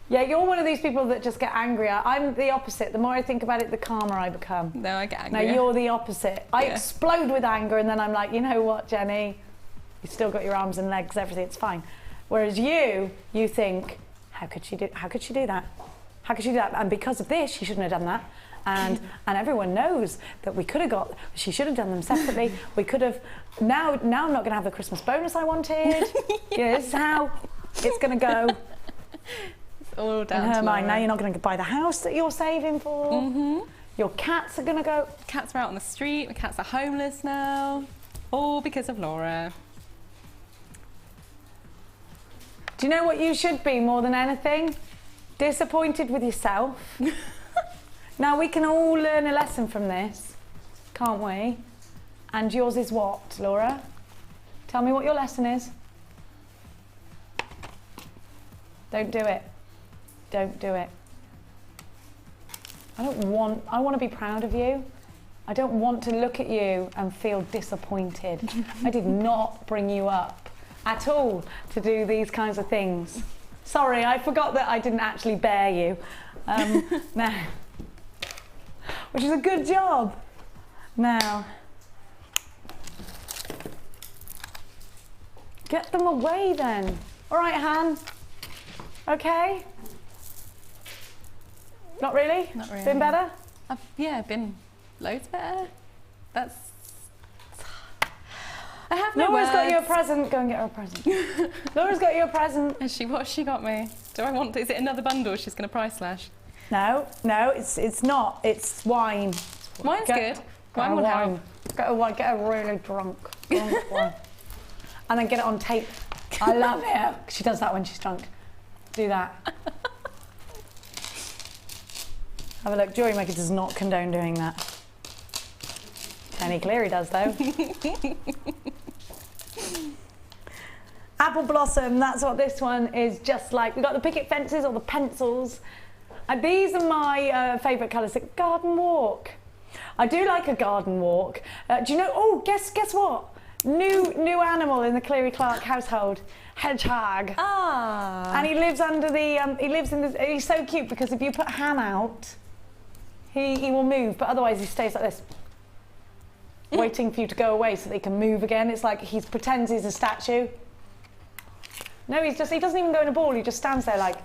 Yeah, you're one of these people that just get angrier. I'm the opposite. The more I think about it, the calmer I become. No, I get No, angry. you're the opposite. I Yeah. explode with anger and then I'm like, you know what, Jenny? You've still got your arms and legs, everything, it's fine. Whereas you think, how could she do that? How could she do that? And because of this, she shouldn't have done that. And everyone knows that she should have done them separately. We could have, now I'm not going to have the Christmas bonus I wanted. Yeah, this is how it's going to go. All down In her to mind, now Laura. you're not going to buy the house that you're saving for. Mm-hmm. Your cats are going to go. Cats are out on the street. The cats are homeless now. All because of Laura. Do you know what you should be more than anything? Disappointed with yourself. Now we can all learn a lesson from this, can't we? And yours is what, Laura? Tell me what your lesson is. Don't do it. Don't do it. I want to be proud of you. I don't want to look at you and feel disappointed. I did not bring you up at all to do these kinds of things. Sorry, I forgot that I didn't actually bear you. No. Which is a good job. Now, get them away then. All right, Han. Okay? Not really? Not really. Been better? Yeah, been loads better. That's. I have no Laura's got you a words. present. Go and get her a present. Laura's got you a present. What has she got me? Do I want? Is it another bundle? She's going to price slash. No, it's not. It's wine. Mine's good. Get Mine a will wine. help. Get a wine. Get a really drunk wine. And then get it on tape. I love it. She does that when she's drunk. Do that. Have a look. Jewellery Maker does not condone doing that. Penny Cleary does though. Apple Blossom, that's what this one is just like. We've got the picket fences or the pencils. And these are my favourite colours. Garden walk. I do like a garden walk. Do you know, oh, guess what? New animal in the Cleary Clark household. Hedgehog. Ah. And he lives under the, he's so cute because if you put Han out, he will move, but otherwise he stays like this, waiting for you to go away so that he can move again. It's like he pretends he's a statue. No, he doesn't even go in a ball, he just stands there like,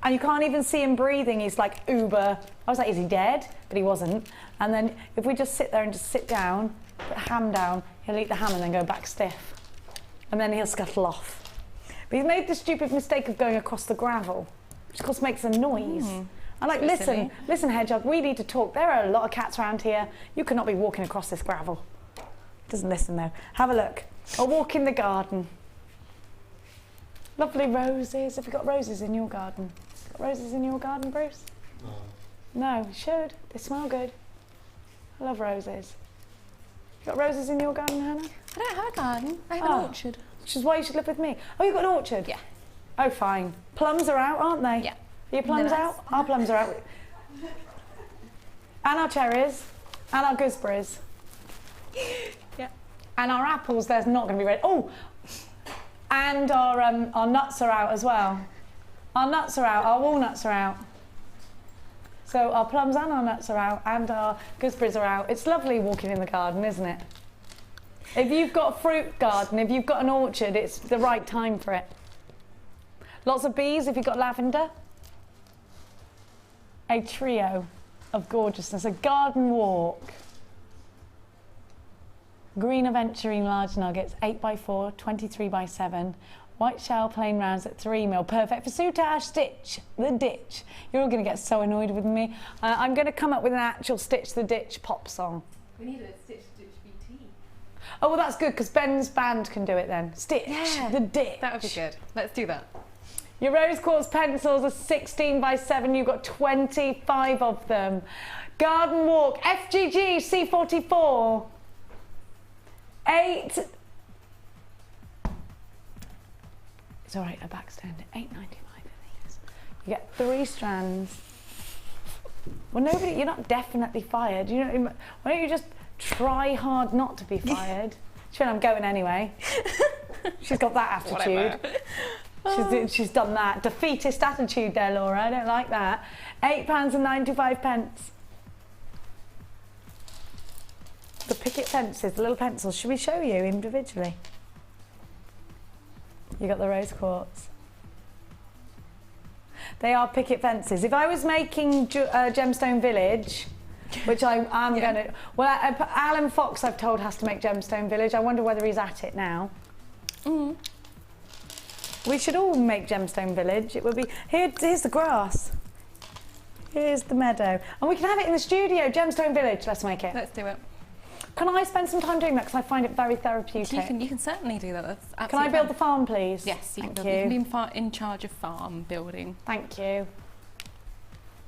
and you can't even see him breathing, he's like uber. I was like, is he dead? But he wasn't. And then if we just sit there and just sit down, put ham down, he'll eat the ham and then go back stiff. and then he'll scuttle off. But he's made the stupid mistake of going across the gravel, which of course makes a noise. I'm like, listen, Hedgehog, we need to talk. There are a lot of cats around here. You cannot be walking across this gravel. Doesn't listen though. Have a look. I'll walk in the garden. Lovely roses. Have you got roses in your garden? Got roses in your garden, Bruce? No, you should. They smell good. I love roses. You got roses in your garden, Hannah? I don't have a garden. I have an orchard. Which is why you should live with me. Oh, you've got an orchard? Yeah. Oh, fine. Plums are out, aren't they? Yeah. Are your plums out? Our plums are out. And our cherries. And our gooseberries. Yeah. And our apples, there's not going to be ready. Oh! And our nuts are out as well. Our nuts are out, our walnuts are out. So our plums and our nuts are out, and our gooseberries are out. It's lovely walking in the garden, isn't it? If you've got a fruit garden, if you've got an orchard, it's the right time for it. Lots of bees if you've got lavender. A trio of gorgeousness, a garden walk. Green aventurine large nuggets, 8x4, 23x7. White shell plain rounds at 3mm. Perfect for soutache, stitch the ditch. You're all going to get so annoyed with me. I'm going to come up with an actual Stitch the Ditch pop song. We need a Stitch the Ditch BT. Oh, well, that's good, because Ben's band can do it then. Stitch the Ditch. That would be good. Let's do that. Your rose quartz pencils are 16x7. You've got 25 of them. Garden walk, FGG C44. 8. It's all right, a backstand. $8.95 for these. You get 3 strands. Well, nobody, you're not definitely fired. You know, why don't you just try hard not to be fired? I'm going anyway. She's got that attitude. She's done that. Defeatist attitude there, Laura. I don't like that. £8.95. The picket fences, the little pencils. Should we show you individually? You got the rose quartz. They are picket fences. If I was making Gemstone Village, which I am going to... Well, Alan Fox, I've told, has to make Gemstone Village. I wonder whether he's at it now. We should all make Gemstone Village. It would be... Here's the grass. Here's the meadow. And we can have it in the studio, Gemstone Village. Let's make it. Let's do it. Can I spend some time doing that? Because I find it very therapeutic. You can certainly do that. That's absolutely Can I build the farm, please? Yes, you Thank can. you. You can be in charge of farm building. Thank you.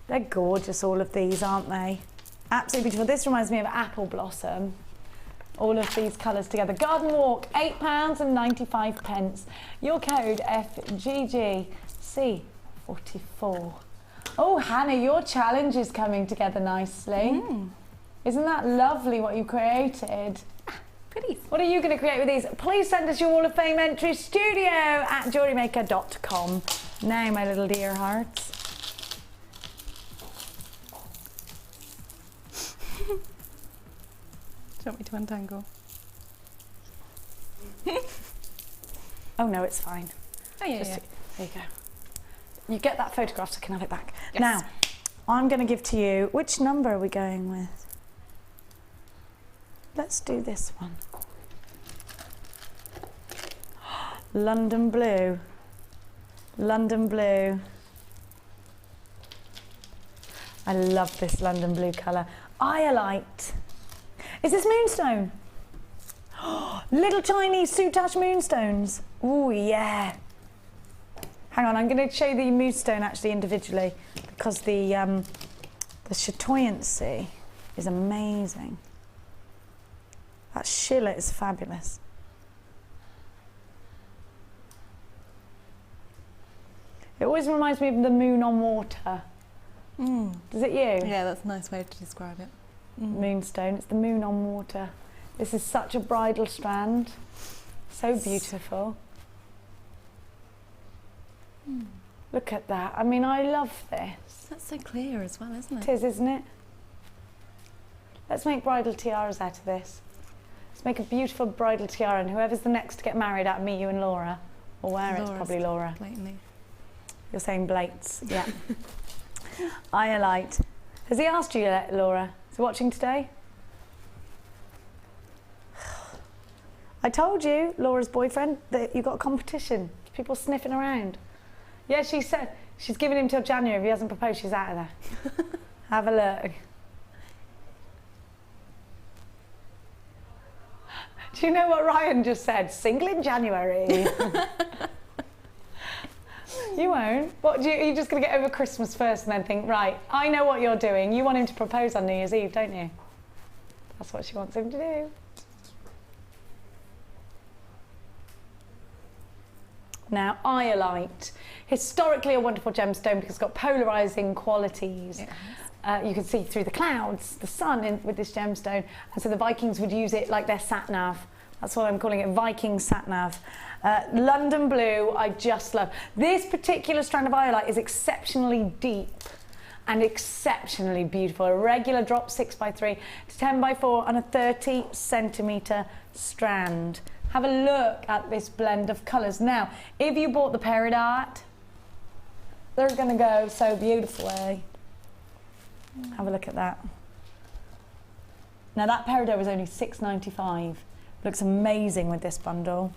They're gorgeous, all of these, aren't they? Absolutely beautiful. This reminds me of Apple Blossom. All of these colours together. Garden walk, £8.95. Your code FGGC44. Oh, Hannah, your challenge is coming together nicely. Isn't that lovely what you created? Pretty. What are you going to create with these? Please send us your Wall of Fame entry, studio@jewellerymaker.com. Now, my little dear hearts. Do you want me to untangle? Oh no, it's fine. Oh yeah, There you go. You get that photograph so I can have it back. Yes. Now, I'm going to give to you, which number are we going with? Let's do this one. London Blue. London Blue. I love this London Blue colour. Iolite. Is this moonstone? Little tiny soutache moonstones. Oh yeah. Hang on, I'm going to show you the moonstone actually individually because the chatoyancy is amazing. That shiller is fabulous. It always reminds me of the moon on water. Does it you? Yeah, that's a nice way to describe it. Moonstone, it's the moon on water. This is such a bridal strand. So beautiful. Look at that. I mean, I love this. That's so clear as well, isn't it? It is, isn't it? Let's make bridal tiaras out of this. Let's make a beautiful bridal tiara, and whoever's the next to get married out of me, you and Laura, will wear it. It's probably Laura. Blatantly. You're saying Blates, yeah. Iolite. Has he asked you yet, Laura? Is he watching today? I told you, Laura's boyfriend, that you got a competition. People sniffing around. Yeah, she said she's giving him till January. If he hasn't proposed, she's out of there. Have a look. Do you know what Ryan just said? Single in January. You won't. What, you're just going to get over Christmas first and then think, right, I know what you're doing. You want him to propose on New Year's Eve, don't you? That's what she wants him to do. Now, iolite. Historically a wonderful gemstone because it's got polarising qualities. You can see through the clouds, the sun with this gemstone. And so the Vikings would use it like their sat-nav. That's what I'm calling it, Viking sat-nav. London blue, I just love. This particular strand of iolite is exceptionally deep and exceptionally beautiful. A regular drop 6x3 to 10x4 on a 30 centimetre strand. Have a look at this blend of colours. Now, if you bought the peridot, they're going to go so beautifully. Have a look at that. Now that peridot was only £6.95. Looks amazing with this bundle.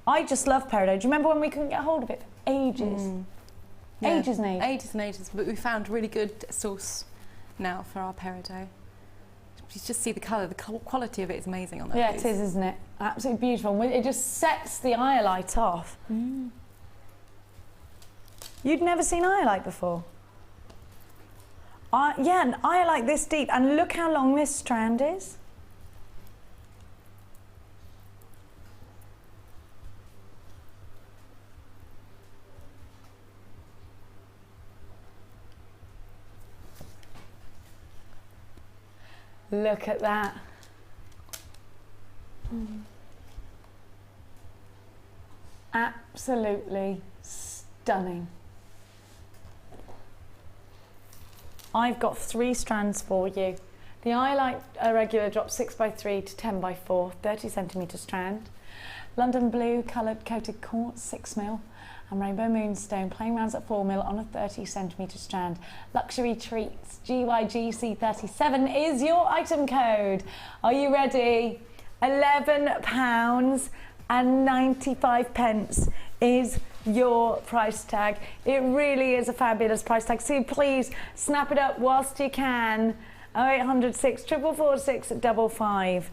I just love peridot. Do you remember when we couldn't get hold of it for ages? Yeah. Ages and ages. Ages and ages, but we found really good source now for our peridot. You just see the colour, the quality of it is amazing on that Yeah, piece. it is, isn't it? Absolutely beautiful. It just sets the iolite off. You'd never seen iolite before? Yeah, an iolite this deep. And look how long this strand is. Look at that. Absolutely stunning. I've got 3 strands for you. The iolite regular drop 6x3 to 10x4, 30 centimetre strand. London blue coloured coated quartz 6mm. And rainbow moonstone plain rounds at 4mm on a 30 centimetre strand. Luxury treats GYGC37 is your item code. Are you ready? £11.95 is your price tag. It really is a fabulous price tag. So please snap it up whilst you can. 0800 644 655.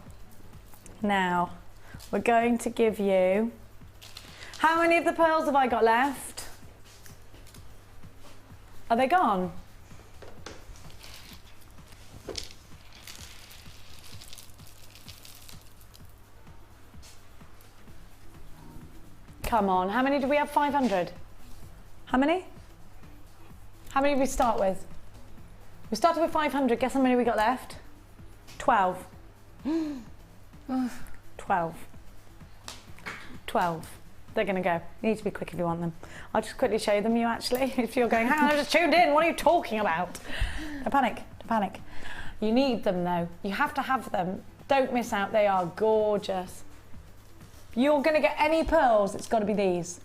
Now we're going to give you. How many of the pearls have I got left? Are they gone? Come on, how many do we have? 500? How many? How many did we start with? We started with 500, guess how many we got left? 12. 12. 12. They're going to go. You need to be quick if you want them. I'll just quickly show them you actually. If you're going, hang on, I just tuned in. What are you talking about? Don't panic. Don't panic. You need them though. You have to have them. Don't miss out. They are gorgeous. You're going to get any pearls, it's got to be these.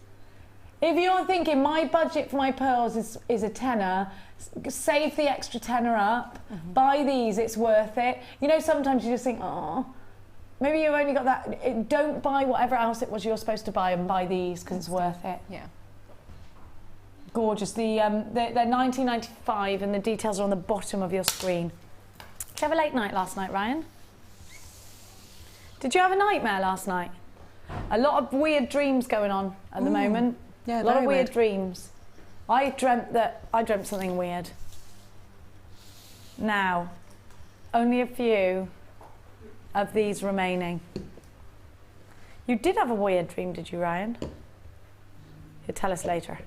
If you're thinking my budget for my pearls is a tenner, save the extra tenner up. Buy these. It's worth it. You know, sometimes you just think, oh. Maybe you've only got that. Don't buy whatever else it was you're supposed to buy and buy these because it's worth it. Yeah. Gorgeous. They're $19.95 and the details are on the bottom of your screen. Did you have a late night last night, Ryan? Did you have a nightmare last night? A lot of weird dreams going on at the moment. Yeah, a lot of very weird dreams. I dreamt something weird. Now, only a few of these remaining. You did have a weird dream, did you, Ryan? You'll tell us later.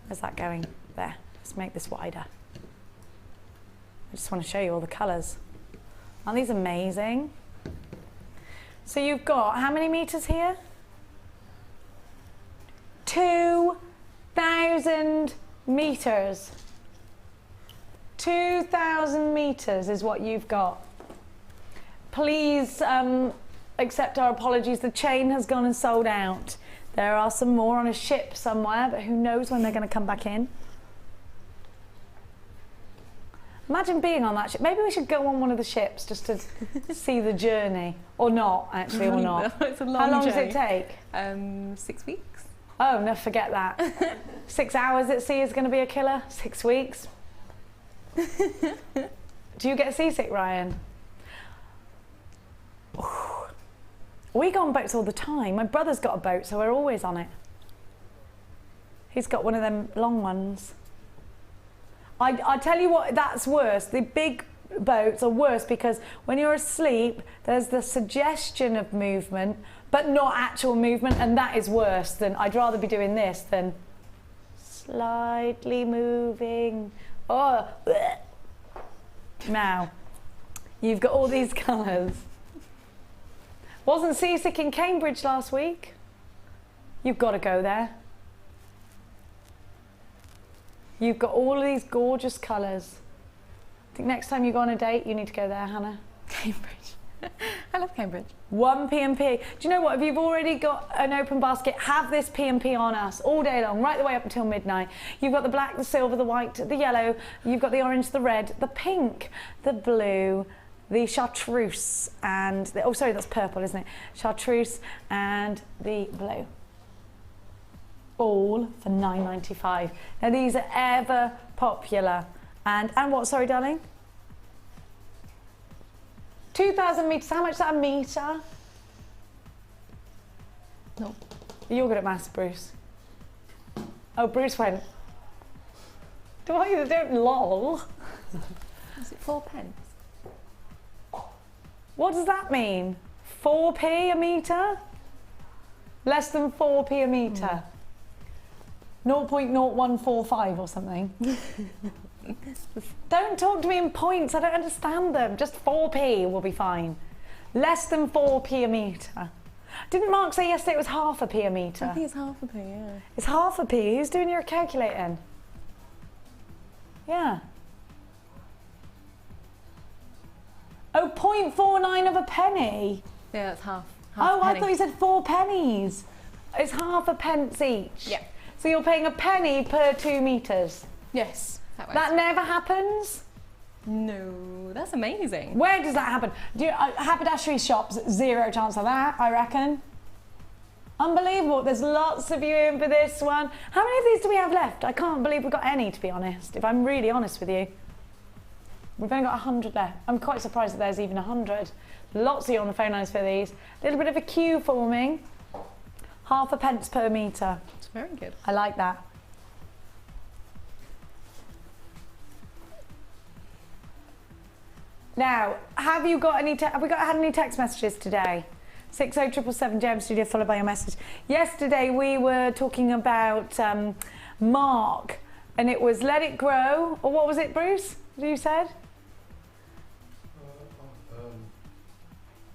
Where's that going? There. Let's make this wider. I just want to show you all the colours. Aren't these amazing? So you've got how many meters here? 2,000 meters. 2,000 meters is what you've got. Please accept our apologies. The chain has gone and sold out. There are some more on a ship somewhere, but who knows when they're going to come back in. Imagine being on that ship. Maybe we should go on one of the ships just to see the journey. Or not, actually, or not. No, it's a long How long journey. does it take? 6 weeks. Oh, no, forget that. 6 hours at sea is going to be a killer. 6 weeks. Do you get seasick, Ryan? We go on boats all the time. My brother's got a boat, so we're always on it. He's got one of them long ones. I tell you what, that's worse. The big boats are worse because when you're asleep, there's the suggestion of movement, but not actual movement, and that is worse than, I'd rather be doing this than slightly moving. Oh, bleh. Now, you've got all these colours. Wasn't seasick in Cambridge last week? You've got to go there. You've got all of these gorgeous colours. I think next time you go on a date, you need to go there, Hannah. Cambridge. I love Cambridge. 1 P&P. Do you know what? If you've already got an open basket, have this P&P on us all day long, right the way up until midnight. You've got the black, the silver, the white, the yellow. You've got the orange, the red, the pink, the blue, the chartreuse, and the, oh, sorry, that's purple, isn't it? Chartreuse and the blue. All for £9.95. Now these are ever popular. And what, sorry, darling? 2,000 metres. How much is that a metre? No. You're good at maths, Bruce. Oh, Bruce went. Don't lol. Is it 4 pence? What does that mean? 4p a metre? Less than 4p a metre. 0.0145 or something. Don't talk to me in points, I don't understand them. Just 4p will be fine. Less than 4p a metre. Didn't Mark say yesterday it was half a p a metre? I think it's half a p, yeah. It's half a p. Who's doing your calculating? Yeah. Oh, 0.49 of a penny. Yeah, that's half. Oh, a I penny. thought you said 4 pennies. It's half a pence each. Yeah. So you're paying a penny per 2 metres. Yes, that works. That never happens? No, that's amazing. Where does that happen? Do you, haberdashery shops, 0 chance of that, I reckon. Unbelievable. There's lots of you in for this one. How many of these do we have left? I can't believe we've got any, to be honest, if I'm really honest with you. We've only got 100 left. I'm quite surprised that there's even 100. Lots of you on the phone lines for these. A little bit of a queue forming. Half a pence per metre. It's very good. I like that. Now, have you got any? Have we had any text messages today? 60777 Gem Studio followed by your message. Yesterday we were talking about Mark, and it was Let It Grow, or what was it, Bruce? You said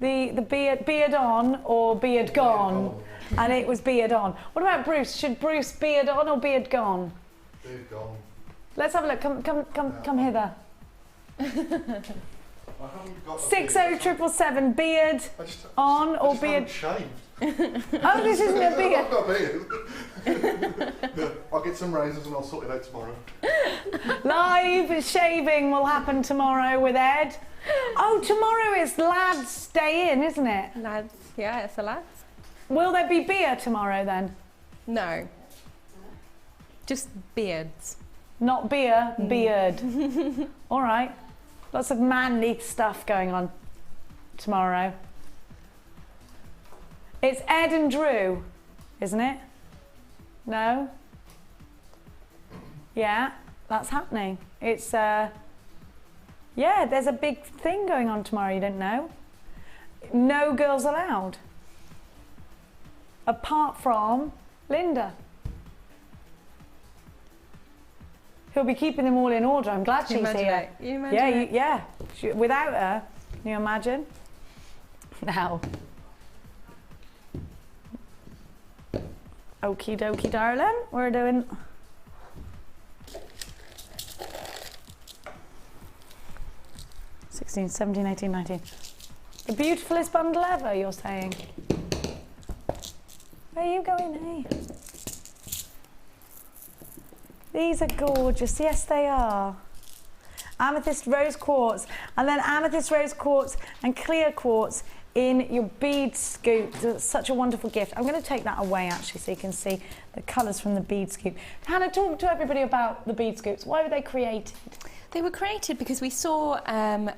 the beard on or beard gone, and it was beard on. What about Bruce? Should Bruce beard on or beard gone? Beard gone. Let's have a look. Come hither. I haven't got 60777 beard on or beard. Shaved. Oh, this isn't a beard. I've got a beard. I'll get some razors and I'll sort it out tomorrow. Live shaving will happen tomorrow with Ed. Oh, tomorrow is Lads Day In, isn't it? Lads, yeah, it's a lads. Will there be beer tomorrow then? No. Just beards. Not beer, beard. All right. Lots of manly stuff going on tomorrow. It's Ed and Drew, isn't it? No? Yeah, that's happening. It's, yeah, there's a big thing going on tomorrow, you don't know? No girls allowed. Apart from Linda. Who'll be keeping them all in order. I'm glad she's here. You imagine it? Yeah. Without her, can you imagine? Now. Okie dokie, darling. We're doing... $16, $17, $18, $19. The beautifulest bundle ever, you're saying? Where are you going, eh? These are gorgeous. Yes, they are. amethyst rose quartz, and then amethyst rose quartz and clear quartz in your bead scoop. It's such a wonderful gift. I'm going to take that away actually so you can see the colours from the bead scoop. Hannah, talk to everybody about the bead scoops. Why were they created? They were created because we saw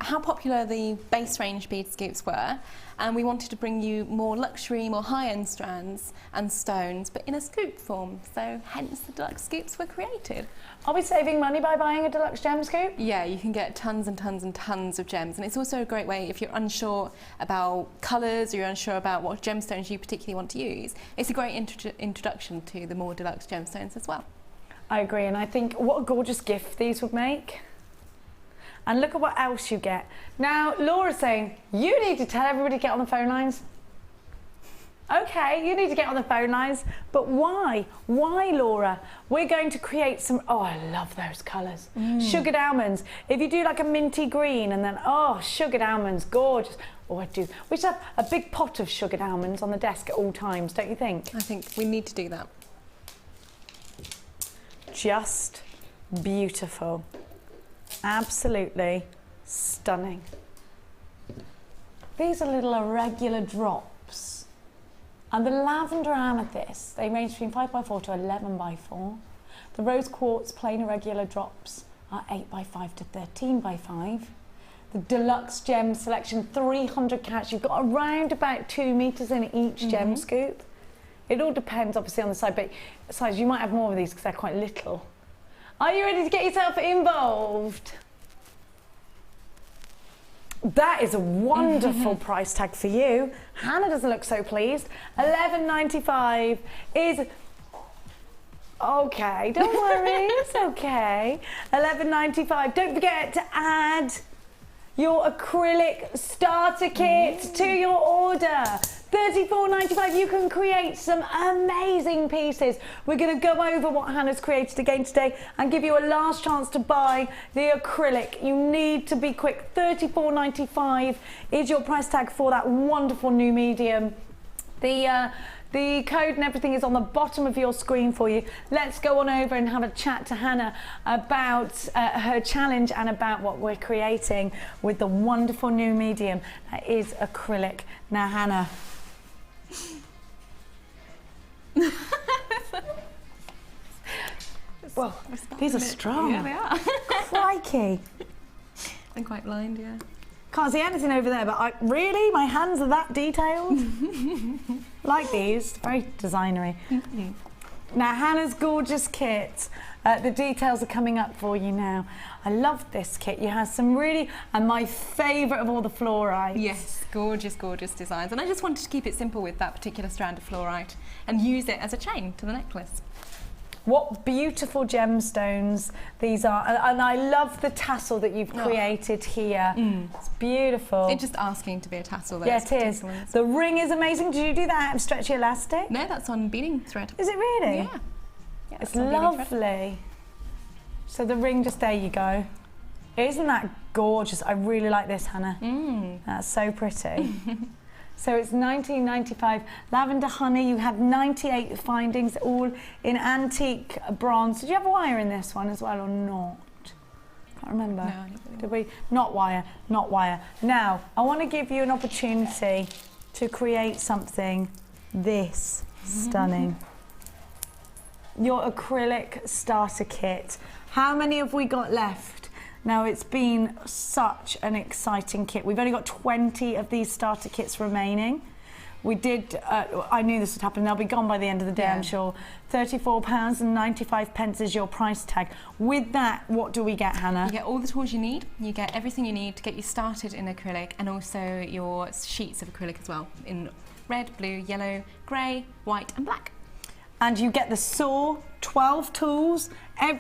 how popular the base range bead scoops were, and we wanted to bring you more luxury, more high-end strands and stones, but in a scoop form. So hence the deluxe scoops were created. Are we saving money by buying a deluxe gem scoop? Yeah, you can get tons and tons and tons of gems, and it's also a great way if you're unsure about colours or you're unsure about what gemstones you particularly want to use. It's a great introduction to the more deluxe gemstones as well. I agree, and I think what a gorgeous gift these would make. And look at what else you get. Now, Laura's saying, you need to tell everybody to get on the phone lines. Okay, you need to get on the phone lines, but why? Why, Laura? We're going to create some, oh, I love those colours. Sugared almonds. If you do like a minty green and then, oh, sugared almonds, gorgeous. Oh, I do. We should have a big pot of sugared almonds on the desk at all times, don't you think? I think we need to do that. Just beautiful. Absolutely stunning. These are little irregular drops. And the lavender amethyst, they range between 5x4 to 11x4. The rose quartz plain irregular drops are 8x5 to 13x5. The deluxe gem selection, 300 carats. You've got around about 2 meters in each gem scoop. It all depends obviously on the size, but size, you might have more of these because they're quite little. Are you ready to get yourself involved? That is a wonderful price tag for you. Hannah doesn't look so pleased. $11.95 is okay. Don't worry, it's okay. $11.95. Don't forget to add your acrylic starter kit to your order. $34.95. You can create some amazing pieces. We're going to go over what Hannah's created again today and give you a last chance to buy the acrylic. You need to be quick. $34.95 is your price tag for that wonderful new medium. The code and everything is on the bottom of your screen for you. Let's go on over and have a chat to Hannah about her challenge and about what we're creating with the wonderful new medium that is acrylic. Now, Hannah. Well, these are strong. Yeah, they are. Crikey. I'm quite blind, yeah. Can't see anything over there, but really? My hands are that detailed? Like these, very designery. Now, Hannah's gorgeous kit. The details are coming up for you now. I love this kit. You have some really, and my favourite of all the fluorite. Yes, gorgeous, gorgeous designs. And I just wanted to keep it simple with that particular strand of fluorite and use it as a chain to the necklace. What beautiful gemstones these are. And I love the tassel that you've created here. It's beautiful. It's just asking to be a tassel. Yeah, it is. The ring is amazing. Did you do that stretchy elastic? No, that's on beading thread. Is it really? Yeah. It's lovely. So the ring, just there you go. Isn't that gorgeous? I really like this, Hannah. That's so pretty. So it's $19.95. Lavender honey, you had 98 findings, all in antique bronze. Did you have wire in this one as well or not? Can't remember. No, did we? Not wire, not wire. Now, I want to give you an opportunity to create something this stunning. Your acrylic starter kit. How many have we got left? Now, it's been such an exciting kit. We've only got 20 of these starter kits remaining. We did, I knew this would happen, they'll be gone by the end of the day, I'm sure. £34.95 is your price tag. With that, what do we get, Hannah? You get all the tools you need, you get everything you need to get you started in acrylic, and also your sheets of acrylic as well, in red, blue, yellow, grey, white and black. And you get the saw, 12 tools,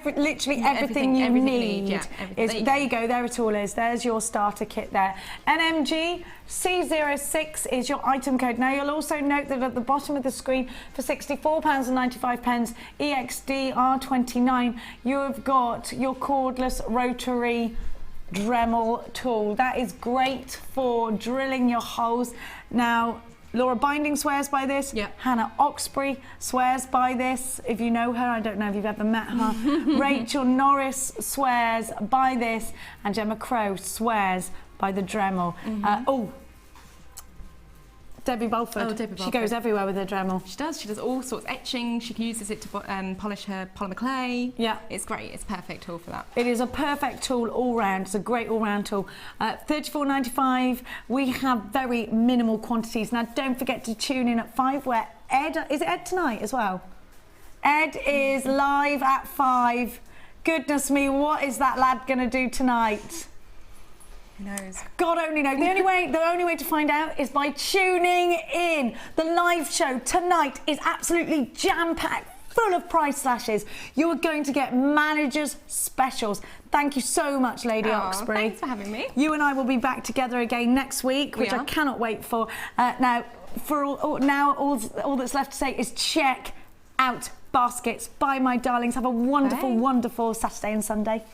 literally everything you need. Yeah, there you go, there it all is. There's your starter kit there. NMG C06 is your item code. Now you'll also note that at the bottom of the screen for £64.95 EXD R29, you've got your cordless rotary Dremel tool. That is great for drilling your holes. Now, Laura Binding swears by this. Yeah. Hannah Oxbury swears by this. If you know her, I don't know if you've ever met her. Rachel Norris swears by this. And Gemma Crow swears by the Dremel. Debbie Balford. Oh, Debbie She Balford. goes everywhere with her Dremel. She does. She does all sorts of etching. She uses it to polish her polymer clay. Yeah. It's great. It's a perfect tool for that. It is a perfect tool all round. It's a great all round tool. $34.95. We have very minimal quantities. Now don't forget to tune in at 5 where Ed, is it Ed tonight as well? Ed is live at 5. Goodness me, what is that lad going to do tonight? Who knows? God only knows. The only way to find out is by tuning in. The live show tonight is absolutely jam-packed, full of price slashes. You are going to get managers' specials. Thank you so much, Lady Oxbury. Thanks for having me. You and I will be back together again next week, which I cannot wait for. Now all that's left to say is check out baskets. Bye, my darlings. Have a wonderful, wonderful Saturday and Sunday.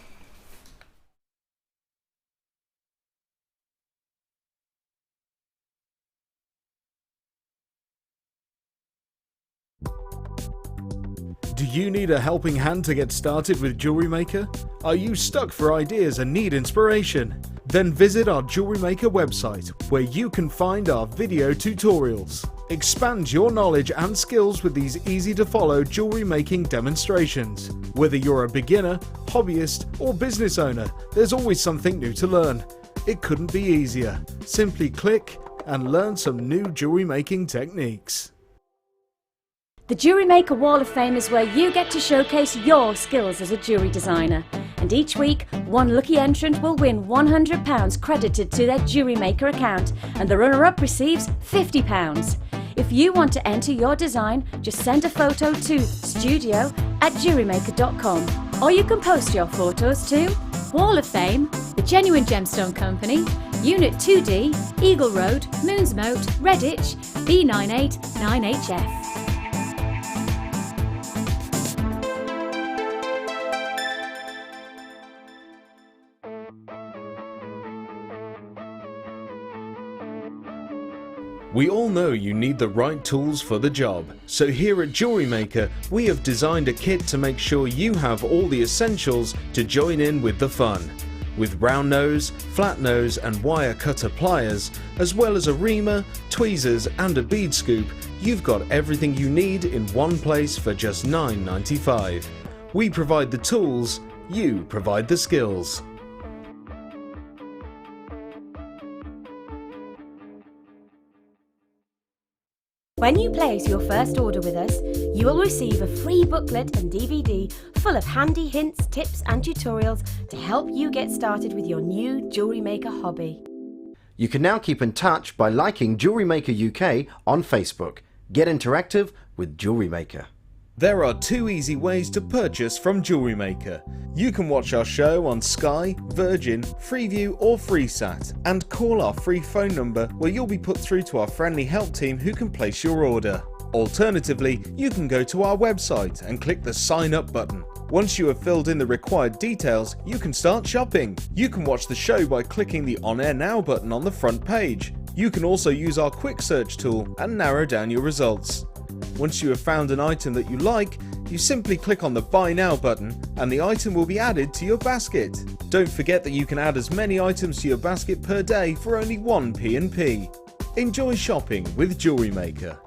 Do you need a helping hand to get started with Jewellery Maker? Are you stuck for ideas and need inspiration? Then visit our Jewellery Maker website, where you can find our video tutorials. Expand your knowledge and skills with these easy-to-follow jewellery making demonstrations. Whether you're a beginner, hobbyist, or business owner, there's always something new to learn. It couldn't be easier. Simply click and learn some new jewellery making techniques. The Jewellery Maker Wall of Fame is where you get to showcase your skills as a jewellery designer. And each week, one lucky entrant will win £100 credited to their Jewellery Maker account, and the runner-up receives £50. If you want to enter your design, just send a photo to studio@jewellerymaker.com, or you can post your photos to Wall of Fame, The Genuine Gemstone Company, Unit 2D, Eagle Road, Moonsmote, Redditch, B989HF. We all know you need the right tools for the job, so here at Jewellery Maker we have designed a kit to make sure you have all the essentials to join in with the fun. With round nose, flat nose and wire cutter pliers, as well as a reamer, tweezers and a bead scoop, you've got everything you need in one place for just $9.95. We provide the tools, you provide the skills. When you place your first order with us, you will receive a free booklet and DVD full of handy hints, tips and tutorials to help you get started with your new Jewellery Maker hobby. You can now keep in touch by liking Jewellery Maker UK on Facebook. Get interactive with Jewellery Maker. There are 2 easy ways to purchase from Jewellery Maker. You can watch our show on Sky, Virgin, Freeview or FreeSat and call our free phone number where you'll be put through to our friendly help team who can place your order. Alternatively, you can go to our website and click the sign up button. Once you have filled in the required details, you can start shopping. You can watch the show by clicking the On Air Now button on the front page. You can also use our quick search tool and narrow down your results. Once you have found an item that you like, you simply click on the Buy Now button and the item will be added to your basket. Don't forget that you can add as many items to your basket per day for only 1p&p. Enjoy shopping with Jewellery Maker.